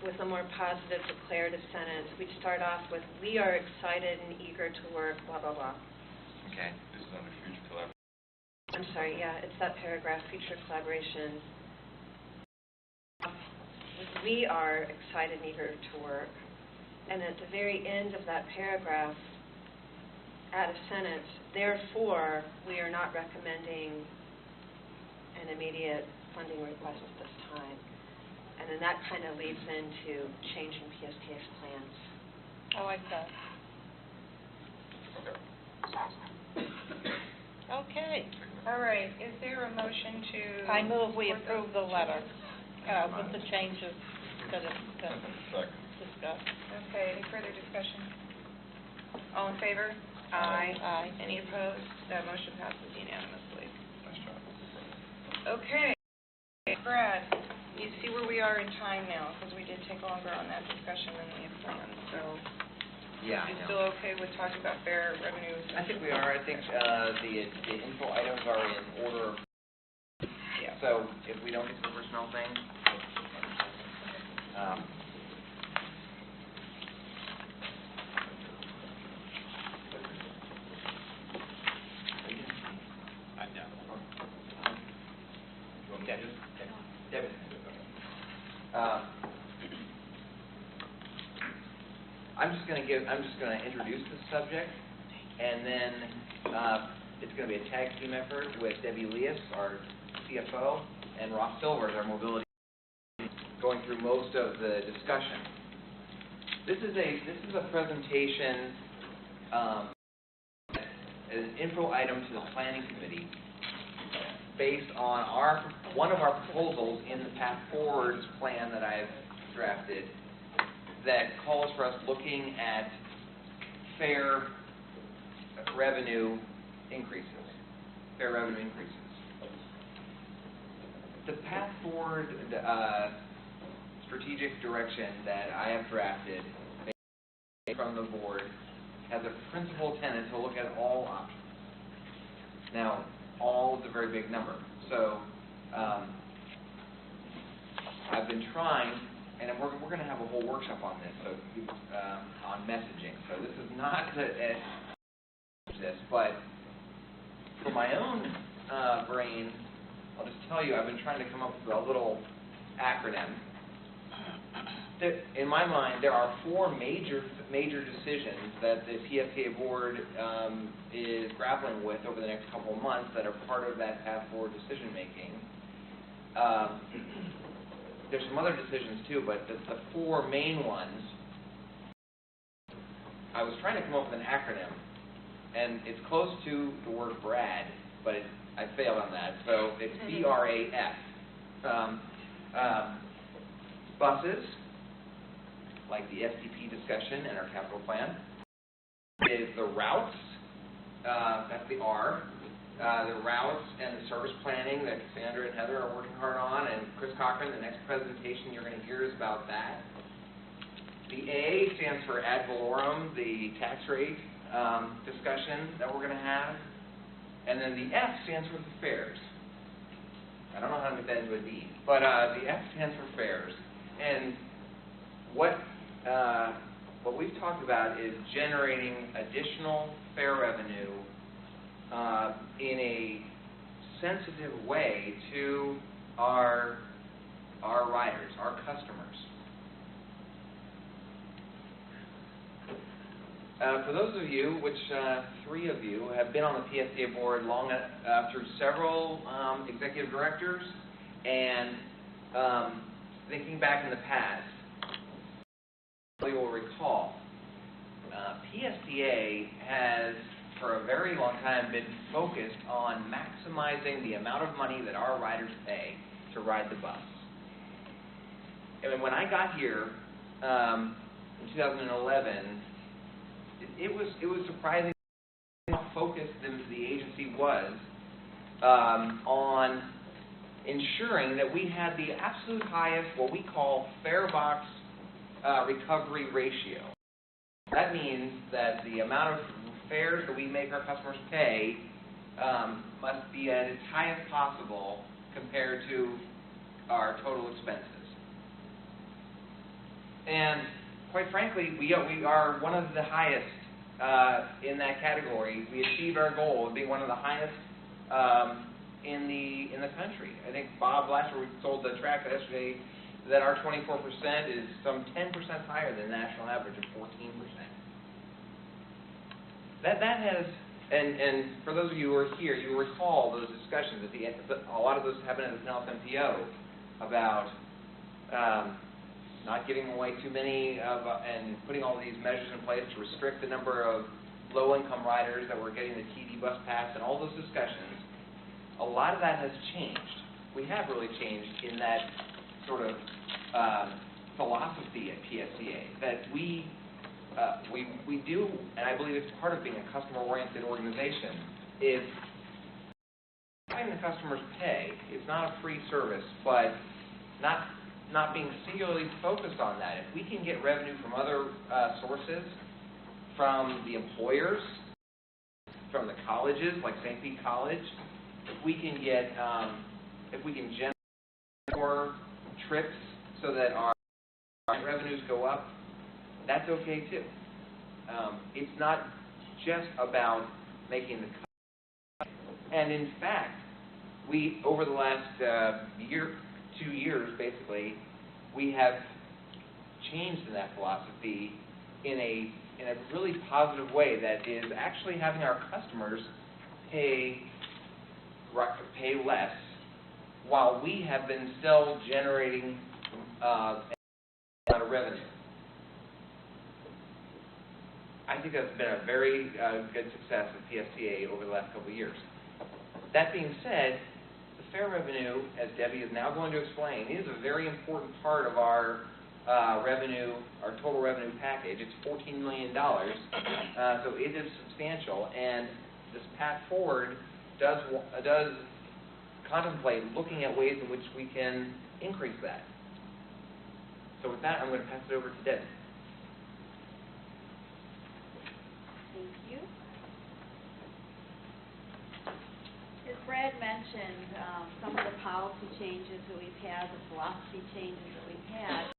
with a more positive declarative sentence. We'd start off with, "We are excited and eager to work, blah, blah, blah." Okay. This is under future collaboration. I'm sorry, yeah, it's that paragraph, future collaboration. We are excited and eager to work. And at the very end of that paragraph, add a sentence, "Therefore, we are not recommending an immediate funding request at this time." And then that kind of leads into changing PSTA's plans. I like that. Okay. All right, is there a motion to? I move we approve the letter with the changes that have been Second. discussed. Okay, any further discussion? All in favor? Aye. Any opposed? That motion passes unanimously. Nice job. Okay, Brad, you see where we are in time now, because we did take longer on that discussion than we had planned, so. Yeah, I You know. still okay with talking about fair revenues? I think we are. I think the info items are in order. Yeah. So if we don't get to the personnel thing, I'm just gonna introduce the subject, and then it's gonna be a tag team effort with Debbie Leas, our CFO, and Ross Silvers, our mobility, going through most of the discussion. This is a presentation, an info item to the planning committee based on one of our proposals in the Path Forward plan that I've drafted that calls for us looking at fair revenue increases. The Path Forward strategic direction that I have drafted from the board has a principal tenet to look at all options. Now, all is a very big number. So I've been trying, and we're going to have a whole workshop on this, so on messaging. So this is not this, but for my own brain, I'll just tell you, I've been trying to come up with a little acronym. In my mind, there are four major decisions that the PSTA board is grappling with over the next couple of months that are part of that Path Forward decision making. There's some other decisions too, but the four main ones, I was trying to come up with an acronym, and it's close to the word Brad, but I failed on that, so it's BRAF. Buses, like the SDP discussion and our capital plan, is the routes, that's the R, the routes and the service planning that Cassandra and Heather are working hard on, and Chris Cochran, the next presentation you're going to hear is about that. The A stands for ad valorem, the tax rate discussion that we're going to have, and then the F stands for the fares. I don't know how to make that into a D, but the F stands for fares. And what we've talked about is generating additional fare revenue in a sensitive way to our riders, our customers. For those of you, which 3 of you, have been on the PSTA board long through several executive directors, and thinking back in the past, you will recall, PSTA has, for a very long time, been focused on maximizing the amount of money that our riders pay to ride the bus. And when I got here in 2011, it was surprising how focused the agency was on ensuring that we had the absolute highest, what we call fare box recovery ratio. That means that the amount of fares that we make our customers pay must be at its highest possible compared to our total expenses. And quite frankly, we are one of the highest in that category. We achieved our goal of being one of the highest in the country. I think Bob last year we told the track yesterday that our 24% is some 10% higher than the national average of 14%. That has, and for those of you who are here, you recall those discussions a lot of those happened at the Pinellas MPO about not giving away too many and putting all these measures in place to restrict the number of low-income riders that were getting the TD bus pass and all those discussions. A lot of that has changed. We have really changed in that sort of philosophy at PSCA that we do, and I believe it's part of being a customer-oriented organization, is having the customers pay. It's not a free service, but not being singularly focused on that. If we can get revenue from other sources, from the employers, from the colleges like St. Pete College, if we can generate more trips so that our revenues go up, that's okay too. It's not just about making the cut. And in fact, we, over the last 2 years basically, we have changed in that philosophy in a really positive way that is actually having our customers pay less while we have been still generating a lot of revenue. I think that's been a very good success of PSCA over the last couple of years. That being said, the fare revenue, as Debbie is now going to explain, is a very important part of our revenue, our total revenue package. It's $14 million, so it is substantial, and this path forward does contemplate looking at ways in which we can increase that. So with that, I'm going to pass it over to Debbie. Thank you. As Brad mentioned, some of the policy changes that we've had, the philosophy changes that we've had,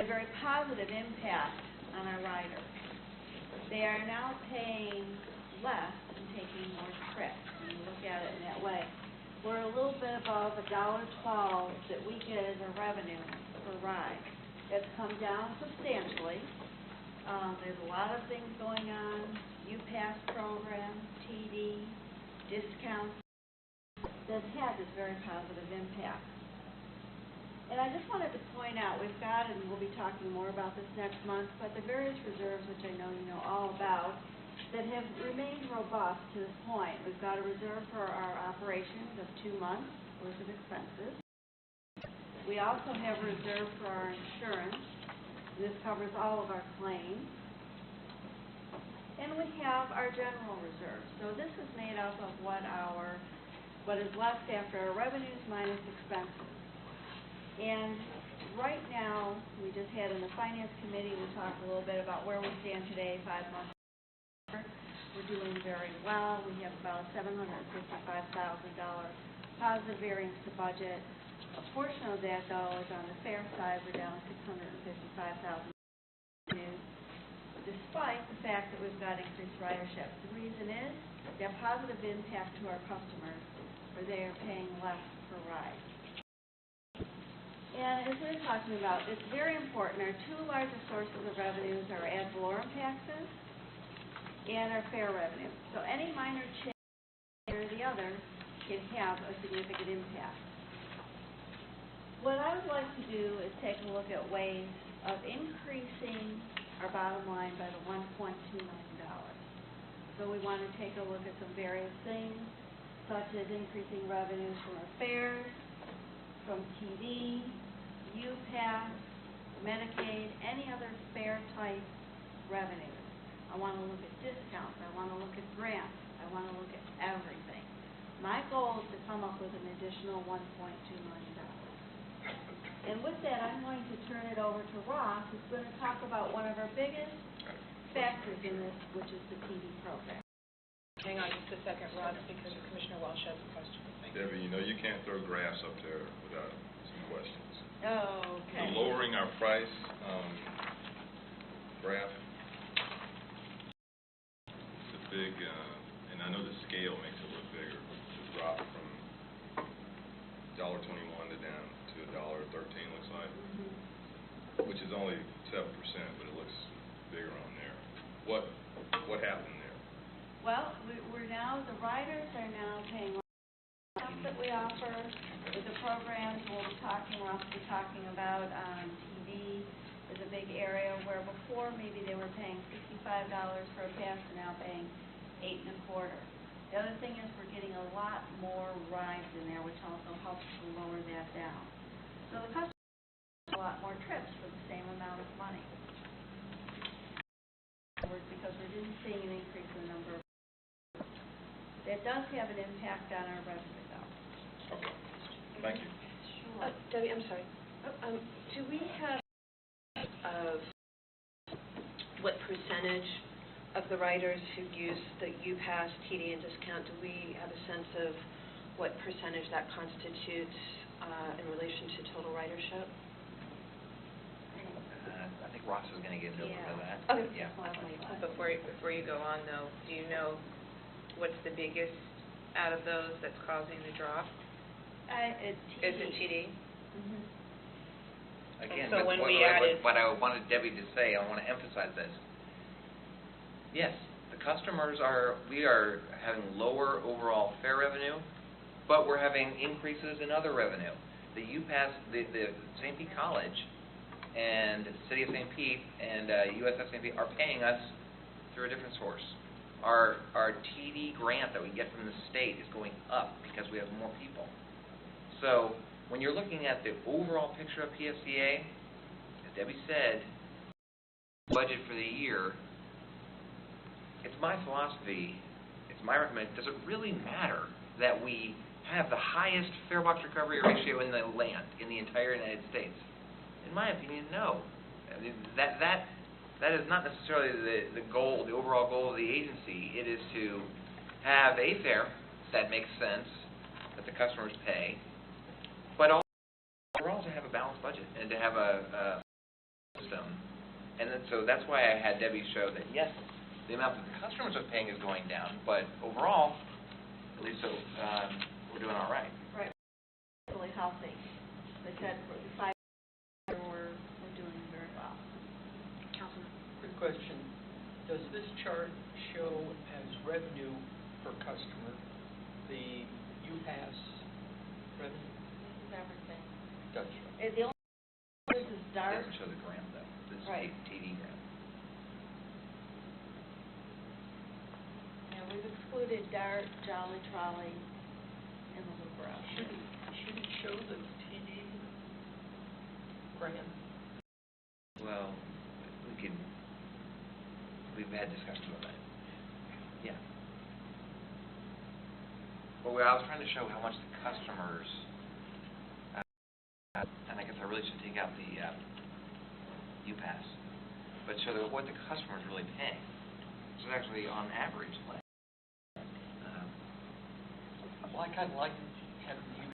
a very positive impact on our riders. They are now paying less and taking more trips, when you look at it in that way. We're a little bit above $1.12 that we get as a revenue per ride. That's come down substantially. There's a lot of things going on, UPass programs, TD, discounts, that had this very positive impact. And I just wanted to point out, we've got, and we'll be talking more about this next month, but the various reserves, which I know you know all about, that have remained robust to this point. We've got a reserve for our operations of 2 months worth of expenses. We also have a reserve for our insurance. This covers all of our claims. And we have our general reserve. So this is made up of what is left after our revenues minus expenses. And right now, we just had in the Finance Committee, we talked a little bit about where we stand today, 5 months later. We're doing very well. We have about $755,000 positive variance to budget. A portion of that, though, is on the fare side. We're down $655,000, despite the fact that we've got increased ridership. The reason is that positive impact to our customers, where they are paying less per ride. And as we were talking about, it's very important. Our 2 largest sources of revenues are ad valorem taxes and our fare revenue. So any minor change or the other can have a significant impact. What I would like to do is take a look at ways of increasing our bottom line by the $1.2 million. So we want to take a look at some various things, such as increasing revenues from our fares, from TD, UPass, Medicaid, any other fare-type revenues. I want to look at discounts. I want to look at grants. I want to look at everything. My goal is to come up with an additional $1.2 million. And with that, I'm going to turn it over to Ross, who's going to talk about one of our biggest factor in this, which is the TV program. Hang on just a second, Rob, because Commissioner Walsh has a question. Debbie, you know, you can't throw graphs up there without some questions. Oh, okay. The lowering our price graph, it's a big, and I know the scale makes it look bigger, the drop from $1.21 to down to $1.13 looks like, which is only 7%, but it looks bigger on there. What happened there? Well, we're now, the riders are now paying stuff that we offer with the programs. We'll also be talking about TV is a big area where before maybe they were paying $65 for a pass and now paying $8.25. The other thing is we're getting a lot more rides in there, which also helps to lower that down. So the customer gets a lot more trips for the same amount of money. Because we didn't see an increase in the number of that does have an impact on our revenue, though. Okay, thank you. Sure. Debbie, I'm sorry. Do we have of what percentage of the riders who use the UPass TD and discount, do we have a sense of what percentage that constitutes in relation to total ridership? I think Ross is going to get into a little bit of that. Okay. Yeah. Before you go on, though, do you know what's the biggest out of those that's causing the drop? It's Is it TD? Mm-hmm. Again, So when we what I wanted Debbie to say, I want to emphasize this. Yes, the customers we are having lower overall fare revenue, but we're having increases in other revenue. The UPass, the St. Pete College and City of St. Pete and USF St. Pete are paying us through a different source. Our TD grant that we get from the state is going up because we have more people. So when you're looking at the overall picture of PSCA, as Debbie said, budget for the year, it's my philosophy, it's my recommendation, does it really matter that we have the highest fare box recovery ratio in the land, in the entire United States? In my opinion, no. I mean, that is not necessarily the goal, the overall goal of the agency. It is to have a fare that makes sense, that the customers pay, but also have a balanced budget and to have a system. And then, so that's why I had Debbie show that, yes, the amount that the customers are paying is going down, but overall, at least so, we're doing all right. Right. Really healthy. They said for the 5 we're doing very well. Councilman. Quick question. Does this chart show as revenue per customer the UPass revenue? Everything. It does show. The only this is It dark. doesn't show the grant, though. This is Right. TD grant. And we've excluded Dart, Jolly Trolley, and the Loop Route. Should it show the TD grant? Well, we've had discussions about that. Yeah. But I was trying to show how much the customers, and I guess I really should take out the UPass, but show what the customer's really paying, which is actually on average less. Well, I kind of like having you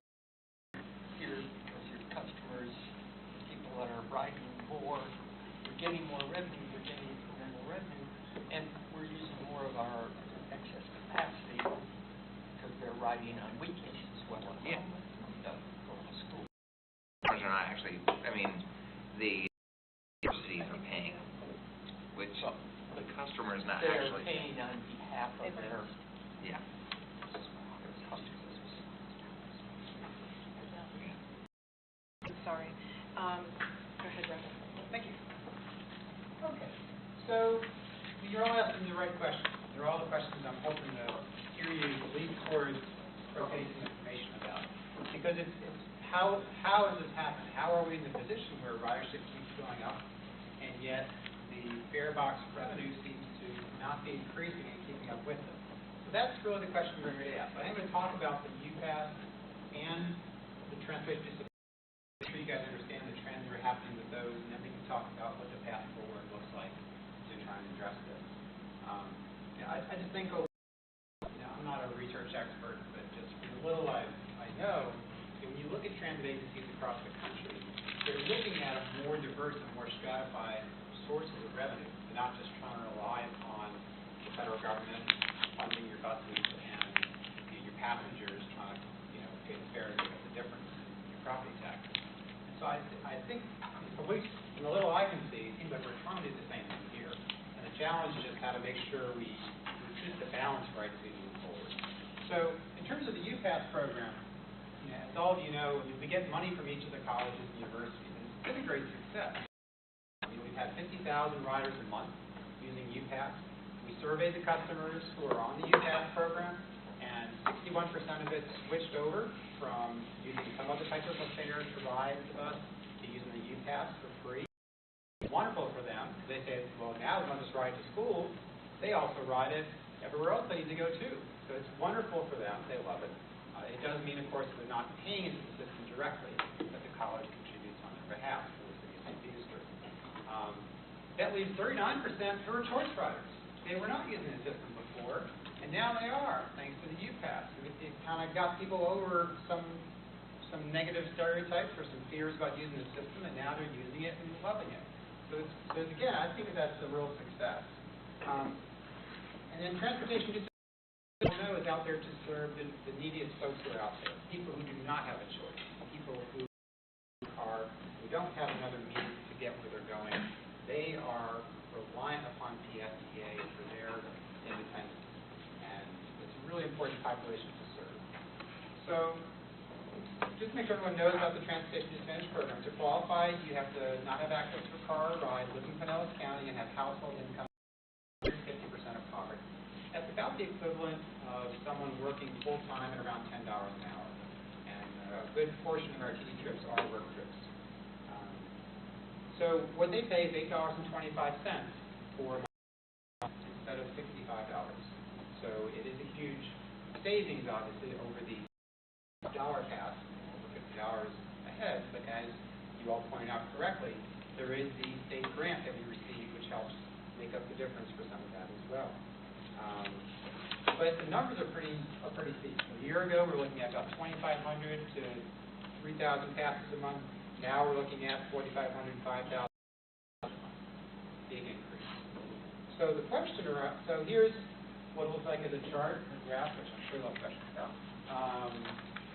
here because your customers, people that are riding more, we're getting more revenue, we're getting incremental revenue, and we're using more of our excess capacity because they're riding on weekends as well as Yeah. going to school. Customers are not actually, I mean, the universities are paying, which the customer is not They're actually paying on behalf of their Yeah. customers. I'm sorry. Go ahead, Rob. Thank you. Okay, so you're all asking the right questions. They're all the questions I'm hoping to hear you lean towards rotating some information about. Because it's how has this happened? How are we in the position where ridership keeps going up, and yet the fare box revenue seems to not be increasing and keeping up with it? So that's really the question we're going to ask. I'm going to talk about the UPass and the transportation discipline. Make sure you guys understand the trends that are happening with those, and then we can talk about what the path forward looks like to try and address this. I just think, I'm not a research expert, but just from the little I know, when you look at transit agencies across the country, they're looking at a more diverse and more stratified sources of revenue. They're not just trying to rely upon the federal government funding your buses and your passengers trying to, pay the fare and give up the difference in your property taxes. And so I think, at least from the little I can see, it seems like we're trying to do the same thing here. And the challenge is just how to make sure we keep the balance right as we move forward. So in terms of the UPass program, as all of you know, we get money from each of the colleges and universities, and it's been a great success. We've had 50,000 riders a month using UPass. We surveyed the customers who are on the UPass program, and 61% of it switched over from using some other type of fare to ride the bus to using the UPass for free. It's wonderful for them. They say, well, now they don't just ride to school, they also ride it everywhere else they need to go to. So it's wonderful for them. They love it. It does mean, of course, they're not paying into the system directly, but the college contributes on their behalf for the city of St. Petersburg. That leaves 39% who are choice riders. They were not using the system before, and now they are, thanks to the UPass. It kind of got people over some negative stereotypes or some fears about using the system, and now they're using it and loving it. So again, I think that's a real success. And then transportation is out there to serve the neediest folks who are out there, people who do not have a choice, people who don't have another means to get where they're going. They are reliant upon PSTA for their independence, and it's a really important population to serve. So just to make sure everyone knows about the Transportation Advantage Program. To qualify, you have to not have access to a car or ride, live in Pinellas County, and have household income 50% of poverty. That's about the equivalent of someone working full-time at around $10 an hour. And a good portion of our TD trips are work trips. So what they pay is $8.25 for a month instead of $65. So it is a huge savings, obviously, over the dollar pass, over $50 ahead. But as you all pointed out correctly, there is the state grant that we receive, which helps make up the difference for some of that as well. But the numbers are pretty steep. A year ago, we were looking at about 2,500 to 3,000 passes a month. Now we're looking at 4,500, 5,000 a month. Big increase. So the question around, so here's what it looks like as a chart, a graph, which I'm sure you'll have questions about.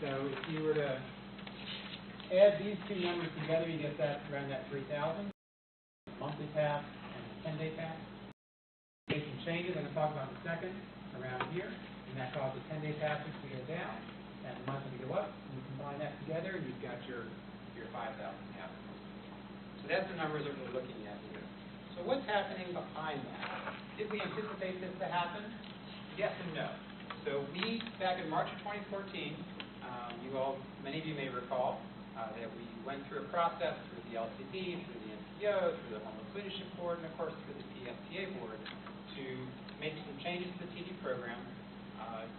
So if you were to add these two numbers together, you get that around that 3,000, monthly pass and a 10-day pass. Make some changes I'm going to talk about in a second around here, and that causes 10-day passes to go down and the monthly to go up. And you combine that together, and you've got your 5,000 passes. So that's the numbers that we're looking at here. So what's happening behind that? Did we anticipate this to happen? Yes and no. So we, back in March of 2014, many of you may recall that we went through a process through the LCD, through the NCO, through the Homeless Leadership Board, and of course through the PSTA Board to make some changes to the TD program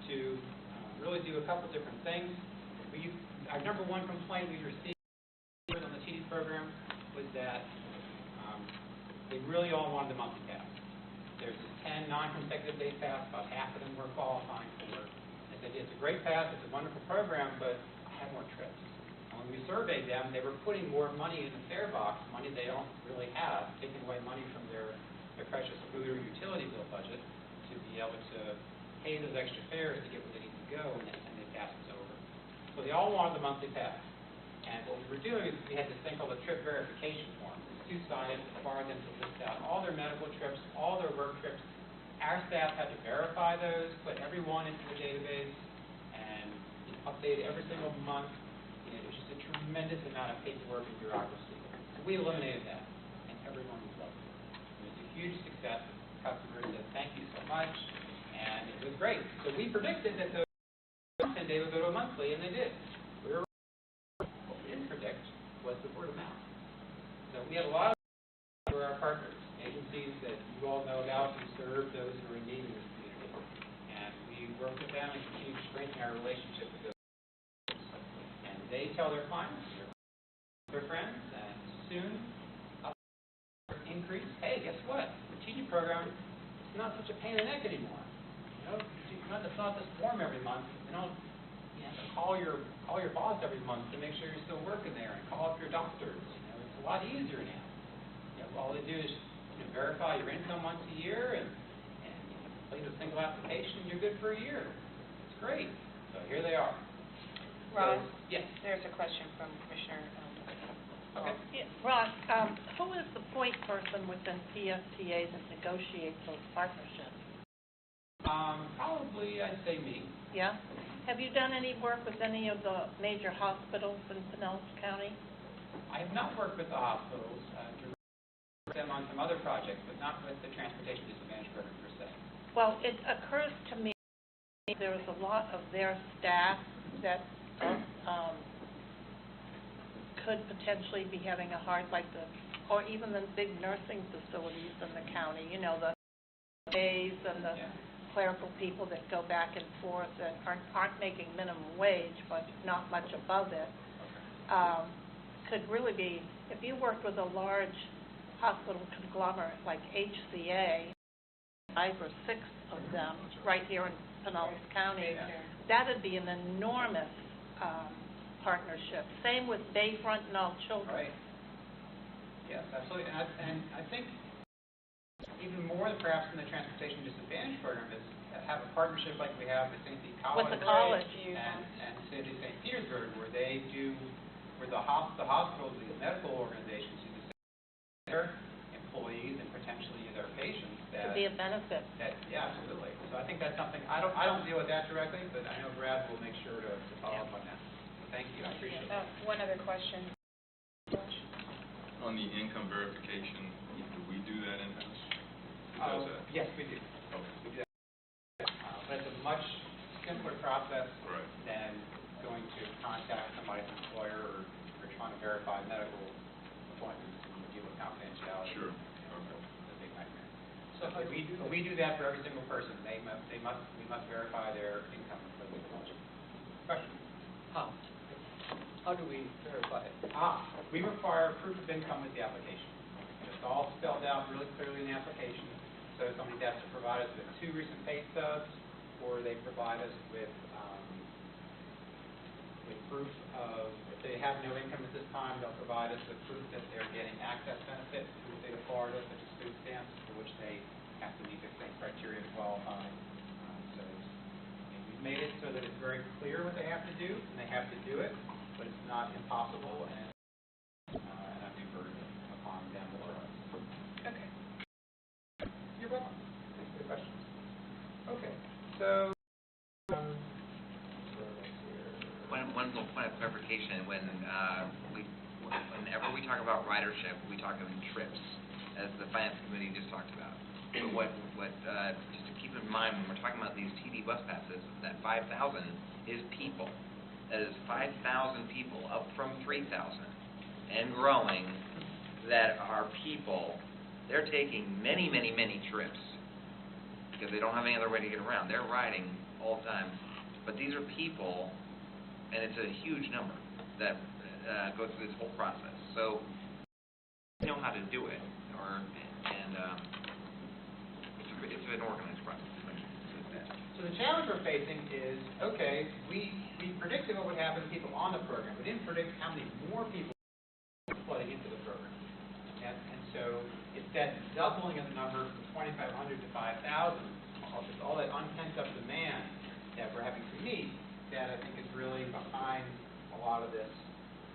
to really do a couple different things. Our number one complaint we received on the TD program was that they really all wanted the monthly pass. There's this 10 non-consecutive day pass, about half of them were qualifying for it. They said, it's a great pass, it's a wonderful program, but I have more trips. And when we surveyed them, they were putting more money in the fare box, money they don't really have, taking away money from their precious food or utility bill budget to be able to pay those extra fares to get where they need to go when that 10-day pass is over. So they all wanted the monthly pass. And what we were doing is we had this thing called a trip verification form. It's two-sided, it required them to list out all their medical trips, all their work trips. Our staff had to verify those, put every one into the database, and update every single month. It was just a tremendous amount of paperwork and bureaucracy. So we eliminated that, and everyone was loving it. It was a huge success. Customers said, thank you so much, and it was great. So we predicted that those 10-day would go to a monthly, and they did. What we didn't predict was the word of mouth. So we had a lot of for our partners, agencies that you all know about who serve those who are in need in this community. And we work with them and continue to strengthen our relationship with those. And they tell their clients, their friends, and soon increase. Hey, guess what? The TD program, it's not such a pain in the neck anymore. You know, you don't have to fill out this form every month. You have to call your boss every month to make sure you're still working there, and call up your doctors. You know, it's a lot easier now. You know, all they do is verify your income once a year, and complete a single application, you're good for a year. It's great. So here they are. Ross? Yes. There's a question from Commissioner. Okay. Yeah, Ross, who is the point person within PSTA that negotiates those partnerships? Probably, I'd say me. Yeah? Have you done any work with any of the major hospitals in Pinellas County? I have not worked with the hospitals. Them on some other projects, but not with the Transportation Disadvantage Program per se. Well, it occurs to me there is a lot of their staff that could potentially be having a hard, or even the big nursing facilities in the county, the days and the clerical people that go back and forth that aren't making minimum wage, but not much above it, could really be, if you worked with a large hospital conglomerate like HCA, 5 or 6 of them right here in Pinellas County, that would be an enormous partnership. Same with Bayfront and All Children. Right. Yes, absolutely. And I think even more perhaps than the Transportation Disadvantage Program is have a partnership like we have with St. Pete College. With the college. And City of St. Petersburg, where the hospitals, these medical organizations, their employees and potentially their patients to be a benefit. Yeah, absolutely. So I think that's something, I don't deal with that directly, but I know Brad will make sure to follow up on that. So thank you, I appreciate it. One other question. On the income verification, do we do that in-house? Who does that? Yes, we do. Okay. We do that. But it's a much simpler process than going to contact somebody's employer or trying to verify medical appointments and deal with confidentiality. Sure. It's a big nightmare. So we do that for every single person. We must verify their income for the budget. Question? How do we verify it? We require proof of income with the application. It's all spelled out really clearly in the application. So somebody has to provide us with 2 recent pay stubs, or they provide us with proof of, if they have no income at this time, they'll provide us with proof that they're getting access benefits through the state of Florida, such as food stamps, for which they have to meet the same criteria to qualify. So we've made it so that it's very clear what they have to do, and they have to do it, but it's not impossible and a new burden upon them or us. Okay. You're welcome. Thanks for the question. Okay, so One little point of clarification, whenever we talk about ridership, we talk of trips, as the Finance Committee just talked about. But just to keep in mind, when we're talking about these TD bus passes, that 5,000 is people. That is 5,000 people, up from 3,000, and growing, that are people. They're taking many, many, many trips, because they don't have any other way to get around. They're riding all the time. But these are people, and it's a huge number that go through this whole process. So we know how to do it, it's an organized process. So the challenge we're facing is, okay, we predicted what would happen to people on the program. We didn't predict how many more people were flooding into the program. And so it's that doubling of the number from 2,500 to 5,000, all that unpent-up demand that we're having to meet, that I think is really behind a lot of this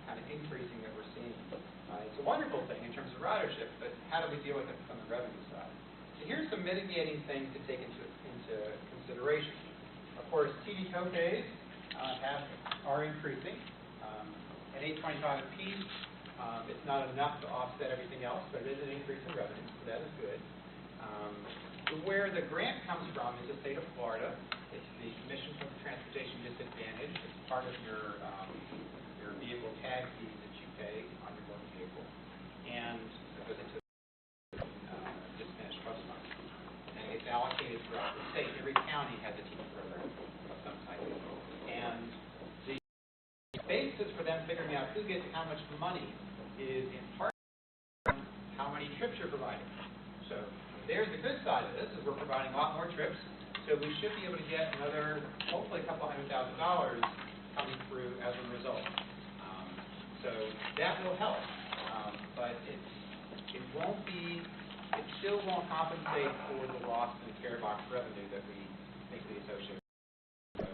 kind of increasing that we're seeing. It's a wonderful thing in terms of ridership, but how do we deal with it from the revenue side? So here's some mitigating things to take into consideration. Of course, TD co-pays are increasing. At $8.25 a piece, it's not enough to offset everything else, but it is an increase in revenue, so that is good. Where the grant comes from is the state of Florida. It's the Commission for the Transportation Disadvantage. It's part of your vehicle tag fees that you pay on your motor vehicle, and it goes into disadvantaged bus fund. And it's allocated throughout the state. Every county has a TD program of some type. And the basis for them figuring out who gets how much money is in part how many trips you're providing. So there's the good side of this, is we're providing a lot more trips, so we should be able to get another, hopefully a couple $100,000 coming through as a result. So that will help, but it still won't compensate for the loss in care box revenue that we think we associate. So,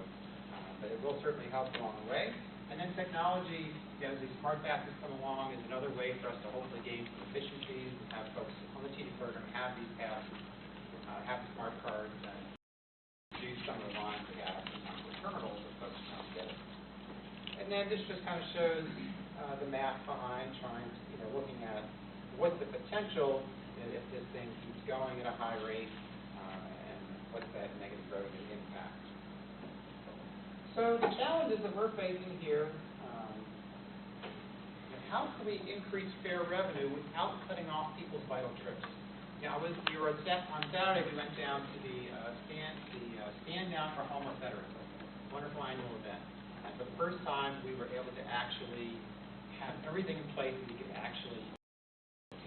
but it will certainly help along the way. And then technology, as these smart passes come along, is another way for us to hopefully gain some efficiencies and have folks on the TD program have these passes, have the smart cards, and do some of the lines we have in some of the terminals that folks can get it. And then this just kind of shows the math behind looking at what's the potential if this thing keeps going at a high rate, and what's that negative revenue impact. So the challenges that we're facing here, how can we increase fare revenue without cutting off people's vital trips? Now, on Saturday we went down to the stand down for homeless veterans, wonderful annual event. And for the first time, we were able to actually have everything in place that we could actually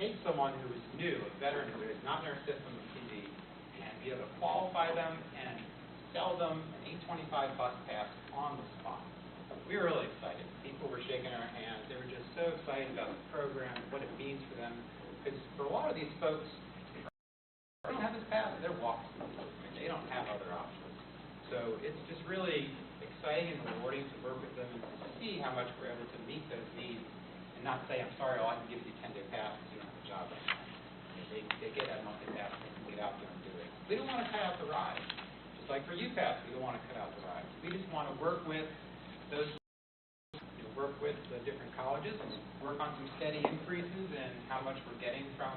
take someone who is new, a veteran who is not in our system of TV, and be able to qualify them and sell them an 825 bus pass on the spot. We were really excited. People were shaking our hands. They were just so excited about the program, what it means for them. Because for a lot of these folks, they don't have this pass. They're walking. They don't have other options. So it's just really exciting and rewarding to work with them and to see how much we're able to meet those needs and not say, I'm sorry, all I can give you 10-day pass because you don't have a job right now. They get that monthly pass and they can get out there and do it. We don't want to cut out the ride. Just like for UPass, we don't want to cut out the ride. We just want to work with those, work with the different colleges and work on some steady increases in how much we're getting from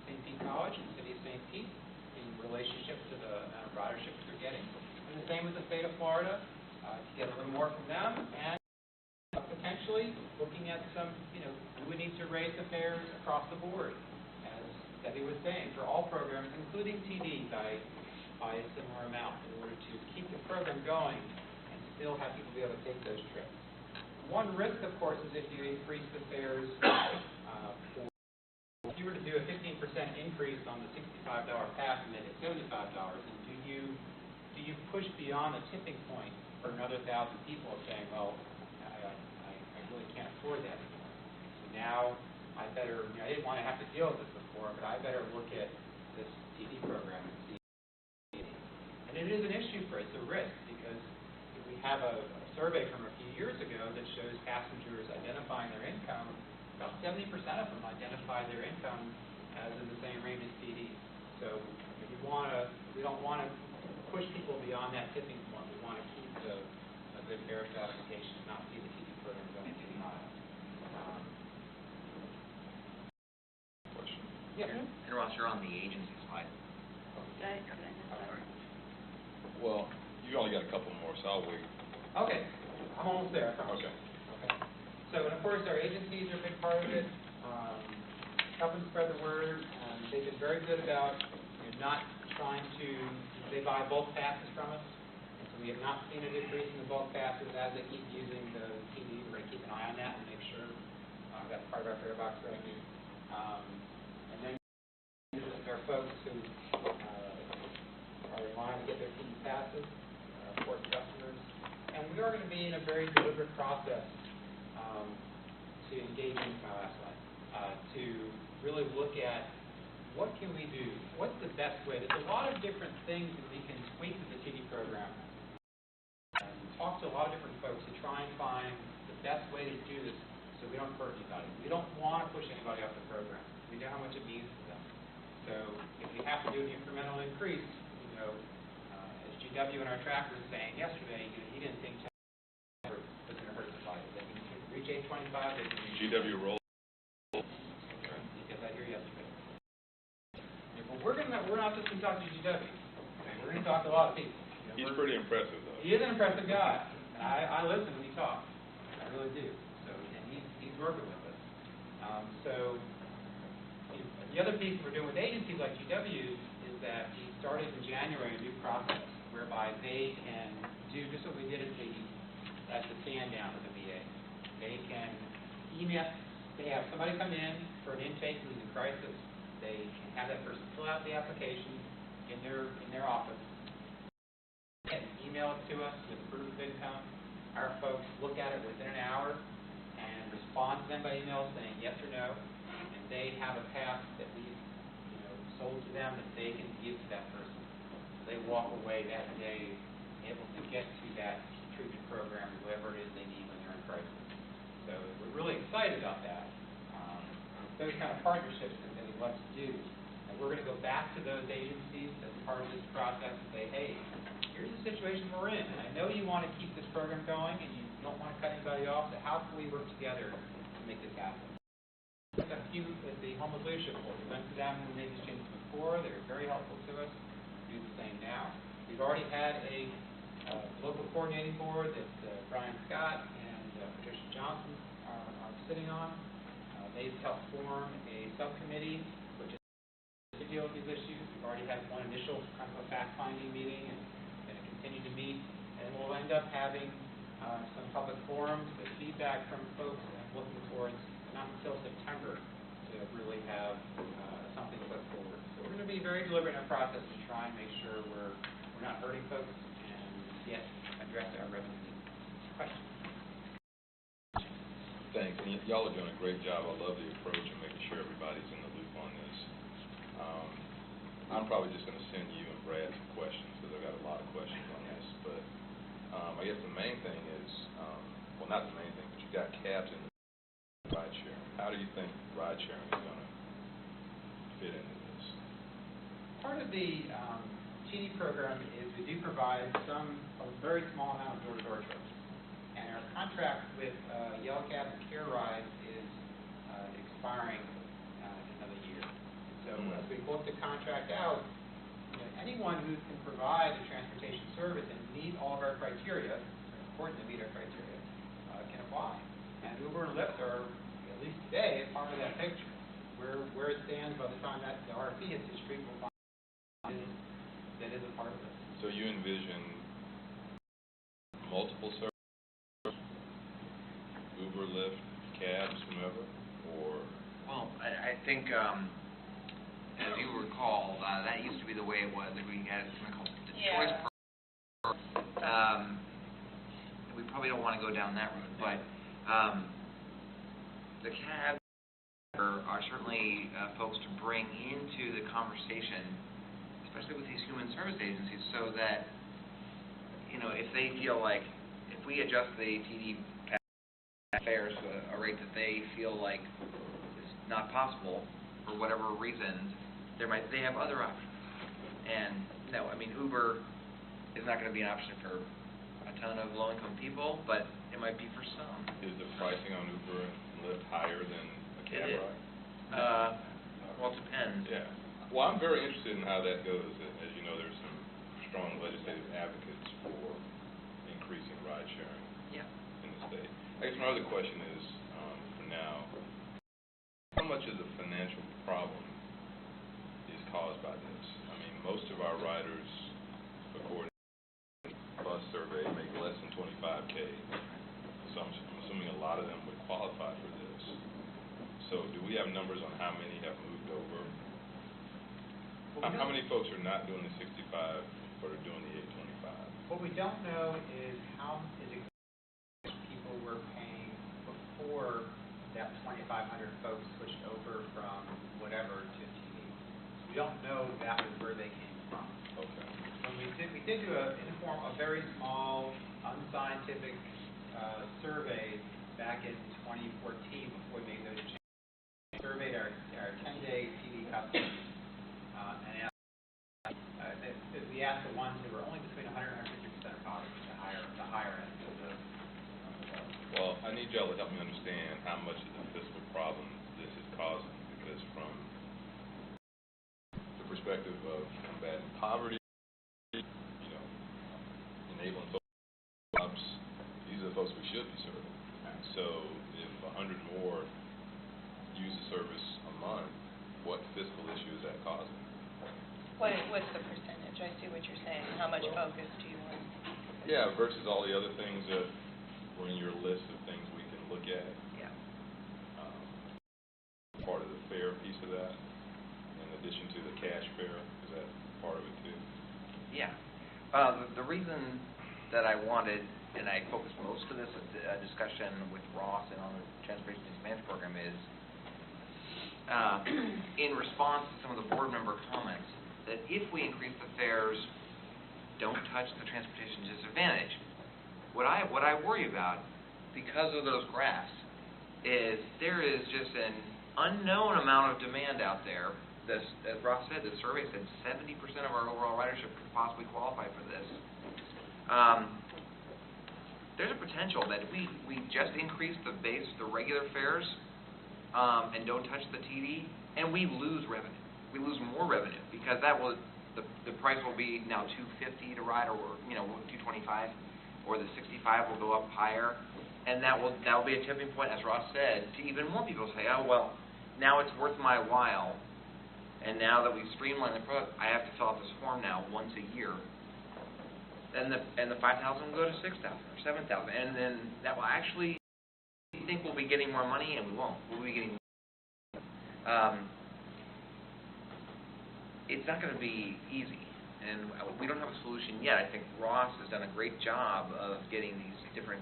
St. Pete College and City of St. Pete in relationship to the riderships they're getting. And the same with the state of Florida, to get a little more from them, and potentially looking at some, do we need to raise the fares across the board, as Debbie was saying, for all programs, including TD, by a similar amount, in order to keep the program going and still have people be able to take those trips. One risk, of course, is if you increase the fares, if you were to do a 15% increase on the $65 pass and make it $75, and do you push beyond the tipping point for another 1,000 people saying, well, I really can't afford that anymore. So now I better, I didn't want to have to deal with this before, but I better look at this TV program and see. And it is an issue for us, it's a risk, because we have a survey from a few years ago that shows passengers identifying their income, about 70% of them identify their income as in the same range as TD. So we don't want to push people beyond that tipping point. We want to keep a good fare stratification, not see the TV program going too high. Question? Yeah. And Ross, you're on the agency slide. Well, you only got a couple more, so I'll wait. Okay, I'm almost there. Okay. So, and of course, our agencies are a big part of it. Helping spread the word. They've been very good about not trying to, they buy bulk passes from us. And so we have not seen a decrease in the bulk passes as they keep using the TV. We're going to keep an eye on that and make sure that's part of our fare box revenue. And then there are folks who are relying to get their TV passes, important customers. And we are going to be in a very deliberate process to engage in my last slide, to really look at what can we do, what's the best way. There's a lot of different things that we can tweak with the TV program and talk to a lot of different folks to try and find the best way to do this so we don't hurt anybody. We don't want to push anybody off the program. We know how much it means to them. So if we have to do an incremental increase, as GW and our tracker was saying yesterday, he didn't think was going to hurt somebody. They can reach 825. They can GW roll. Because I hear yesterday. But we're not just going to talk to GW. Okay? We're going to talk to a lot of people. He's pretty impressive, though. He is an impressive guy. And I listen when he talks. I really do. So, and he's working with us. The other piece we're doing with agencies like GW is that we started in January a new process whereby they can do just what we did at the stand down with the VA. They can email, they have somebody come in for an intake who's in crisis. they can have that person fill out the application in their office, and email it to us with proof of income. Our folks look at it within an hour and respond to them by email saying yes or no, and they have a path that we've sold to them that they can give to that person. So they walk away that day able to get to that treatment program, whatever it is they need when they're in crisis. So we're really excited about that. It's those kind of partnerships that we love to do. And we're going to go back to those agencies as part of this process and say, hey, here's the situation we're in. And I know you want to keep this program going and you don't want to cut anybody off, so how can we work together to make this happen? A few at the Homeless Leadership Board. We went to them when we made these changes before. They were very helpful to us. We do the same now. We've already had a local coordinating board that Brian Scott and Patricia Johnson are sitting on. They've helped form a subcommittee which is to deal with these issues. We've already had one initial kind of a fact-finding meeting and going to continue to meet. And we'll end up having some public forums with feedback from folks and looking towards not until September to really have something to put forward. So we're going to be very deliberate in our process to try and make sure we're not hurting folks and yet address our revenue needs. Questions? Thanks. And y'all are doing a great job. I love the approach and making sure everybody's in the loop on this. I'm probably just going to send you and Brad some questions because I've got a lot of questions on this. But I guess the main thing is, well, not the main thing, but you got cabs in ride sharing. How do you think ride sharing is going to fit into this? Part of the TD program is we do provide a very small amount of door-to-door trips. And our contract with Yellow Cab and Care Ride is expiring in another year. So as we look to contract out, anyone who can provide a transportation service and meet all of our criteria, it's important to meet our criteria, can apply. And Uber and Lyft are, at least today, part of that picture. Where it stands by the time that the RFP hits the street, we'll find that is a part of it. So you envision multiple services? Uber, Lyft, cabs, whomever, or? Well, I think, as you recall, that used to be the way it was. We had something called the choice program. We probably don't want to go down that road, but the cabs are certainly folks to bring into the conversation, especially with these human service agencies, so that, if they feel like, if we adjust the TD fares a rate that they feel like is not possible for whatever reason, they have other options. And no, Uber is not going to be an option for a ton of low-income people, but it might be for some. Is the pricing on Uber and Lyft higher than a cab ride? Well, it depends. Yeah. Well, I'm very interested in how that goes. As you know, there's some strong legislative advocates for increasing ride sharing in the state. I guess my other question is, for now, how much of the financial problem is caused by this? Most of our riders, according to the bus survey, make less than $25K. So I'm assuming a lot of them would qualify for this. So do we have numbers on how many have moved over? How many folks are not doing the 65 but are doing the 825? What we don't know is how people were paying before that 2,500 folks switched over from whatever to TD. We don't know exactly where they came from. Okay. When we did do a very small, unscientific survey back in 2014 before we made those changes. We surveyed our 10-day TD customers and we asked the ones who were only between 100 and 150% of poverty, the higher end of the Well, I need y'all to help me understand how much of the fiscal problem this is causing, because from the perspective of combating poverty, enabling folks jobs, these are the folks we should be serving. So if 100 more use the service a month, what fiscal issue is that causing? What's the percentage? I see what you're saying. How much focus do you want? Yeah, versus all the other things that were in your list of things we can look at. Yeah. Part of the fair piece of that. The reason that I wanted, and I focused most of this discussion with Ross and on the Transportation Management Program is, in response to some of the board member comments, that if we increase the fares, don't touch the transportation disadvantage. What I worry about, because of those graphs, is there is just an unknown amount of demand out there. As Ross said, the survey said 70% of our overall ridership could possibly qualify for this. There's a potential that if we just increase the regular fares, and don't touch the TD, and we lose revenue. We lose more revenue because the price will be now $250 to ride, or $225, or the 65 will go up higher, and that will be a tipping point, as Ross said, to even more people say, oh well, now it's worth my while. And now that we've streamlined the product, I have to fill out this form now once a year. And the 5,000 will go to 6,000 or 7,000, and then that will actually think we'll be getting more money, and we won't. We'll be getting. It's not going to be easy, and we don't have a solution yet. I think Ross has done a great job of getting these different,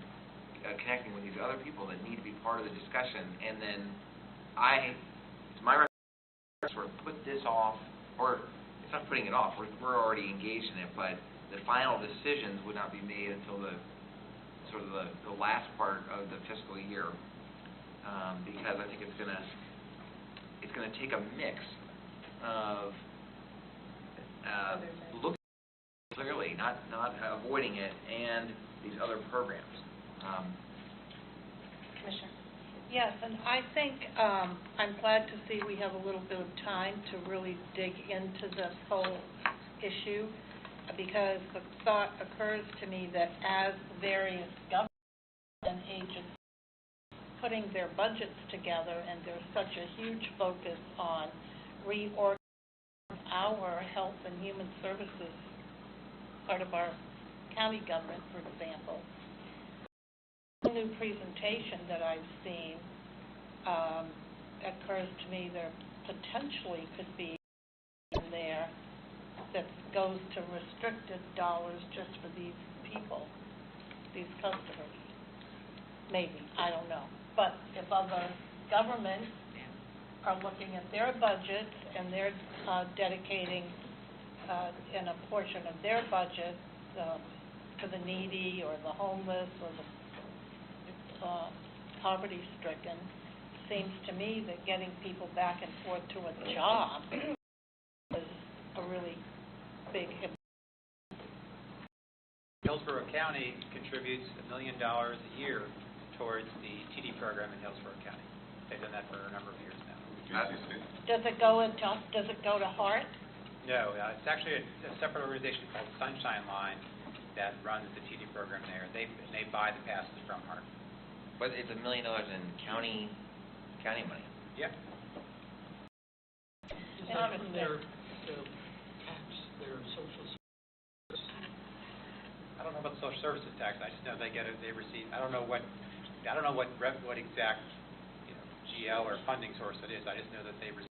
connecting with these other people that need to be part of the discussion, and then it's my sort of put this off, or it's not putting it off, we're already engaged in it, but the final decisions would not be made until the last part of the fiscal year, because I think it's gonna take a mix of looking clearly, not avoiding it, and these other programs. Commissioner? Yes, and I think I'm glad to see we have a little bit of time to really dig into this whole issue, because the thought occurs to me that as various government and agencies putting their budgets together, and there's such a huge focus on reorganizing our health and human services, part of our county government, for example, new presentation that I've seen occurs to me there potentially could be in there that goes to restricted dollars just for these people, these customers. Maybe, I don't know. But if other governments are looking at their budgets and they're dedicating in a portion of their budget to the needy or the homeless or the poverty-stricken, seems to me that getting people back and forth to a job is a really big impact. Hillsborough County contributes $1 million a year towards the TD program in Hillsborough County. They've done that for a number of years now. Does it go to Hart? No, it's actually a separate organization called Sunshine Line that runs the TD program there. They buy the passes from Hart. But it's $1 million in county money. Yep. Is that from their tax, their social services? I don't know about the social services tax. I just know they receive. I don't know what exact GL or funding source it is. I just know that they receive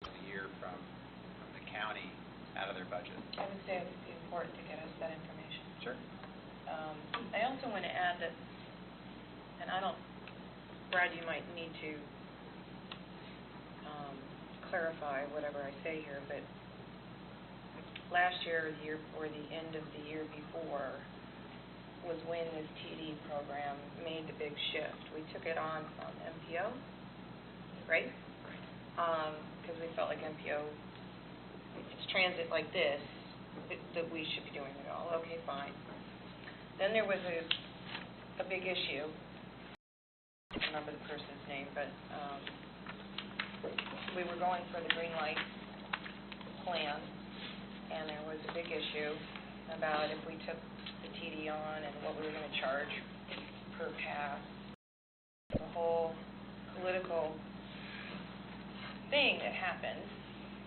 a year from the county out of their budget. I would say it would be important to get us that information. Sure. I also want to add that, and Brad, you might need to clarify whatever I say here, but last year, or the year before, the end of the year before, was when this TD program made the big shift. We took it on from MPO, right? Because we felt like MPO, it's transit like this, that we should be doing it all. Okay, fine. Then there was a big issue. I don't remember the person's name, but we were going for the green light plan, and there was a big issue about if we took the TD on and what we were going to charge per pass. The whole political thing that happened,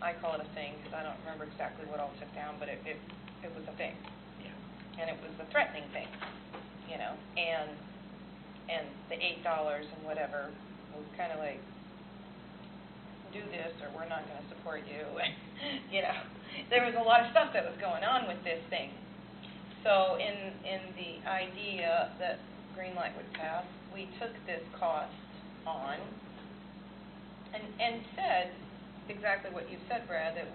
I call it a thing because I don't remember exactly what all took down, but it was a thing. Yeah. And it was the threatening thing, and the $8 and whatever was kind of like, do this or we're not going to support you. There was a lot of stuff that was going on with this thing. So in the idea that Greenlight would pass, we took this cost on and said exactly what you said, Brad, that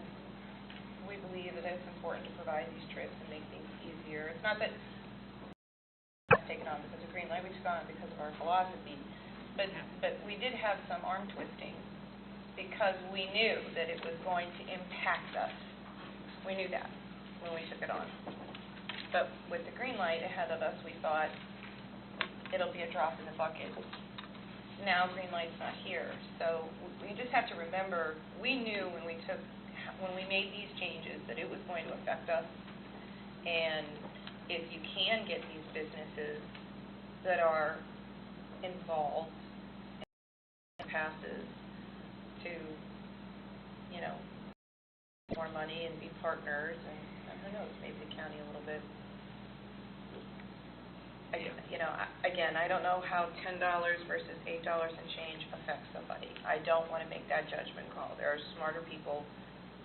we believe that it's important to provide these trips and make things easier. It's not that it's taken on because of Greenlight, we took on it because of our philosophy, but we did have some arm twisting because we knew that it was going to impact us. We knew that when we took it on. But with the Greenlight ahead of us, we thought it'll be a drop in the bucket. Now Greenlight's not here, so we just have to remember we knew when we made these changes that it was going to affect us. And if you can get these businesses that are involved in passes to, more money and be partners, and who knows, maybe the county a little bit. Again, I don't know how $10 versus $8 and change affects somebody. I don't want to make that judgment call. There are smarter people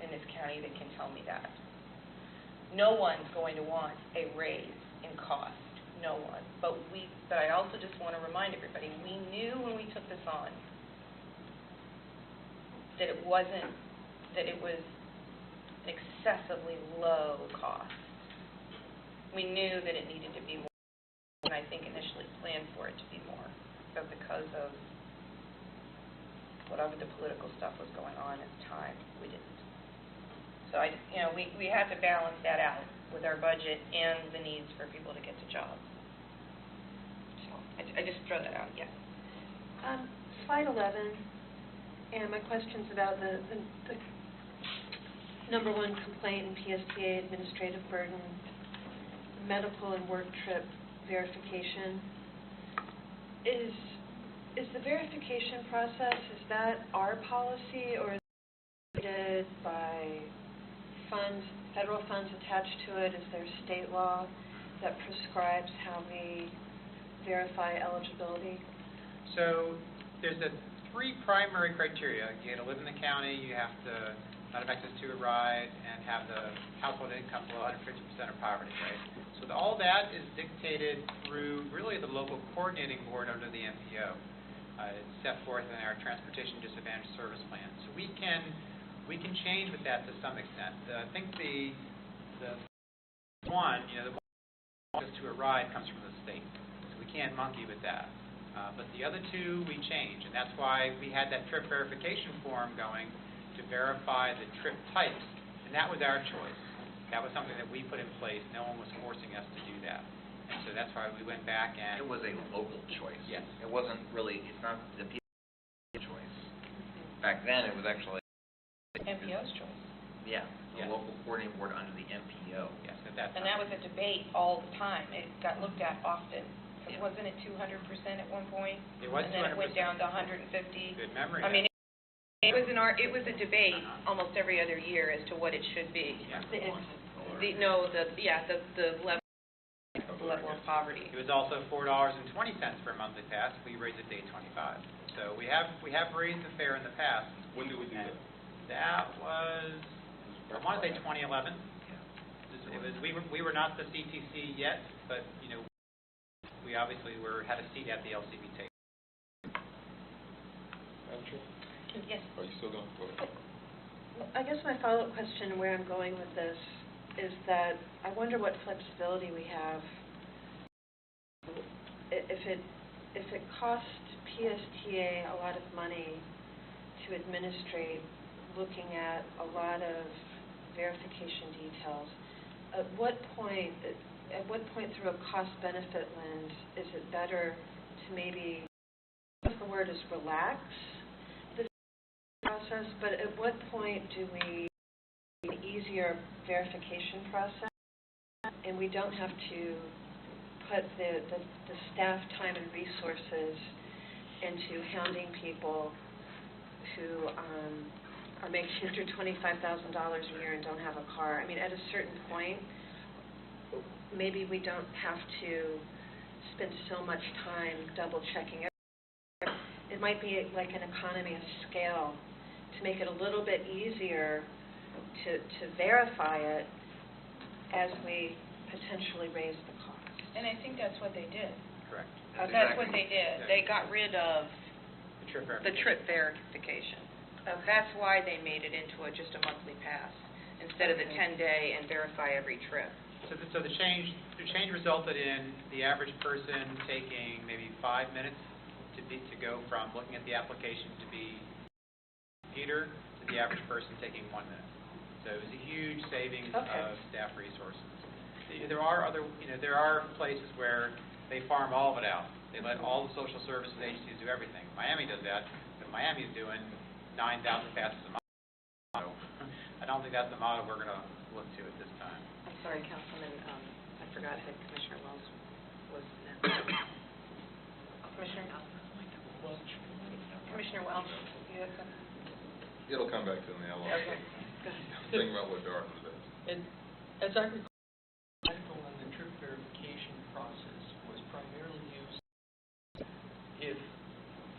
in this county that can tell me that. No one's going to want a raise in cost. No one. But I also just want to remind everybody, we knew when we took this on that it was an excessively low cost. We knew that it needed to be more, and I think initially planned for it to be more, but because of whatever the political stuff was going on at the time, we didn't. So we had to balance that out with our budget and the needs for people to get to jobs. So I just throw that out, yeah. Slide 11, and my question's about the number one complaint in PSTA administrative burden, medical and work trip verification. Is the verification process, is that our policy, or is it regulated by funds, federal funds attached to it? Is there state law that prescribes how we verify eligibility? So there's the three primary criteria. You got to live in the county, you have to not have access to a ride, and have the household income below 150% of poverty, right? So all that is dictated through really the local coordinating board under the MPO. It's set forth in our Transportation Disadvantaged Service Plan. So we can change with that to some extent. I think the one access to a ride comes from the state, so we can't monkey with that. But the other two we change, and that's why we had that trip verification form going to verify the trip types, and that was our choice. That was something that we put in place. No one was forcing us to do that. And so that's why we went back and... It was a local choice. Yes. It wasn't really, it's not the people's choice. Back then, it was actually... MPO's choice. Yeah, the local coordinating board under the MPO. Yes, at that time. And that was a debate all the time. It got looked at often. Because wasn't it 200% at one point? It was 200%. And then it went down to 150. Good memory. I mean, it was a debate almost every other year as to what it should be. Yeah. The level of poverty. It was also $4.20 for a monthly pass. We raised it to $8.25. So we have raised the fare in the past. When did we do that? That was, I want to say 2011. It was we were not the CTC yet, but we obviously had a seat at the LCB table. Madam Chair? Yes. Are you still going? Go ahead. I guess my follow-up question, where I'm going with this, is that I wonder what flexibility we have. If it costs PSTA a lot of money to administrate, looking at a lot of verification details, at what point through a cost-benefit lens is it better to maybe, if the word is relax the process, but at what point do we an easier verification process, and we don't have to put the staff time and resources into hounding people who are making under $25,000 a year and don't have a car? I mean, at a certain point, maybe we don't have to spend so much time double-checking it. It might be like an economy of scale to make it a little bit easier to verify it as we potentially raise the cost. And I think that's what they did. Correct. That's what they did. They got rid of The trip verification. Okay. That's why they made it into just a monthly pass instead of the 10-day and verify every trip. So the change resulted in the average person taking maybe 5 minutes to go from looking at the application to be computer to the average person taking 1 minute. So it was a huge savings of staff resources. There are there are places where they farm all of it out. They let all the social services agencies do everything. Miami does that, but Miami's doing 9,000 passes a month. So I don't think that's the model we're going to look to at this time. I'm sorry, Councilman, I forgot that Commissioner Wells was next. Commissioner Wells, you had something? It'll come back to me. I'll Okay. think about what Dartmouth does. And as I recall, medical and the trip verification process was primarily used if,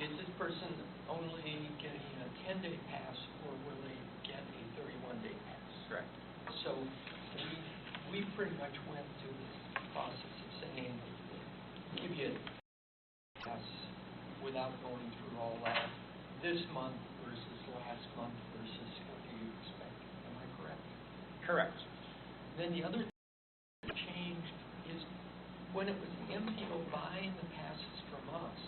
is this person only getting a 10-day pass or will they get a 31-day pass? Correct. So we pretty much went through this process of saying, give you a pass without going through all that, this month versus last month versus what do you expect. Am I correct? Correct. Then the other change is when it was the MPO buying the passes from us,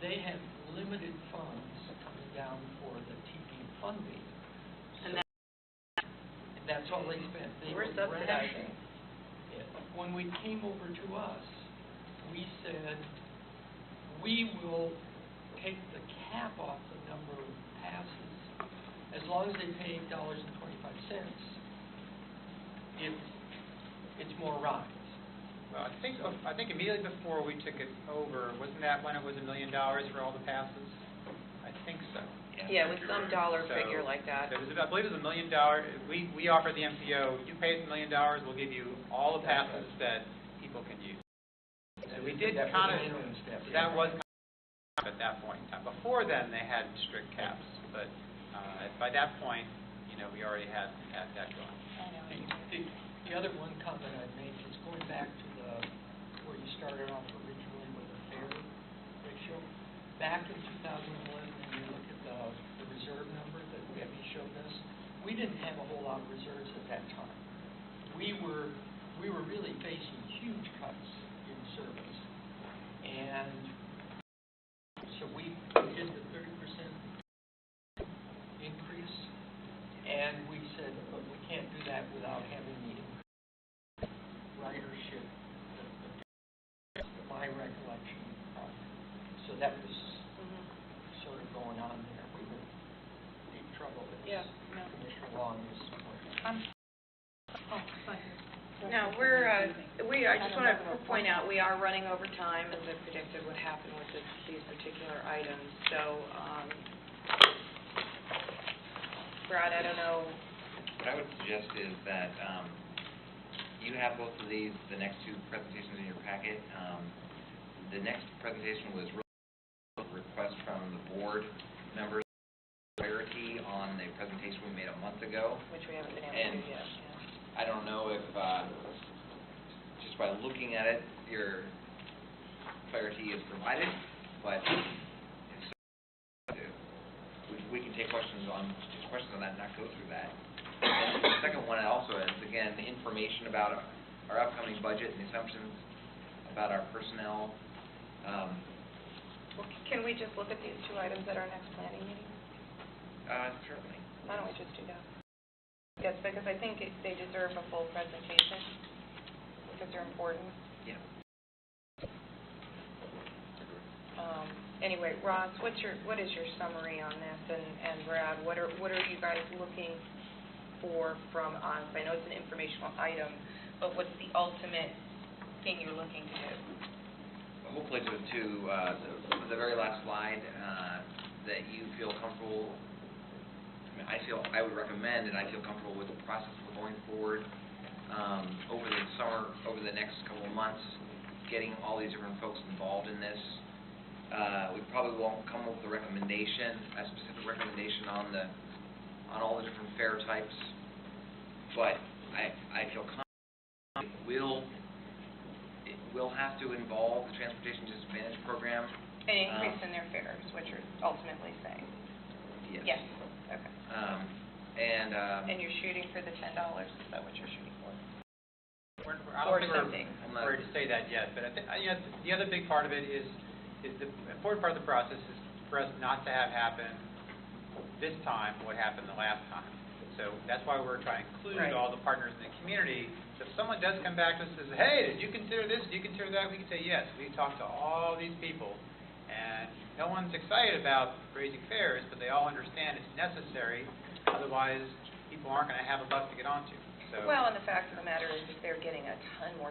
they had limited funds coming down for the TP funding. And That's all they spent. They we're were subsidizing. it. When we came over to us, we said, we will take the cap off the number of passes as long as they pay $8.25. It's more rides. Well, I think immediately before we took it over, wasn't that when it was $1 million for all the passes? I think so. Yeah, with some dollar So, figure like that. It was, I believe it was $1 million. We offered the MPO, you pay us $1 million, we'll give you all the passes that people can use. And we did kind of, that was kind of at that point in time. Before then, they had strict caps, but by that point, we already had that going. The other one comment I'd make is going back to where you started off originally with the fare ratio. Back in 2001, when you look at the reserve number that Debbie showed us, we didn't have a whole lot of reserves at that time. We were really facing huge cuts in service, and so we did the 30% increase, and we said, look, we can't do that without having the ridership, my recollection. So that was sort of going on there. We were in deep trouble with Commissioner Law on this point. No, I just want to point out, we are running over time, as I predicted would happen with these particular items. So, Brad, I don't know. What I would suggest is that you have both of these, the next two presentations in your packet. The next presentation was really a request from the board members clarity on the presentation we made a month ago. Which we haven't been able to do yet. I don't know if, just by looking at it, your clarity is provided, but if so, we can take questions on that and not go through that. And the second one also is, again, the information about our upcoming budget and the assumptions about our personnel. Can we just look at these two items at our next planning meeting? Certainly. Why don't we just do that? Yes, because I think they deserve a full presentation, because they're important. Yeah. Anyway, Ross, what is your summary on this? And Brad, what are you guys looking for from us? I know it's an informational item, but what's the ultimate thing you're looking to do? Hopefully to the very last slide, that you feel comfortable. I would recommend, and I feel comfortable with the process we're going forward over the summer, over the next couple of months, getting all these different folks involved in this. We probably won't come up with a recommendation, a specific recommendation on all the different fare types, but I feel confident will have to involve the Transportation Disadvantage Program. An increase in their fares, which you're ultimately saying? Yes. Okay. And you're shooting for the $10, is that what you're shooting for? I don't think we're ready to say that yet, but I think, the other big part of it is the important part of the process is for us not to have happen this time what happened the last time. So that's why we're trying to include all the partners in the community. So if someone does come back to us and says, hey, did you consider this, did you consider that, we can say, yes, we talked to all these people, and no one's excited about raising fares, but they all understand it's necessary, otherwise people aren't going to have a bus to get onto. So, well, and the fact of the matter is that they're getting a ton more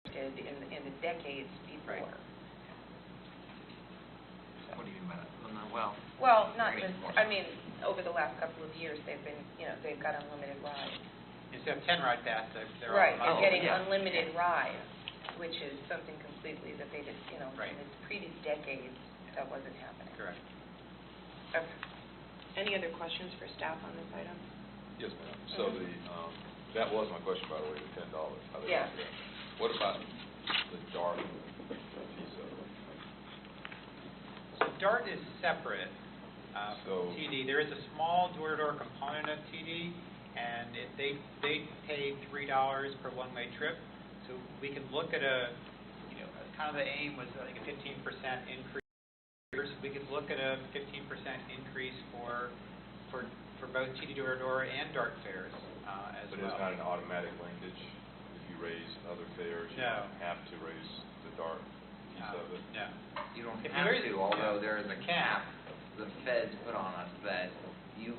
in the decades before. Right. So. What do you mean by that? Well, not just, I mean, over the last couple of years, they've been, they've got unlimited rides. instead of 10 ride pass, they're right, all they're getting unlimited rides, which is something completely that they just, in the previous decades, that wasn't happening. Correct. Okay. Any other questions for staff on this item? Yes, ma'am. So that was my question, by the way, the $10. How they Yeah. got that. What about the DART piece of it? So DART is separate So- from TD. There is a small door-to-door component of TD, and they pay $3 per one-way trip. So we can look at kind of the aim was, I think, a 15% increase. We could look at a 15% increase for both TD door-to-door and DART fares as But well. it's not an automatic linkage. If you raise other fares, you No. don't have to raise the DART piece of it. No. You don't If have there is- to, although yeah. there is a cap the feds put on us that you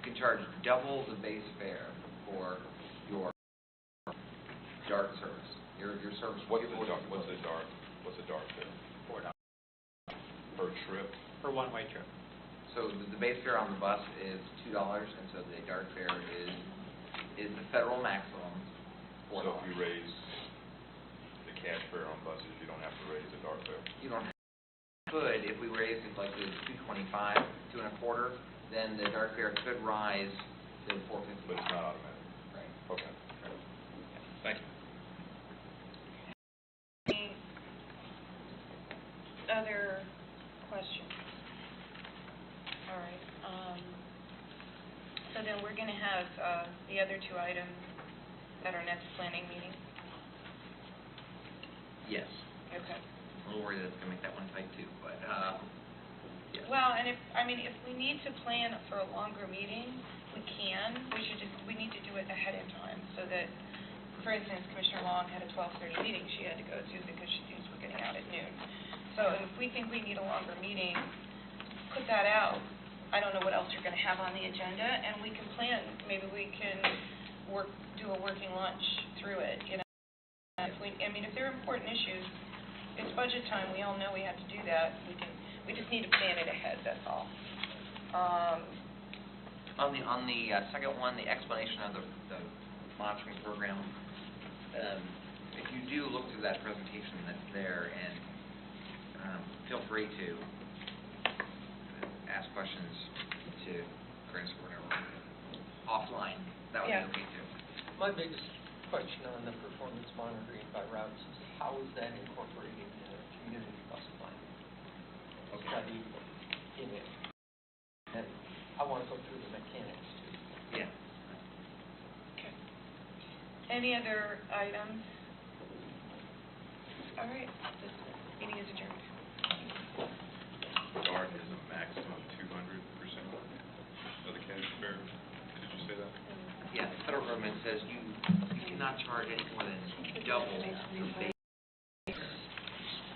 can charge double the base fare for your DART service. Your service. What's the DART fare? $4 Per trip? per one-way trip. So the base fare on the bus is $2, and so the DART fare is the federal maximum, $4. So if you raise the cash fare on buses, you don't have to raise the DART fare? You don't could, if we raised it like to $2.25, $2.25, then the DART fare could rise to $4.50. But it's not automatic? Right. Okay. Thank you. Any other questions? All right. So then we're going to have the other two items at our next planning meeting? Yes. Okay. I'm a little worried that it's going to make that one tight too, but, yes. Well, and if we need to plan for a longer meeting, we can. We need to do it ahead of time so that, for instance, Commissioner Long had a 12:30 meeting she had to go to because students were getting out at noon. So if we think we need a longer meeting, put that out. I don't know what else you're going to have on the agenda, and we can plan. Maybe we can do a working lunch through it, if there are important issues, it's budget time, we all know we have to do that. We just need to plan it ahead, that's all. On the second one, the explanation of the monitoring program, if you do look through that presentation that's there, and feel free to ask questions to Chris or whatever offline. That would be okay too. My biggest question on the performance monitoring by routes is how is that incorporated in a community bus plan study in it? And I want to go through the mechanics too. Yeah. Okay. Any other items? All right, this meeting is adjourned. DART is a maximum of 200% of the cash fare. Did you say that? Yeah, the federal government says you cannot charge any more than double the base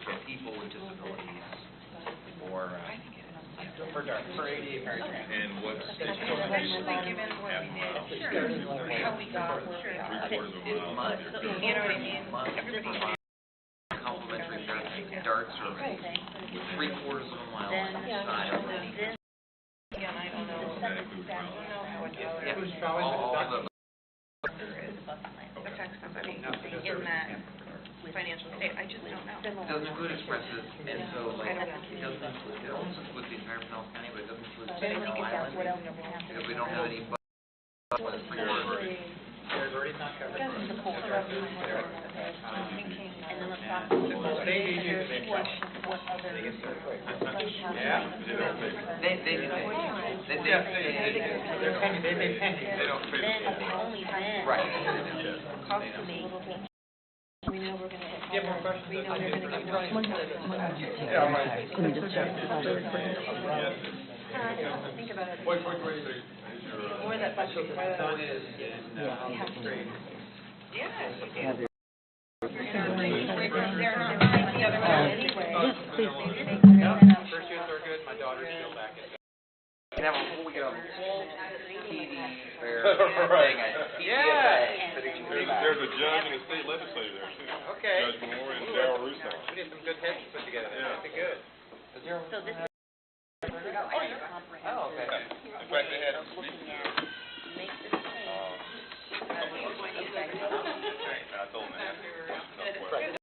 for people with disabilities or, For DART, for ADA program. And what's Especially given what we did, how we got where we are. three-quarters of a mile? month. You know what I mean? Everybody complimentary DART service with 3/4 of a mile on each side of the Again, I don't know how it Yeah. affects somebody in that financial state, I just don't know. It doesn't include expresses, and so like, it almost includes the entire Pinellas County, but it doesn't include Pinellas Island. Because we don't have any Verdi's not covered. And then let's talk. They need you to make What other. Yeah? They do. They're pending, they pay pending. They don't pay. Only then. Right. Cost to me. We know we're gonna. You have more questions? We know we're gonna get going. Can we just check this out really quick? Think about it. Wait, The more that budget My grows, son is in, grade. Have your- They're not like the other one anyway. Yes, please. Yeah, first years are good, my daughter's still back in. We can have a whole TV fair Right. thing at Yeah. There's a judge and a state legislator there too. Okay. Judge Moore and Darrell Russo. We did some good heads put together, Yeah. that'd be good. so this is. Oh, okay. In fact, they had Looking at, make this change. I told them that. Right.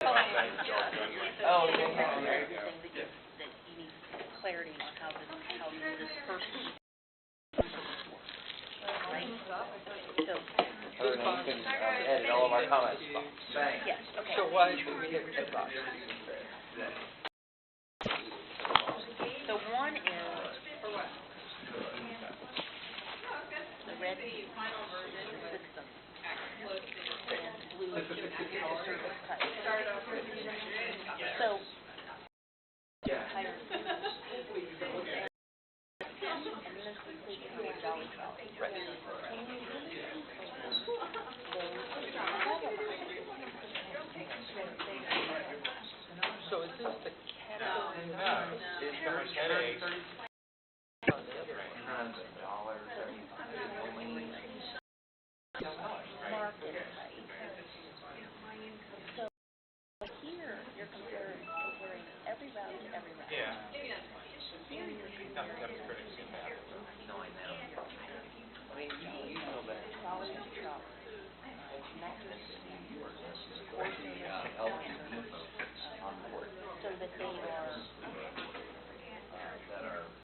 Oh, Everything that you need clarity on how this person. Right? So, Other than you can edit all of our comments. Thanks. yes, okay. So why should we hit the box? So one is. The red is the system. And blue is the service type. So. Higher. And this includes the dollar salary. So is this the category nine? Is there headache? Market rate. So here, you're comparing every round to every round. Yeah. Here, you're Nothing comes pretty.